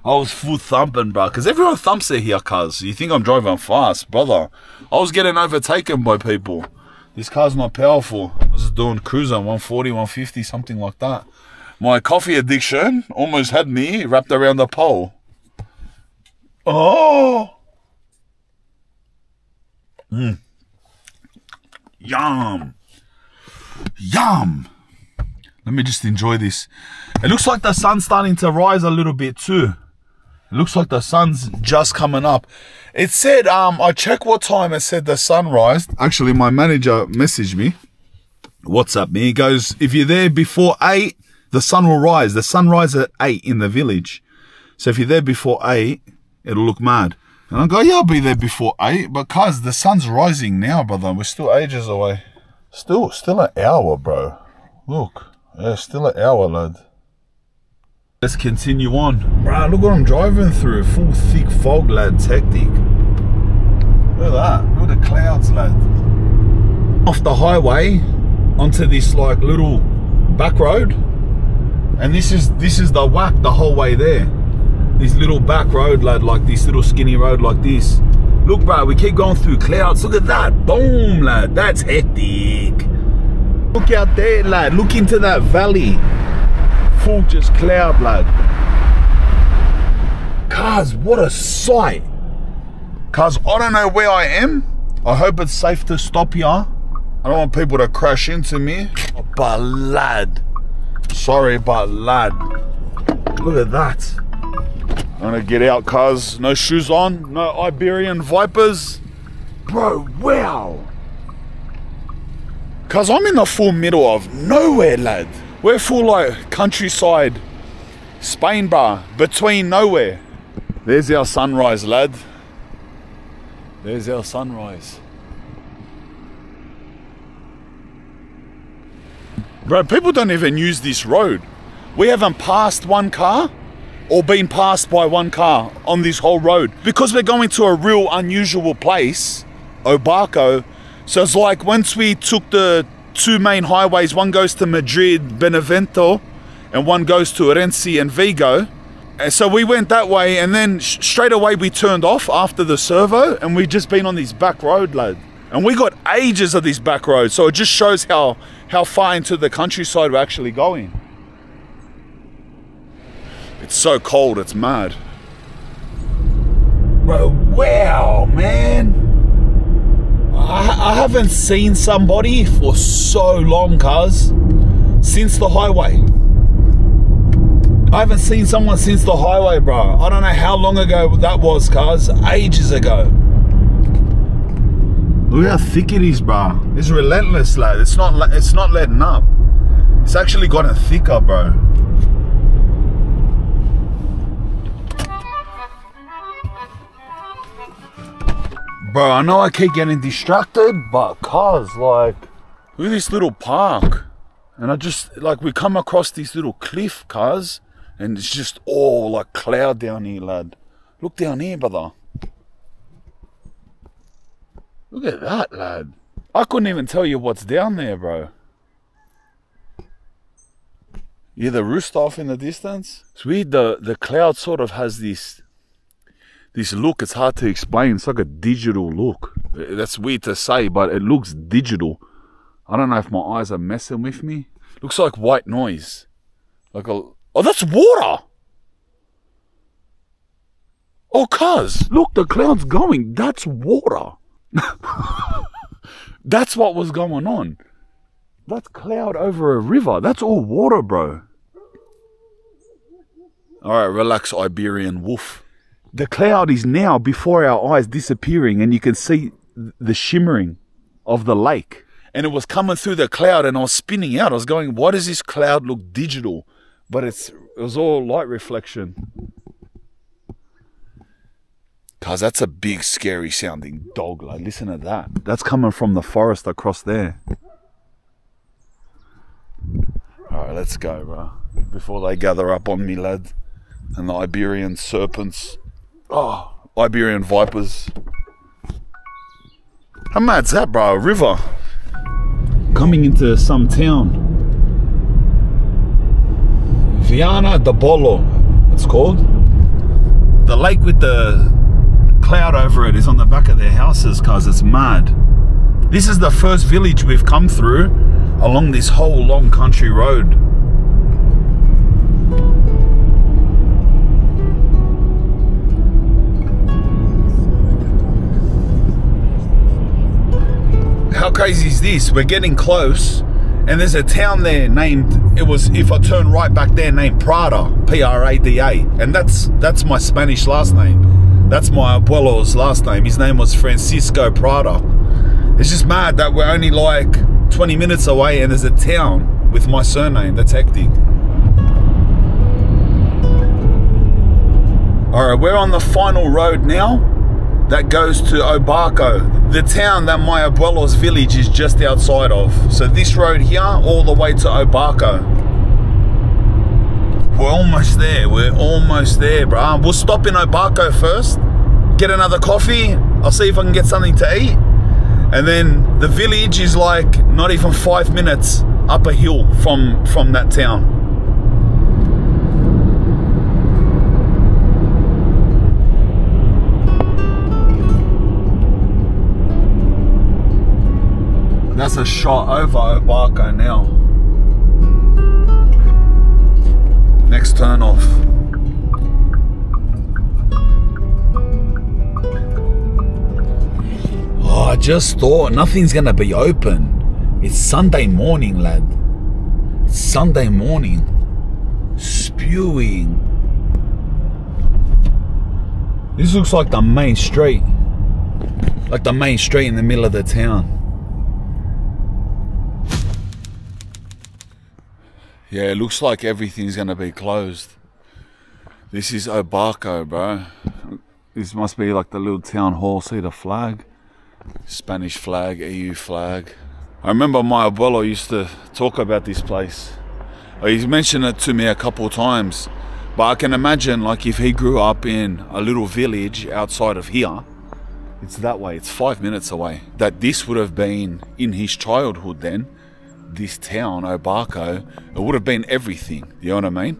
I was full thumping, bro. Because everyone thumps it here, cuz. You think I'm driving fast, brother. I was getting overtaken by people. This car's not powerful. I was just doing cruising, 140, 150, something like that. My coffee addiction almost had me wrapped around the pole. Oh! Yum! Yum! Let me just enjoy this. It looks like the sun's starting to rise a little bit too. It looks like the sun's just coming up. It said, I checked what time it said the sun rised. Actually, my manager messaged me. WhatsApp me. He goes, if you're there before 8, the sun will rise. The sun rises at 8 in the village. So if you're there before 8, it'll look mad. And I go, yeah, I'll be there before 8. But cuz, the sun's rising now, brother. We're still ages away. Still an hour, bro. Look. Yeah, still an hour, lad. Let's continue on. Bro, look what I'm driving through. Full thick fog, lad. It's hectic. Look at that. Look at the clouds, lad. Off the highway onto this like little back road. And this is the whack the whole way there. This little back road, lad, like this little skinny road like this. Look, bro, we keep going through clouds. Look at that. Boom, lad. That's hectic. Look out there, lad. Look into that valley. Full just cloud, lad. Cars, what a sight. Cars, I don't know where I am. I hope it's safe to stop here. I don't want people to crash into me. But lad. Sorry, but lad. Look at that. I'm gonna get out, cuz. No shoes on. No Iberian Vipers. Bro, wow. Cuz I'm in the full middle of nowhere, lad. We're full like countryside Spain, bar, between nowhere. There's our sunrise, lad. There's our sunrise. Bro, people don't even use this road. We haven't passed one car or been passed by one car on this whole road because we're going to a real unusual place, Abeulo. So it's like once we took the 2 main highways, one goes to Madrid, Benevento, and one goes to Orense and Vigo. And so we went that way, and then straight away we turned off after the servo, and we've just been on this back road, lad. And we got ages of this back road, so it just shows how far into the countryside we're actually going. It's so cold, it's mad. Bro, wow, man. I haven't seen somebody for so long, cuz. Since the highway. I haven't seen someone since the highway, bro. I don't know how long ago that was, cuz. Ages ago. Look how thick it is, bro. It's relentless, lad. It's not letting up. It's actually gotten thicker, bro. Bro, I know I keep getting distracted, but cars, like, look at this little park. And I just, like, we come across this little cliff, cars, and it's just all like cloud down here, lad. Look down here, brother. Look at that, lad. I couldn't even tell you what's down there, bro. Yeah, the rooster off in the distance. It's weird, the cloud sort of has this look. It's hard to explain. It's like a digital look. That's weird to say, but it looks digital. I don't know if my eyes are messing with me. Looks like white noise. Like a... Oh, that's water! Oh, cuz, look, the cloud's going. That's water. That's what was going on. That's cloud over a river. That's all water, bro. Alright, relax, Iberian wolf. The cloud is now before our eyes disappearing, and you can see the shimmering of the lake. And it was coming through the cloud, and I was spinning out. I was going, why does this cloud look digital? But it was all light reflection. Cuz that's a big, scary sounding dog. Like, listen to that. That's coming from the forest across there. Alright, let's go, bro. Before they gather up on me, lad. And the Iberian serpents. Oh, Iberian vipers. How mad's that, bro? A river. Coming into some town. Viana de Bolo, it's called. The lake with the cloud over it is on the back of their houses, cuz it's mad. This is the first village we've come through along this whole long country road. How crazy is this? We're getting close, and there's a town there named, it was, if I turn right back there, named Prada, P-R-A-D-A, and that's my Spanish last name. That's my Abeulo's last name. His name was Francisco Prada. It's just mad that we're only like 20 minutes away and there's a town with my surname. That's hectic. Alright, we're on the final road now that goes to Abeulo, the town that my Abeulo's village is just outside of. So this road here, all the way to Abeulo. We're almost there. We're almost there, bro. We'll stop in Abeulo first, get another coffee. I'll see if I can get something to eat. And then the village is like not even 5 minutes up a hill from that town. That's a shot over Abeulo now. Next turn off. Oh, I just thought nothing's gonna be open. It's Sunday morning, lad. It's Sunday morning. Spewing. This looks like the main street. Like the main street in the middle of the town. Yeah, it looks like everything's gonna be closed. This is Abeulo, bro. This must be like the little town hall. See the flag? Spanish flag, EU flag. I remember my Abeulo used to talk about this place. He's mentioned it to me a couple of times. But I can imagine, like, if he grew up in a little village outside of here, it's that way, it's 5 minutes away. That this would have been in his childhood then. This town, Abeulo, it would have been everything, you know what I mean?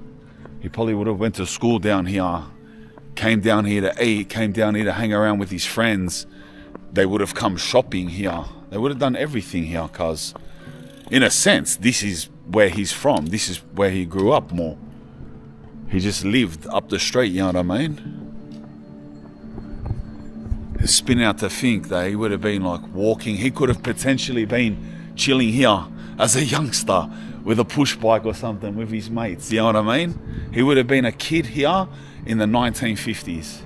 He probably would have went to school down here, came down here to eat, came down here to hang around with his friends. They would have come shopping here. They would have done everything here, cuz in a sense, this is where he's from. This is where he grew up more. He just lived up the street, you know what I mean? It's spinning out to think that he would have been like walking. He could have potentially been chilling here as a youngster with a push bike or something with his mates, you know what I mean? He would have been a kid here in the 1950s.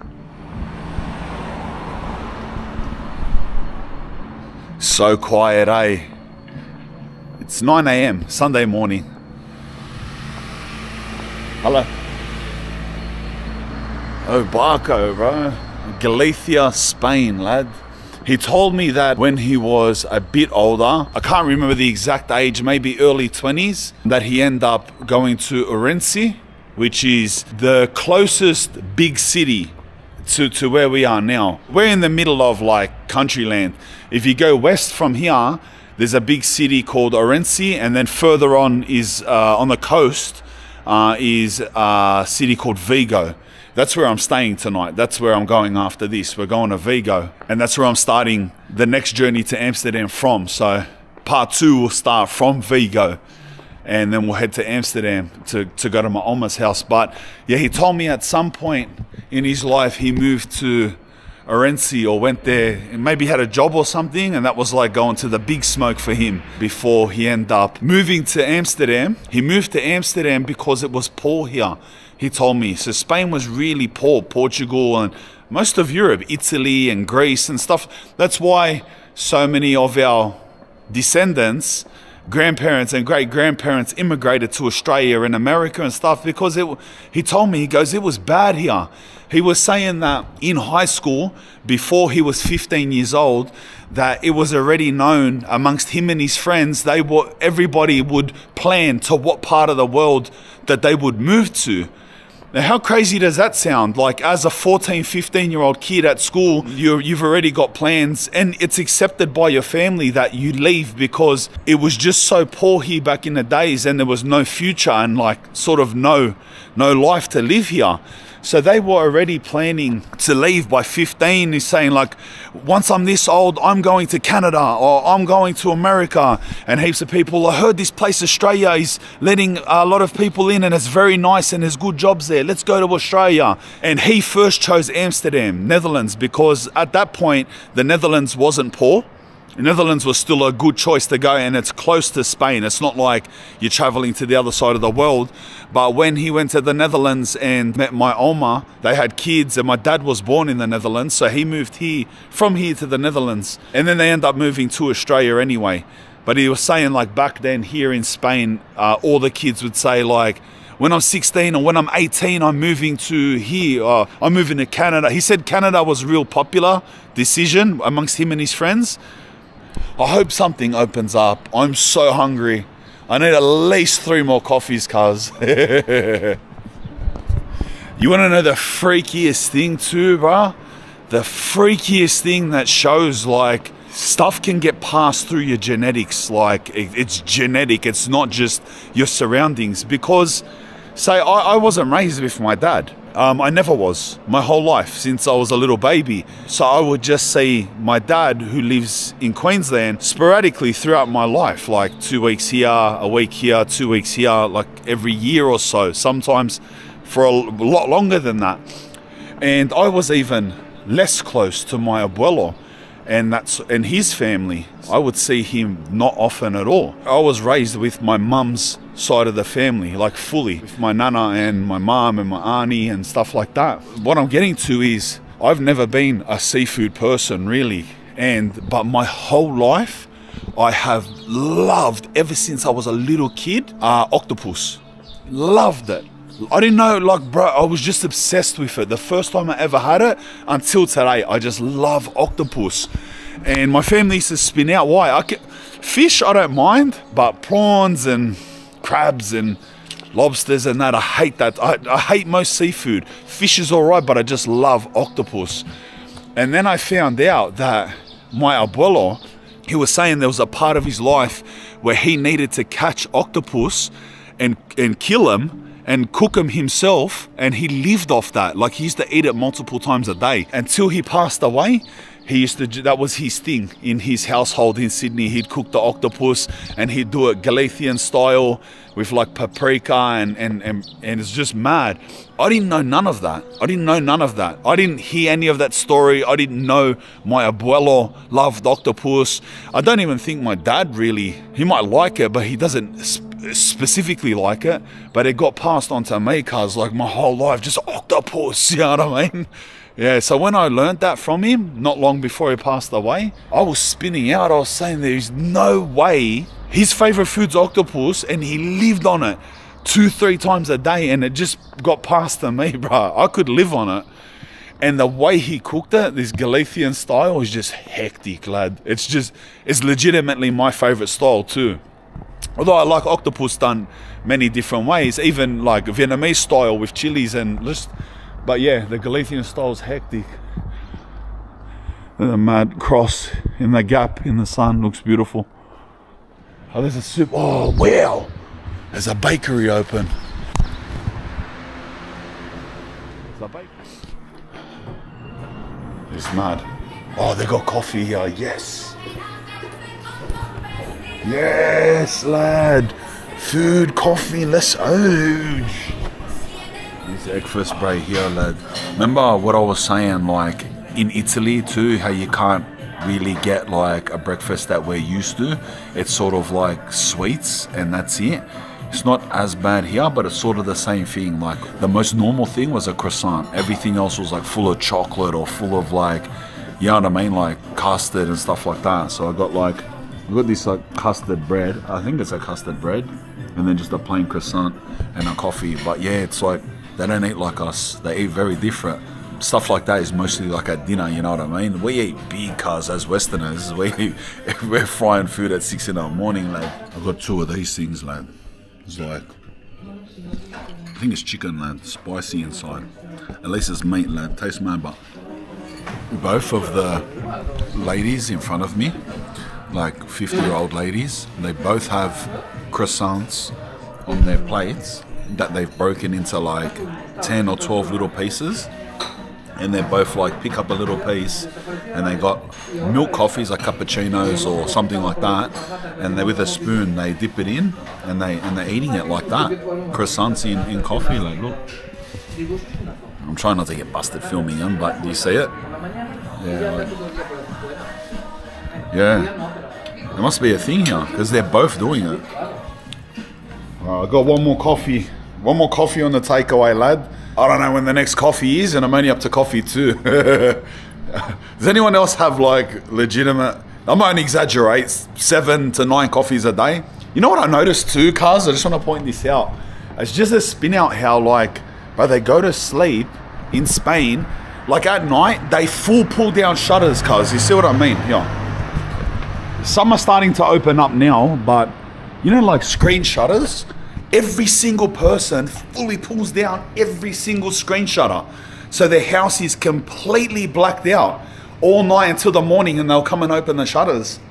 So quiet, eh? It's 9 AM, Sunday morning. Hello. Abeulo, bro. Galicia, Spain, lad. He told me that when he was a bit older, I can't remember the exact age, maybe early 20s, that he ended up going to Orense, which is the closest big city to where we are now. We're in the middle of like country land. If you go west from here, there's a big city called Orense, and then further on is on the coast is a city called Vigo. That's where I'm staying tonight. That's where I'm going after this. We're going to Vigo, and that's where I'm starting the next journey to Amsterdam from. So part 2 will start from Vigo, and then we'll head to Amsterdam to go to my Oma's house. But yeah, he told me at some point in his life he moved to Orense or went there and maybe had a job or something, and that was like going to the big smoke for him before he ended up moving to Amsterdam. He moved to Amsterdam because it was poor here, he told me. So Spain was really poor, Portugal and most of Europe, Italy and Greece and stuff. That's why so many of our descendants, grandparents and great-grandparents immigrated to Australia and America and stuff, because he told me, he goes, it was bad here. He was saying that in high school, before he was 15 years old, that it was already known amongst him and his friends, everybody would plan to what part of the world that they would move to. Now, how crazy does that sound? Like, as a 14, 15-year-old kid at school, you've already got plans, and it's accepted by your family that you leave because it was just so poor here back in the days, and there was no future and like sort of no life to live here. So they were already planning to leave by 15. He's saying like, once I'm this old, I'm going to Canada or I'm going to America. And heaps of people, I heard this place Australia is letting a lot of people in and it's very nice and there's good jobs there. Let's go to Australia. And he first chose Amsterdam, Netherlands, because at that point, the Netherlands wasn't poor. The Netherlands was still a good choice to go, and it's close to Spain. It's not like you're traveling to the other side of the world. But when he went to the Netherlands and met my Oma, they had kids, and my dad was born in the Netherlands, so he moved from here to the Netherlands. And then they end up moving to Australia anyway. But he was saying like back then here in Spain, all the kids would say like, when I'm 16 or when I'm 18, I'm moving to here, or I'm moving to Canada. He said Canada was a real popular decision amongst him and his friends. I hope something opens up. I'm so hungry. I need at least 3 more coffees, cuz. You want to know the freakiest thing too, bruh? The freakiest thing that shows like stuff can get passed through your genetics. Like it's genetic. It's not just your surroundings. Because say I wasn't raised with my dad. I never was, my whole life, since I was a little baby. So I would just see my dad, who lives in Queensland, sporadically throughout my life, like 2 weeks here, a week here, 2 weeks here, like every year or so, sometimes for a lot longer than that. And I was even less close to my Abeulo and his family. I would see him not often at all. I was raised with my mum's side of the family, like fully, with my nana and my mum and my auntie and stuff like that. What I'm getting to is, I've never been a seafood person really, but my whole life I have loved, ever since I was a little kid, octopus. Loved it. I didn't know, like, bro, I was just obsessed with it. The first time I ever had it, until today, I just love octopus. And my family used to spin out why. Fish, I don't mind, but prawns and crabs and lobsters and that, I hate that. I hate most seafood. Fish is all right, but I just love octopus. And then I found out that my abuelo, he was saying there was a part of his life where he needed to catch octopus and kill him and cook him himself, and he lived off that. Like, he used to eat it multiple times a day until he passed away. He used to, that was his thing in his household in Sydney. He'd cook the octopus and he'd do it Galician style with like paprika and it's just mad. I didn't know none of that. I didn't know none of that. I didn't hear any of that story. I didn't know my abuelo loved octopus. I don't even think my dad really, he might like it, but he doesn't specifically like it. But it got passed on to me, cause like my whole life, just octopus, you know what I mean? Yeah, so when I learned that from him, not long before he passed away, I was spinning out. I was saying there's no way. His favorite food's octopus, and he lived on it 2-3 times a day, and it just got passed to me, bro. I could live on it. And the way he cooked it, this Galician style, is just hectic, lad. It's legitimately my favorite style too. Although I like octopus done many different ways, even like Vietnamese style with chilies and just, but yeah, the Galician style is hectic. The mad cross in the gap in the sun looks beautiful. Oh, there's a soup. Oh, wow. There's a bakery open. There's a bakery. It's mad. Oh, they got coffee here. Yes. Yes, lad. Food, coffee, let's ouch. This breakfast right here, lad. Remember what I was saying, like in Italy too, how you can't really get like a breakfast that we're used to. It's sort of like sweets and that's it. It's not as bad here, but it's sort of the same thing. Like the most normal thing was a croissant. Everything else was like full of chocolate or full of like, you know what I mean, like custard and stuff like that. So I got this like custard bread. I think it's a custard bread, and then just a plain croissant and a coffee. But yeah, it's like they don't eat like us. They eat very different. Stuff like that is mostly like at dinner, you know what I mean? We eat big cars as Westerners. We're frying food at 6 in the morning, lad. I've got 2 of these things, lad. It's like, I think it's chicken, lad. Spicy inside. At least it's meat, lad. Tastes mad, but both of the ladies in front of me, like 50-year-old ladies, they both have croissants on their plates that they've broken into like 10 or 12 little pieces. And they're both like, pick up a little piece, and they got milk coffees, like cappuccinos or something like that, and they with a spoon they dip it in, and they're eating it like that. Croissants in coffee, like look. I'm trying not to get busted filming them, but do you see it? Yeah, like, yeah. There must be a thing here because they're both doing it. I got one more coffee on the takeaway, lad. I don't know when the next coffee is, and I'm only up to coffee 2. Does anyone else have like legitimate, I might exaggerate, 7 to 9 coffees a day? You know what I noticed too, cuz? I just want to point this out. It's just a spin out how like, bro, they go to sleep in Spain, like at night, they full pull down shutters, cuz. You see what I mean? Yeah. Some are starting to open up now, but you know, like screen shutters? Every single person fully pulls down every single screen shutter. So their house is completely blacked out all night until the morning, and they'll come and open the shutters.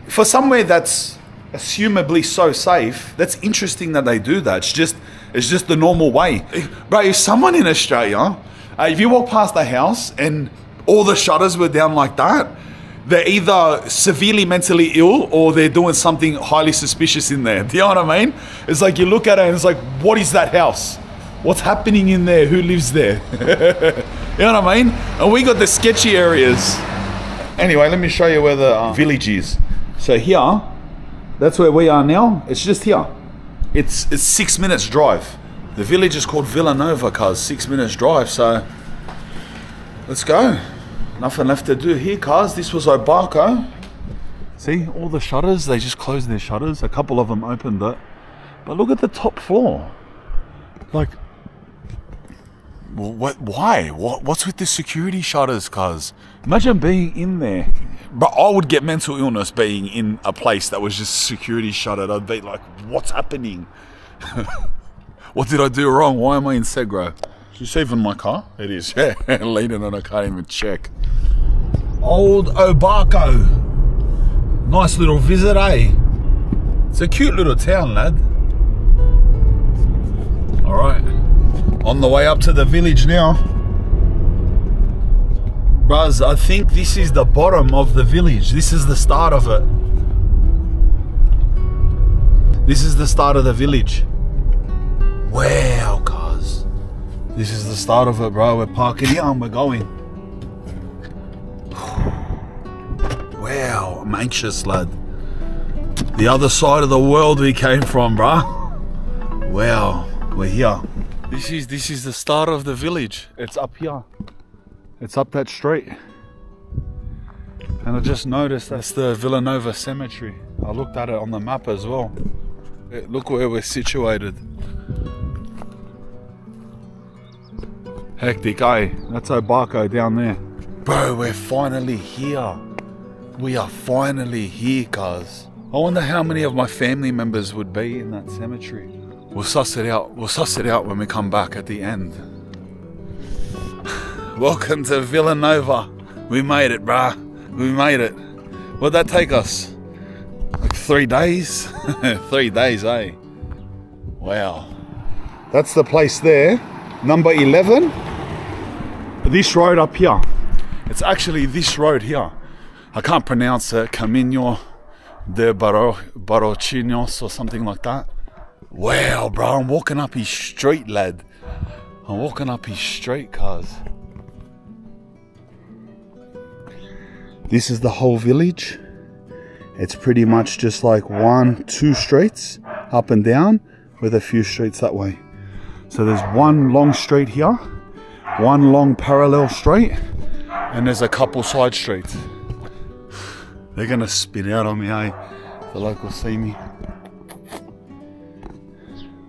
For somewhere that's assumably so safe, that's interesting that they do that. It's just the normal way. Bro, if someone in Australia, if you walk past the house and all the shutters were down like that, they're either severely mentally ill or they're doing something highly suspicious in there. Do you know what I mean? It's like you look at it and it's like, what is that house? What's happening in there? Who lives there? You know what I mean? And we got the sketchy areas. Anyway, let me show you where the village is. So here, that's where we are now. It's just here. It's 6 minutes drive. The village is called Villanova, cuz 6 minutes drive. So let's go. Nothing left to do here, cuz. This was Abeulo. See, all the shutters, they just closed their shutters. A couple of them opened it. But look at the top floor. Like, what? Why? What's with the security shutters, cuz? Imagine being in there. But I would get mental illness being in a place that was just security shuttered. I'd be like, what's happening? What did I do wrong? Why am I in Segro? Is this even my car? It is, yeah. Leaning on, I can't even check. Old Abeulo. Nice little visit, eh? It's a cute little town, lad. Alright. On the way up to the village now. Bros, I think this is the bottom of the village. This is the start of it. This is the start of the village. Wow, cuz. This is the start of it, bro. We're parking here and we're going. Wow, I'm anxious, lad. The other side of the world we came from, bro. Wow, we're here. This is the start of the village. It's up here. It's up that street. And I just noticed that's the Villanova Cemetery. I looked at it on the map as well. Look where we're situated. Hectic, eh? That's Abeulo down there. Bro, we're finally here. We are finally here, cuz. I wonder how many of my family members would be in that cemetery. We'll suss it out. We'll suss it out when we come back at the end. Welcome to Villanova. We made it, bruh. We made it. What'd that take us? Like 3 days? 3 days, eh? Wow. That's the place there. Number 11. This road up here. It's actually this road here. I can't pronounce it. Camino de Barocinos or something like that. Wow, bro. I'm walking up his street, lad. I'm walking up his street, cuz. This is the whole village. It's pretty much just like 1, 2 streets up and down with a few streets that way. So there's one long street here, one long parallel street, and there's a couple side streets. They're gonna spin out on me, eh? The locals see me.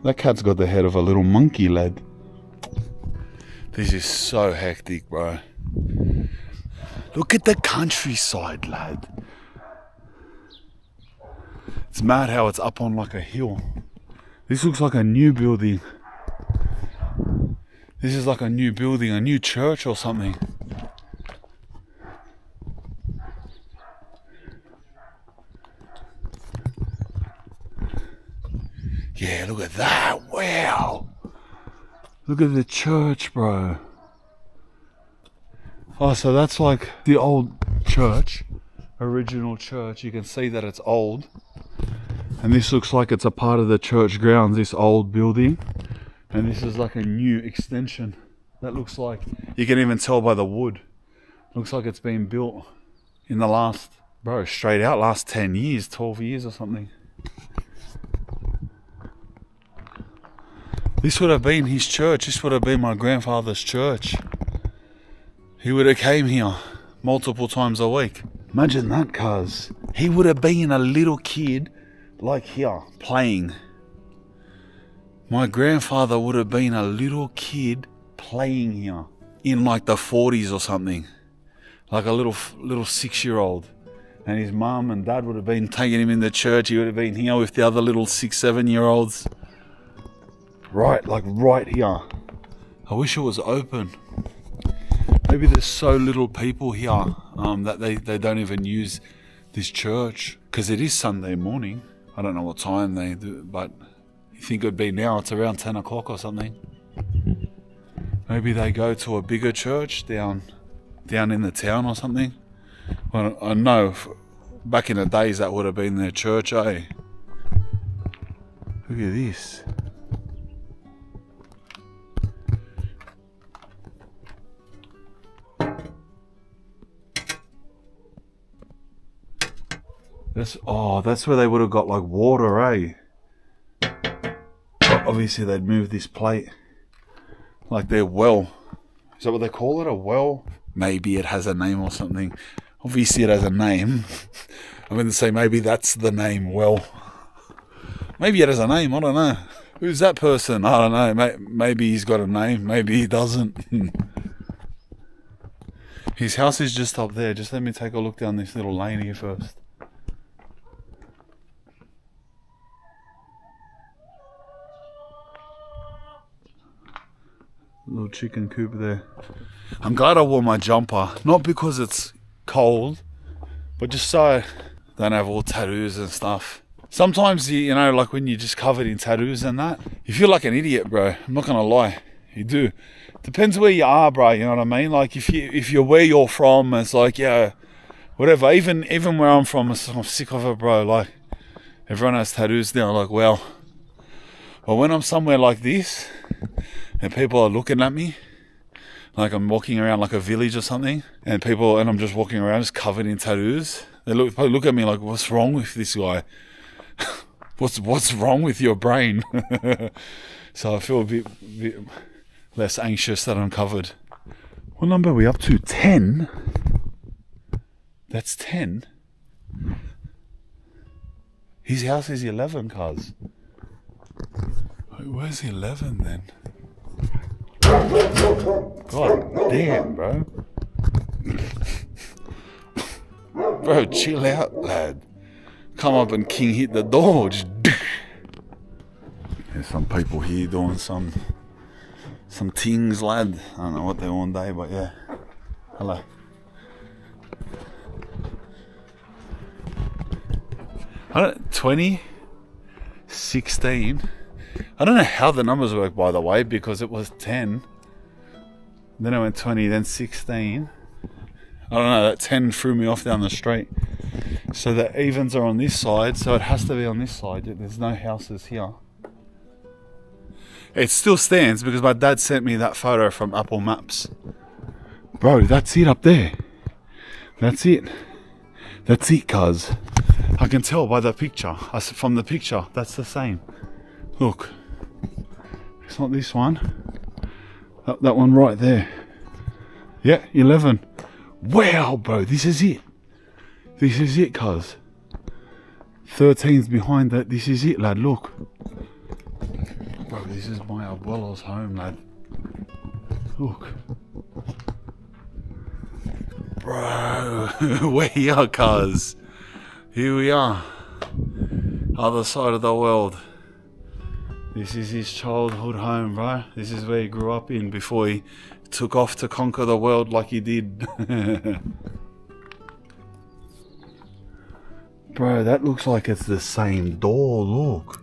That cat's got the head of a little monkey, lad. This is so hectic, bro. Look at the countryside, lad. It's mad how it's up on like a hill. This looks like a new building. This is like a new building, a new church or something. Yeah, look at that. Wow. Look at the church, bro. Oh, so that's like the old church. Original church. You can see that it's old. And this looks like it's a part of the church grounds, this old building. And this is like a new extension. That looks like, you can even tell by the wood. Looks like it's been built in the last, bro, straight out last 10 years, 12 years or something. This would have been his church. This would have been my grandfather's church. He would have came here multiple times a week. Imagine that, cuz. He would have been a little kid like here, playing. My grandfather would have been a little kid playing here in like the 40s or something. Like a little 6-year-old. And his mum and dad would have been taking him in the church. He would have been here with the other little 6, 7-year-olds. Right, like right here. I wish it was open. Maybe there's so little people here that they don't even use this church. Because it is Sunday morning. I don't know what time they do, but you think it would be now. It's around 10 o'clock or something. Maybe they go to a bigger church down in the town or something. Well, I know back in the days that would have been their church, eh? Look at this. That's where they would have got like water, eh? Obviously they'd move this plate like their well. Is that what they call it? A well? Maybe it has a name or something. Obviously it has a name. I'm going to say maybe that's the name, well. Maybe it has a name, I don't know. Who's that person? I don't know. Maybe he's got a name, maybe he doesn't. His house is just up there. Just let me take a look down this little lane here first. Little chicken coop there. I'm glad I wore my jumper, not because it's cold, but just so I don't have all tattoos and stuff. Sometimes, you know, like when you're just covered in tattoos and that, you feel like an idiot, bro. I'm not gonna lie, you do. Depends where you are, bro, you know what I mean? Like if you're where you're from, it's like, yeah, whatever. Even where I'm from, I'm sick of it, bro. Like everyone has tattoos now, like, well. But when I'm somewhere like this, and people are looking at me, like I'm walking around like a village or something, and I'm just walking around just covered in tattoos. They look at me like, what's wrong with this guy? What's wrong with your brain? So I feel a bit less anxious that I'm covered. What number are we up to? 10? That's 10? His house is 11, cuz. Where's 11 then? God damn, bro. Bro, chill out, lad. Come up and king hit the door. Just there's some people here doing some things, lad. I don't know what they're on day, but yeah. Hello. I don't 20, 16. I don't know how the numbers work, by the way, because it was 10. Then I went 20, then 16. I don't know, that 10 threw me off down the street. So the evens are on this side, so it has to be on this side. There's no houses here. It still stands because my dad sent me that photo from Apple Maps. Bro, that's it up there. That's it. That's it, cuz. I can tell by the picture. From the picture, that's the same. Look. It's not this one. That one right there. Yeah, 11. Wow, bro, this is it. This is it, cuz. 13's behind that. This is it, lad. Look. Bro, this is my Abeulo's home, lad. Look. Bro, we're here, cuz. Here we are. Other side of the world. This is his childhood home, bro. This is where he grew up in before he took off to conquer the world like he did. Bro, that looks like it's the same door, look.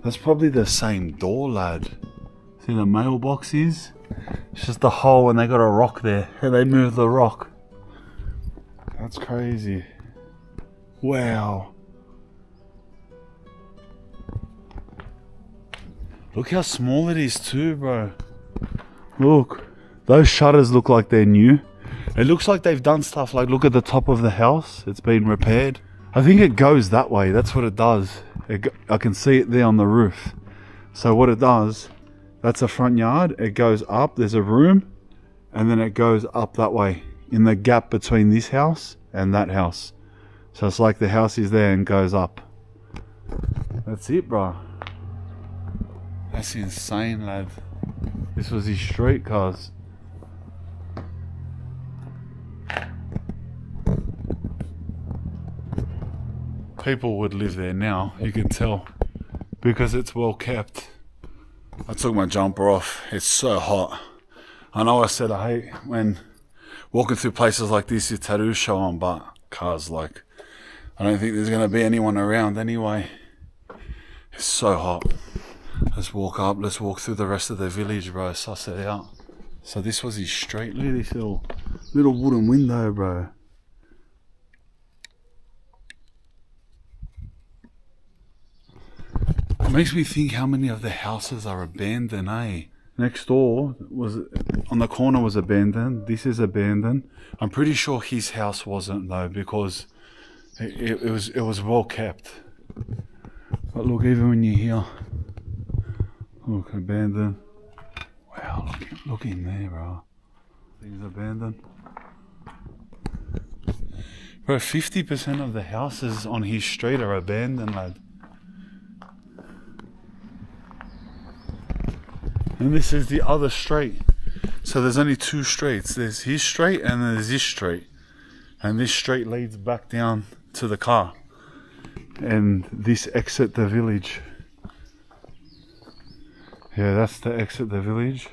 That's probably the same door, lad. See the mailbox is? It's just a hole and they got a rock there. And they moved the rock. That's crazy. Wow. Look how small it is too, bro. Look. Those shutters look like they're new. It looks like they've done stuff like, look at the top of the house. It's been repaired. I think it goes that way. That's what it does. I can see it there on the roof. So what it does, that's a front yard. It goes up. There's a room. And then it goes up that way. In the gap between this house and that house. So it's like the house is there and goes up. That's it, bro. That's insane, lad. This was his street, cuz. People would live there now, you can tell, because it's well kept. I took my jumper off. It's so hot. I know I said I hate when walking through places like this with tattoos show on, but cars, like, I don't think there's going to be anyone around anyway. It's so hot. Let's walk up. Let's walk through the rest of the village, bro. Suss it out. So this was his street. Look at this little wooden window, bro. It makes me think how many of the houses are abandoned, eh? Next door was, on the corner was abandoned. This is abandoned. I'm pretty sure his house wasn't though, because it was well kept. But look, even when you're here, look, abandoned. Wow, look in there, bro. Things abandoned. Bro, 50% of the houses on his street are abandoned, lad. And this is the other street. So there's only two streets. There's his street and there's this street. And this street leads back down to the car. And this exit the village. Yeah, that's the exit the village.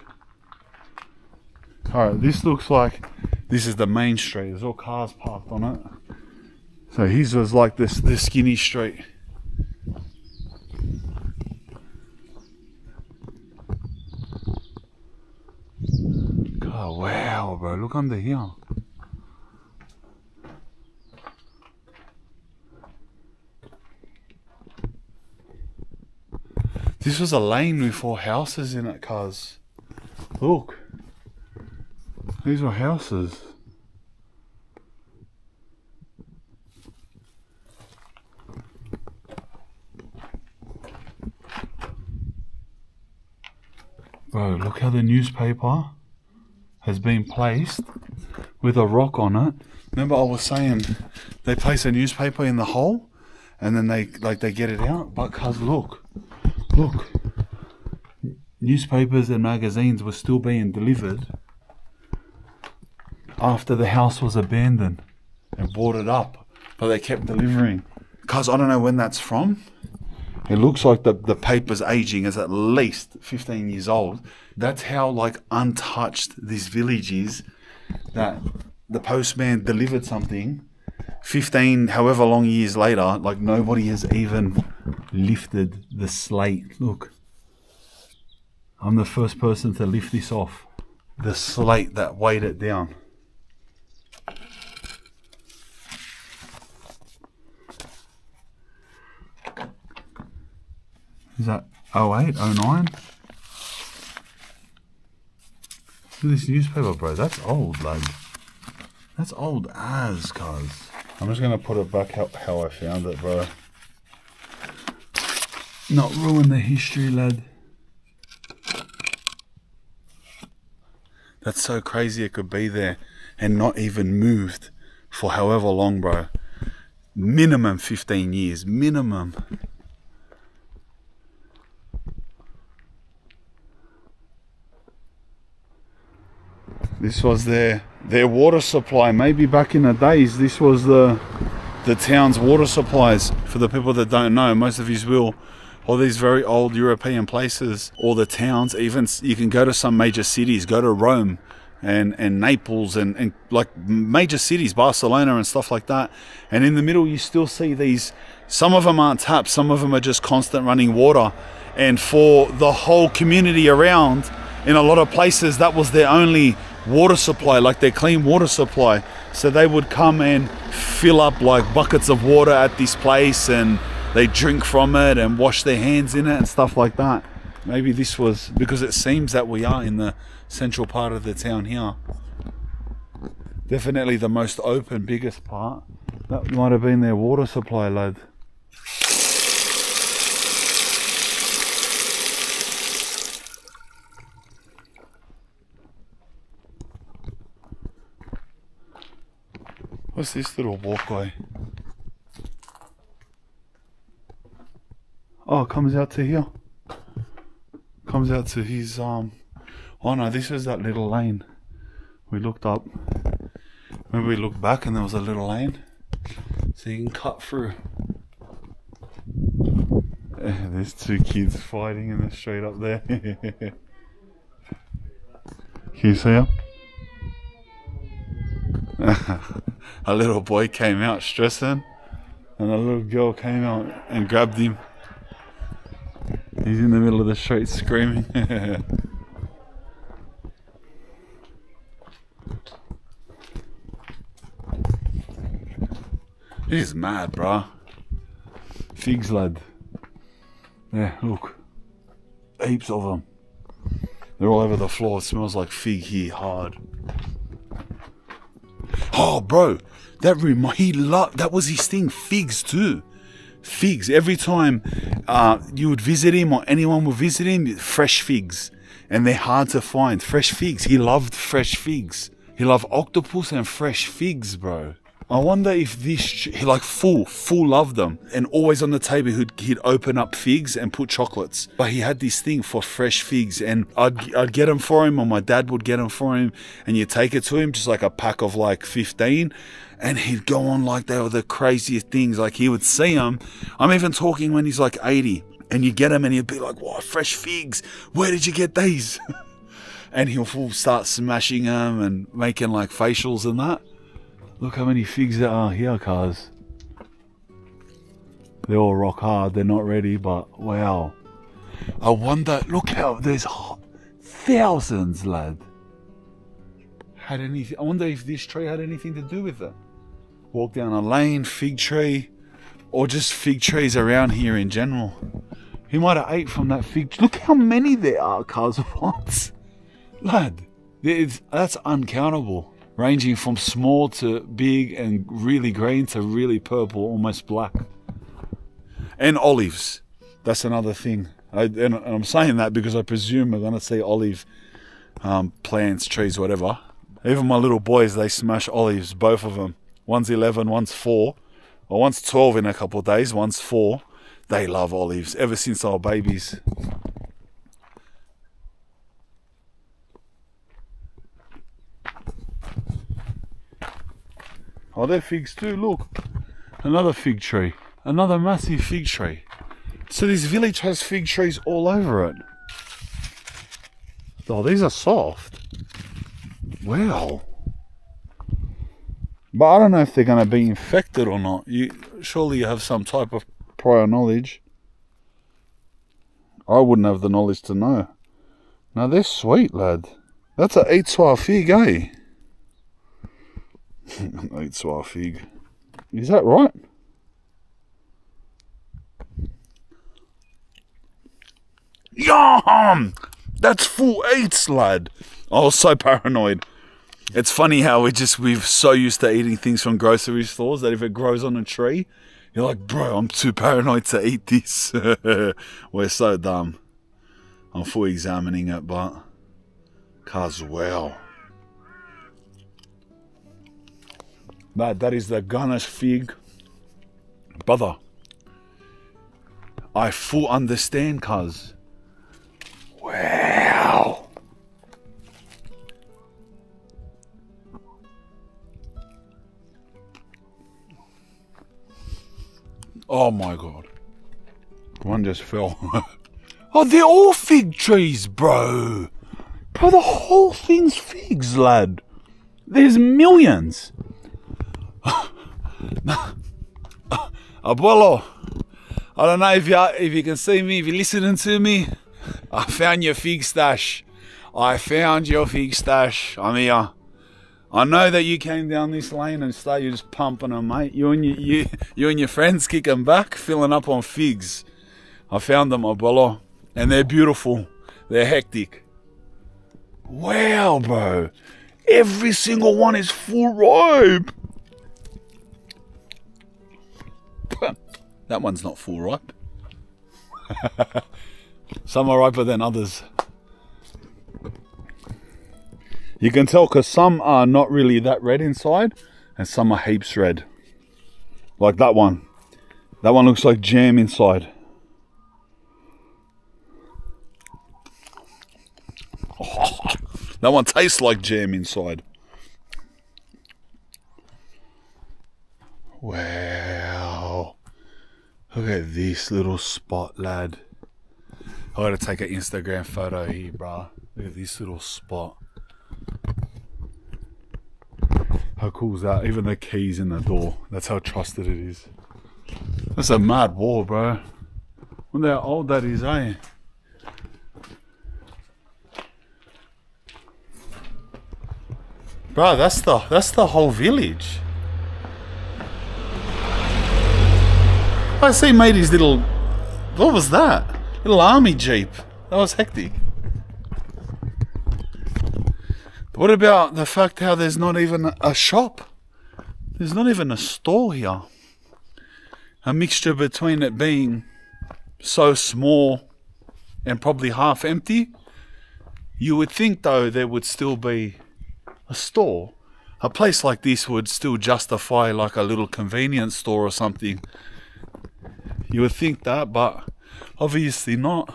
Alright, this looks like this is the main street. There's all cars parked on it. So his was like this skinny street. Oh wow, bro, look under here. This was a lane with 4 houses in it, cuz. Look. These were houses. Bro, look how the newspaper has been placed with a rock on it. Remember I was saying they place a newspaper in the hole and then they get it out. But cuz look, newspapers and magazines were still being delivered after the house was abandoned and boarded up, but they kept delivering. Cuz I don't know when that's from. It looks like the paper's aging is at least 15 years old. That's how like untouched this village is, that the postman delivered something 15 however long years later, like nobody has even lifted the slate. Look, I'm the first person to lift this off. The slate that weighed it down. Is that 08, 09? Look at this newspaper, bro. That's old, lad. That's old as, cuz. I'm just going to put it back how I found it, bro. Not ruin the history, lad. That's so crazy it could be there and not even moved for however long, bro. Minimum 15 years. Minimum. This was their water supply. Maybe back in the days, this was the town's water supplies. For the people that don't know, most of you will, all these very old European places, all the towns, even you can go to some major cities, go to Rome and Naples and like major cities, Barcelona and stuff like that. And in the middle, you still see these, some of them aren't taps, some of them are just constant running water. And for the whole community around, in a lot of places, that was their only water supply, like their clean water supply. So they would come and fill up like buckets of water at this place, and they drink from it and wash their hands in it and stuff like that. Maybe this was, because it seems that we are in the central part of the town here. Definitely the most open, biggest part. That might have been their water supply, lad. What's this little walkway? Oh, it comes out to here. Comes out to his, oh no, this is that little lane. We looked up. Remember we looked back and there was a little lane? So you can cut through. There's two kids fighting in the street up there. Can you see them? A little boy came out stressing, and a little girl came out and grabbed him. He's in the middle of the street screaming. This is mad, bruh. Figs, lad. Yeah, look. Heaps of them. They're all over the floor. It smells like fig here, hard. Oh, bro, that was his thing. Figs too. Figs. Every time you would visit him or anyone would visit him, fresh figs, and they're hard to find. Fresh figs. He loved fresh figs. He loved octopus and fresh figs, bro. I wonder if this, he like full loved them, and always on the table he'd open up figs and put chocolates. But he had this thing for fresh figs, and I'd get them for him, or my dad would get them for him, and you take it to him, just like a pack of like 15, and he'd go on like they were the craziest things. Like he would see them. I'm even talking when he's like 80, and you get them and he'd be like, "What, fresh figs? Where did you get these?" And he'll start smashing them and making like facials and that. Look how many figs there are here, cuz. They're all rock hard. They're not ready, but wow. I wonder, look how there's thousands, lad. I wonder if this tree had anything to do with it. Walk down a lane, fig tree, or just fig trees around here in general. He might have ate from that fig. Look how many there are, cuz. What? Lad, that's uncountable. Ranging from small to big and really green to really purple, almost black. And olives. That's another thing. And I'm saying that because I presume we're going to see olive plants, trees, whatever. Even my little boys, they smash olives, both of them. One's 11, one's 4. Well, one's 12 in a couple of days, one's 4. They love olives ever since they were babies. Oh, they're figs too, look. Another fig tree. Another massive fig tree. So this village has fig trees all over it. Oh, these are soft. Wow. But I don't know if they're going to be infected or not. Surely you have some type of prior knowledge. I wouldn't have the knowledge to know. No, they're sweet, lad. That's an 8 fig, eh? 8 fig. Is that right? Yum! That's full 8s, lad. I was so paranoid. It's funny how we're so used to eating things from grocery stores that if it grows on a tree, you're like, bro, I'm too paranoid to eat this. We're so dumb. I'm full examining it, but cause well. But that is the Ganesh fig. Brother, I full understand, cuz. Wow. Oh my god. One just fell. Oh, they're all fig trees, bro. Bro, the whole thing's figs, lad. There's millions. Abeulo, I don't know if you can see me, if you're listening to me. I found your fig stash. I found your fig stash. I'm here. I know that you came down this lane and started just pumping them, mate. You and your friends kicking back, filling up on figs. I found them, Abeulo, and they're beautiful. They're hectic. Wow, bro. Every single one is full ripe. That one's not full ripe. Some are riper than others. You can tell because some are not really that red inside and some are heaps red. Like that one. That one looks like jam inside. Oh, that one tastes like jam inside. Wow. Look at this little spot, lad. I gotta take an Instagram photo here, bruh. Look at this little spot. How cool is that? Even the keys in the door. That's how trusted it is. That's a mad wall, bro. Wonder how old that is, eh? Bro, that's the whole village. I see he made his little... What was that? Little army jeep. That was hectic. What about the fact how there's not even a shop? There's not even a store here. A mixture between it being so small and probably half empty. You would think though there would still be a store. A place like this would still justify like a little convenience store or something. You would think that, but obviously not.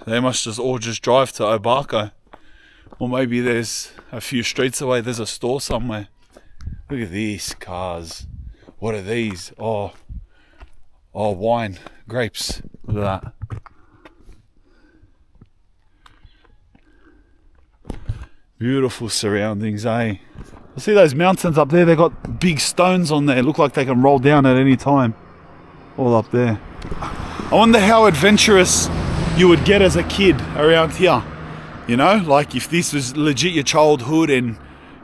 They must just all just drive to Abeulo. Or maybe there's a few streets away, there's a store somewhere. Look at these cars. What are these? Oh, wine, grapes. Look at that. Beautiful surroundings, eh? See those mountains up there? They got big stones on there. Look like they can roll down at any time. All up there. I wonder how adventurous you would get as a kid around here. You know, like if this was legit your childhood and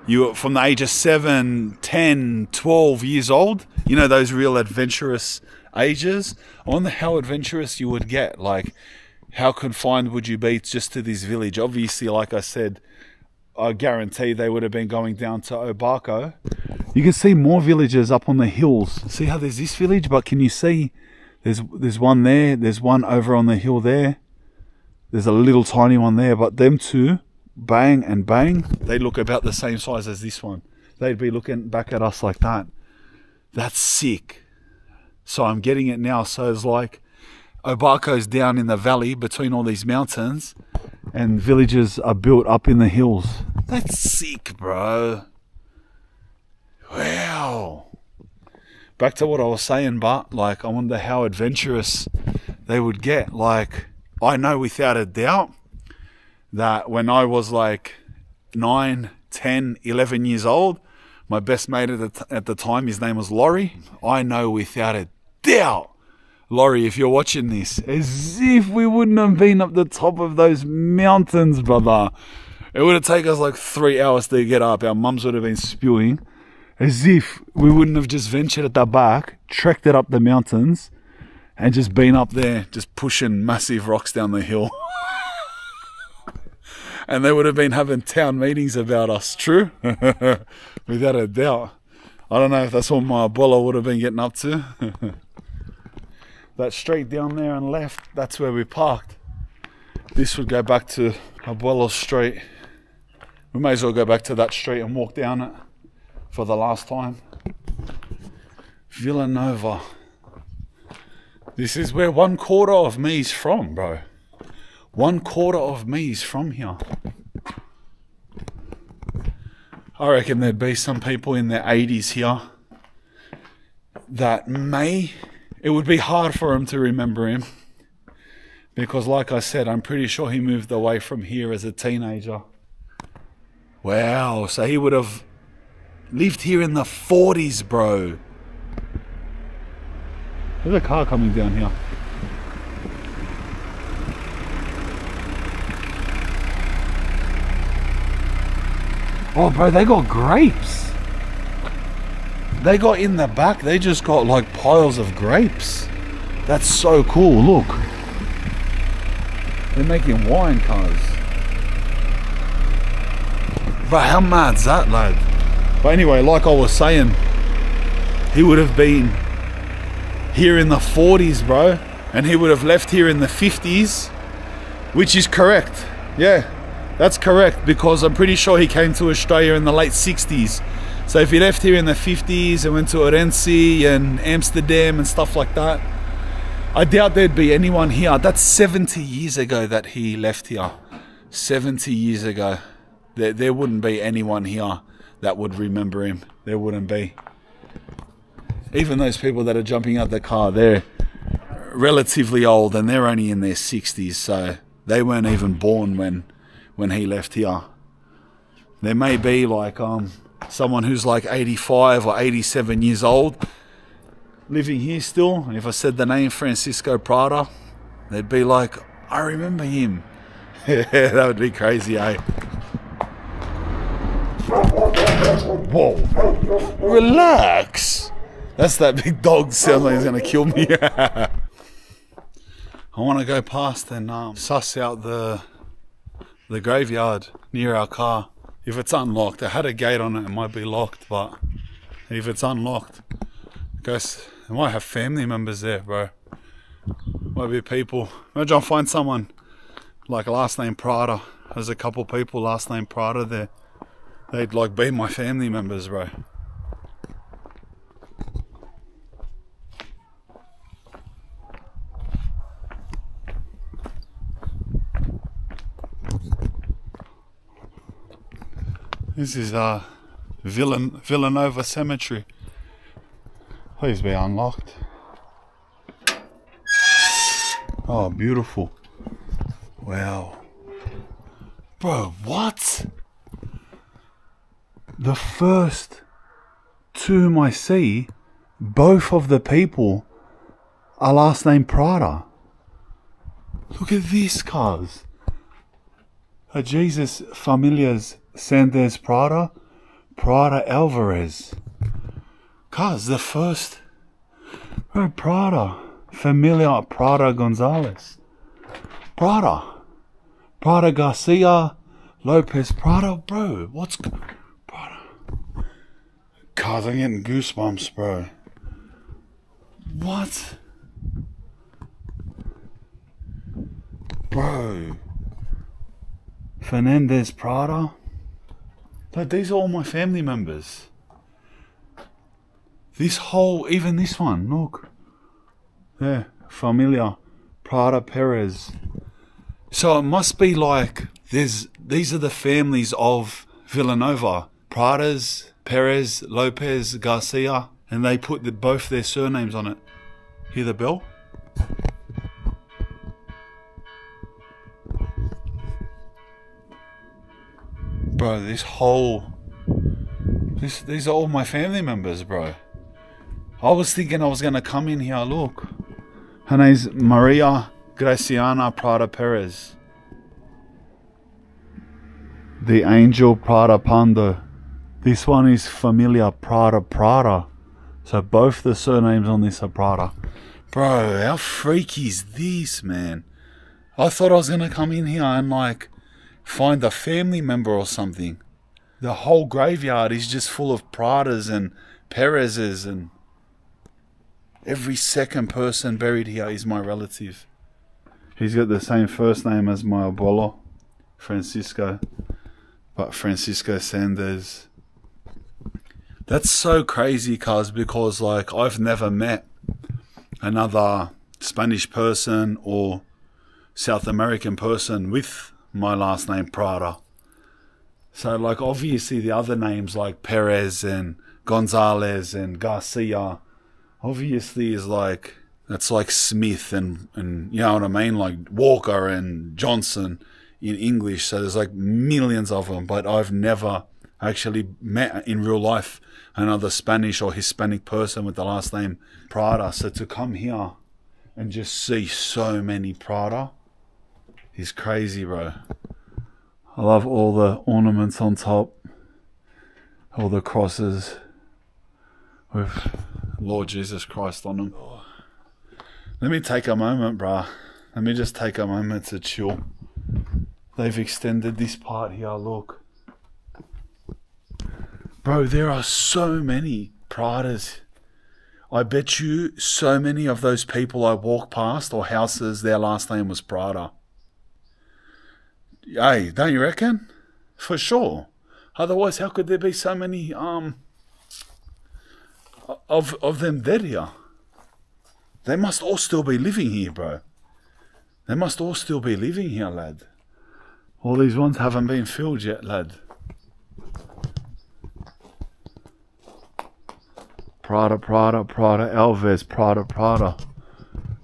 you were from the age of 7, 10, 12 years old, you know, those real adventurous ages. I wonder how adventurous you would get. Like, how confined would you be just to this village? Obviously, like I said, I guarantee they would have been going down to Abeulo. You can see more villages up on the hills. See how there's this village, but can you see there's one there, there's one over on the hill there. There's a little tiny one there, but them two, bang and bang, they look about the same size as this one. They'd be looking back at us like that. That's sick. So I'm getting it now. So it's like Abeulo's down in the valley between all these mountains, and villages are built up in the hills. That's sick, bro. Wow. Back to what I was saying, but like, I wonder how adventurous they would get. Like, I know without a doubt that when I was like 9, 10, 11 years old, my best mate at the time, his name was Laurie. I know without a doubt, Laurie, if you're watching this, as if we wouldn't have been up the top of those mountains, brother. It would have taken us like 3 hours to get up. Our mums would have been spewing. As if we wouldn't have just ventured at the back, trekked it up the mountains, and just been up there, just pushing massive rocks down the hill. And they would have been having town meetings about us, true? Without a doubt. I don't know if that's what my Abeulo would have been getting up to. That street down there and left, that's where we parked. This would go back to Abeulo Street. We may as well go back to that street and walk down it for the last time. Villanova. This is where 1/4 of me's from, bro. 1/4 of me's from here. I reckon there'd be some people in their 80s here that it would be hard for them to remember him. Because like I said, I'm pretty sure he moved away from here as a teenager. Wow, so he would have lived here in the 40s, bro. There's a car coming down here. Oh, bro, they got grapes. They got in the back, they just got like piles of grapes. That's so cool, look. They're making wine cars. Bro, how mad's that, lad? But anyway, like I was saying, he would have been here in the 40s, bro. And he would have left here in the 50s, which is correct. Yeah, that's correct, because I'm pretty sure he came to Australia in the late 60s. So if he left here in the 50s and went to Orense and Amsterdam and stuff like that, I doubt there'd be anyone here. That's 70 years ago that he left here. 70 years ago. There wouldn't be anyone here that would remember him. There wouldn't be. Even those people that are jumping out the car, they're relatively old and they're only in their 60s, so they weren't even born when he left here. There may be like someone who's like 85 or 87 years old living here still, and if I said the name Francisco Prada, they'd be like, I remember him. That would be crazy, eh? Whoa, relax. That's that big dog sounds like he's gonna kill me. I want to go past and suss out the graveyard near our car. If it's unlocked, I had a gate on it, it might be locked, but if it's unlocked, guys, I might have family members there, bro. Might be people. Imagine I find someone like last name Prada. There's a couple people last name Prada there. They'd like be my family members, bro. This is Villanova Cemetery. Please be unlocked. Oh, beautiful. Wow. Bro, what? The first tomb I see, both of the people are last name Prada. Look at this, cuz. Jesus Familias Sanders Prada, Prada Alvarez. Cuz, the first. Oh, Prada. Familia Prada Gonzalez. Prada. Prada Garcia Lopez Prada. Bro, what's. Prada. Cuz, I'm getting goosebumps, bro. What? Bro. Fernandez Prada. Like, these are all my family members. This whole, even this one, look. Yeah, Familia Prada Perez. So it must be like these are the families of Villanova. Pradas, Perez, Lopez, Garcia, and they put both their surnames on it. Hear the bell? Bro, these are all my family members, bro. I was thinking I was gonna come in here, look. Her name's Maria Graciana Prada Perez. The Angel Prada Pando. This one is Familia Prada. So both the surnames on this are Prada. Bro, how freaky is this, man? I thought I was gonna come in here and like find a family member or something. The whole graveyard is just full of Pradas and Perez's, and every second person buried here is my relative. He's got the same first name as my Abeulo, Francisco, but Francisco Sanders. That's so crazy, cuz, because like I've never met another Spanish person or South American person with my last name Prada. So like obviously the other names like Perez and Gonzalez and Garcia obviously is like, that's like Smith and you know what I mean, like Walker and Johnson in English. So there's like millions of them, but I've never actually met in real life another Spanish or Hispanic person with the last name Prada. So to come here and just see so many Prada is crazy, bro. I love all the ornaments on top, all the crosses with Lord Jesus Christ on them. Let me take a moment, bruh. Let me just take a moment to chill. They've extended this part here, look. Bro, there are so many Pradas. I bet you so many of those people I walk past or houses, their last name was Prada. Hey, don't you reckon? For sure. Otherwise, how could there be so many of them dead here? They must all still be living here, bro. They must all still be living here, lad. All these ones haven't been filled yet, lad. Prada, Alves, Prada.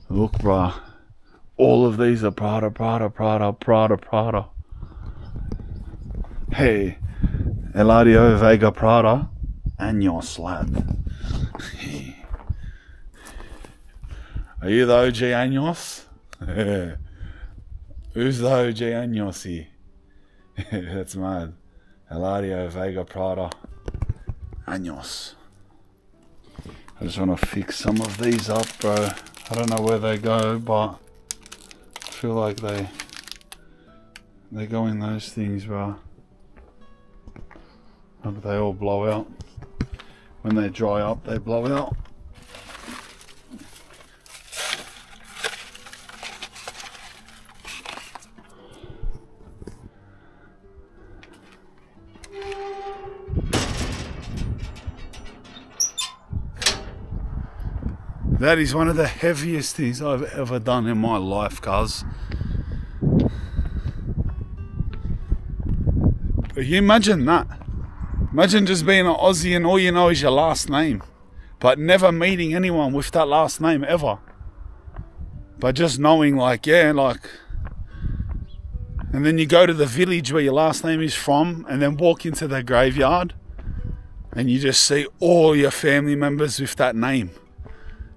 Look, bruh. All of these are Prada. Hey, Eladio Vega Prada, años, lad. Are you the OG años? Who's the OG años here? That's mad. Eladio Vega Prada, años. I just want to fix some of these up, bro. I don't know where they go, but I feel like they go in those things, bro. Look, they all blow out. When they dry up, they blow out. That is one of the heaviest things I've ever done in my life, cuz. You imagine that. Imagine just being an Aussie and all you know is your last name, but never meeting anyone with that last name ever. But just knowing like, yeah, like, and then you go to the village where your last name is from and then walk into the graveyard and you just see all your family members with that name,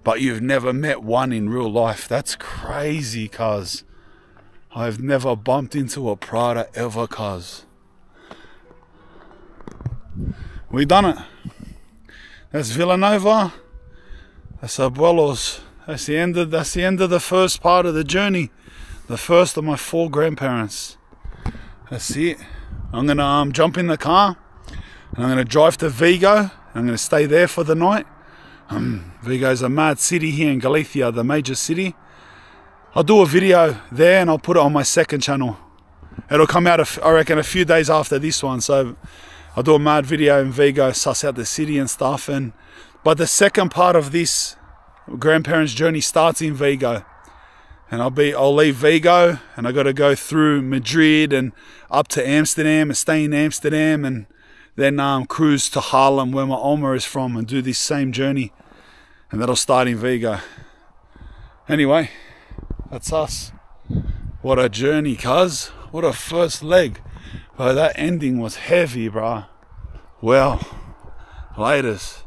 but you've never met one in real life. That's crazy, cuz. I've never bumped into a Prada ever, cuz. We done it. That's Villanova. That's Abeulo's. That's the end of the first part of the journey. The first of my 4 grandparents. That's it. I'm gonna jump in the car and I'm gonna drive to Vigo. I'm gonna stay there for the night. Vigo's a mad city here in Galicia, the major city. I'll do a video there and I'll put it on my second channel. It'll come out, I reckon, a few days after this one. So I'll do a mad video in Vigo, suss out the city and stuff. But the second part of this grandparents' journey starts in Vigo. And I'll leave Vigo, and I got to go through Madrid and up to Amsterdam and stay in Amsterdam, and then cruise to Haarlem, where my Oma is from, and do this same journey. And that'll start in Vigo. Anyway, that's us. What a journey, cuz. What a first leg. Bro, that ending was heavy, bro. Well, laters.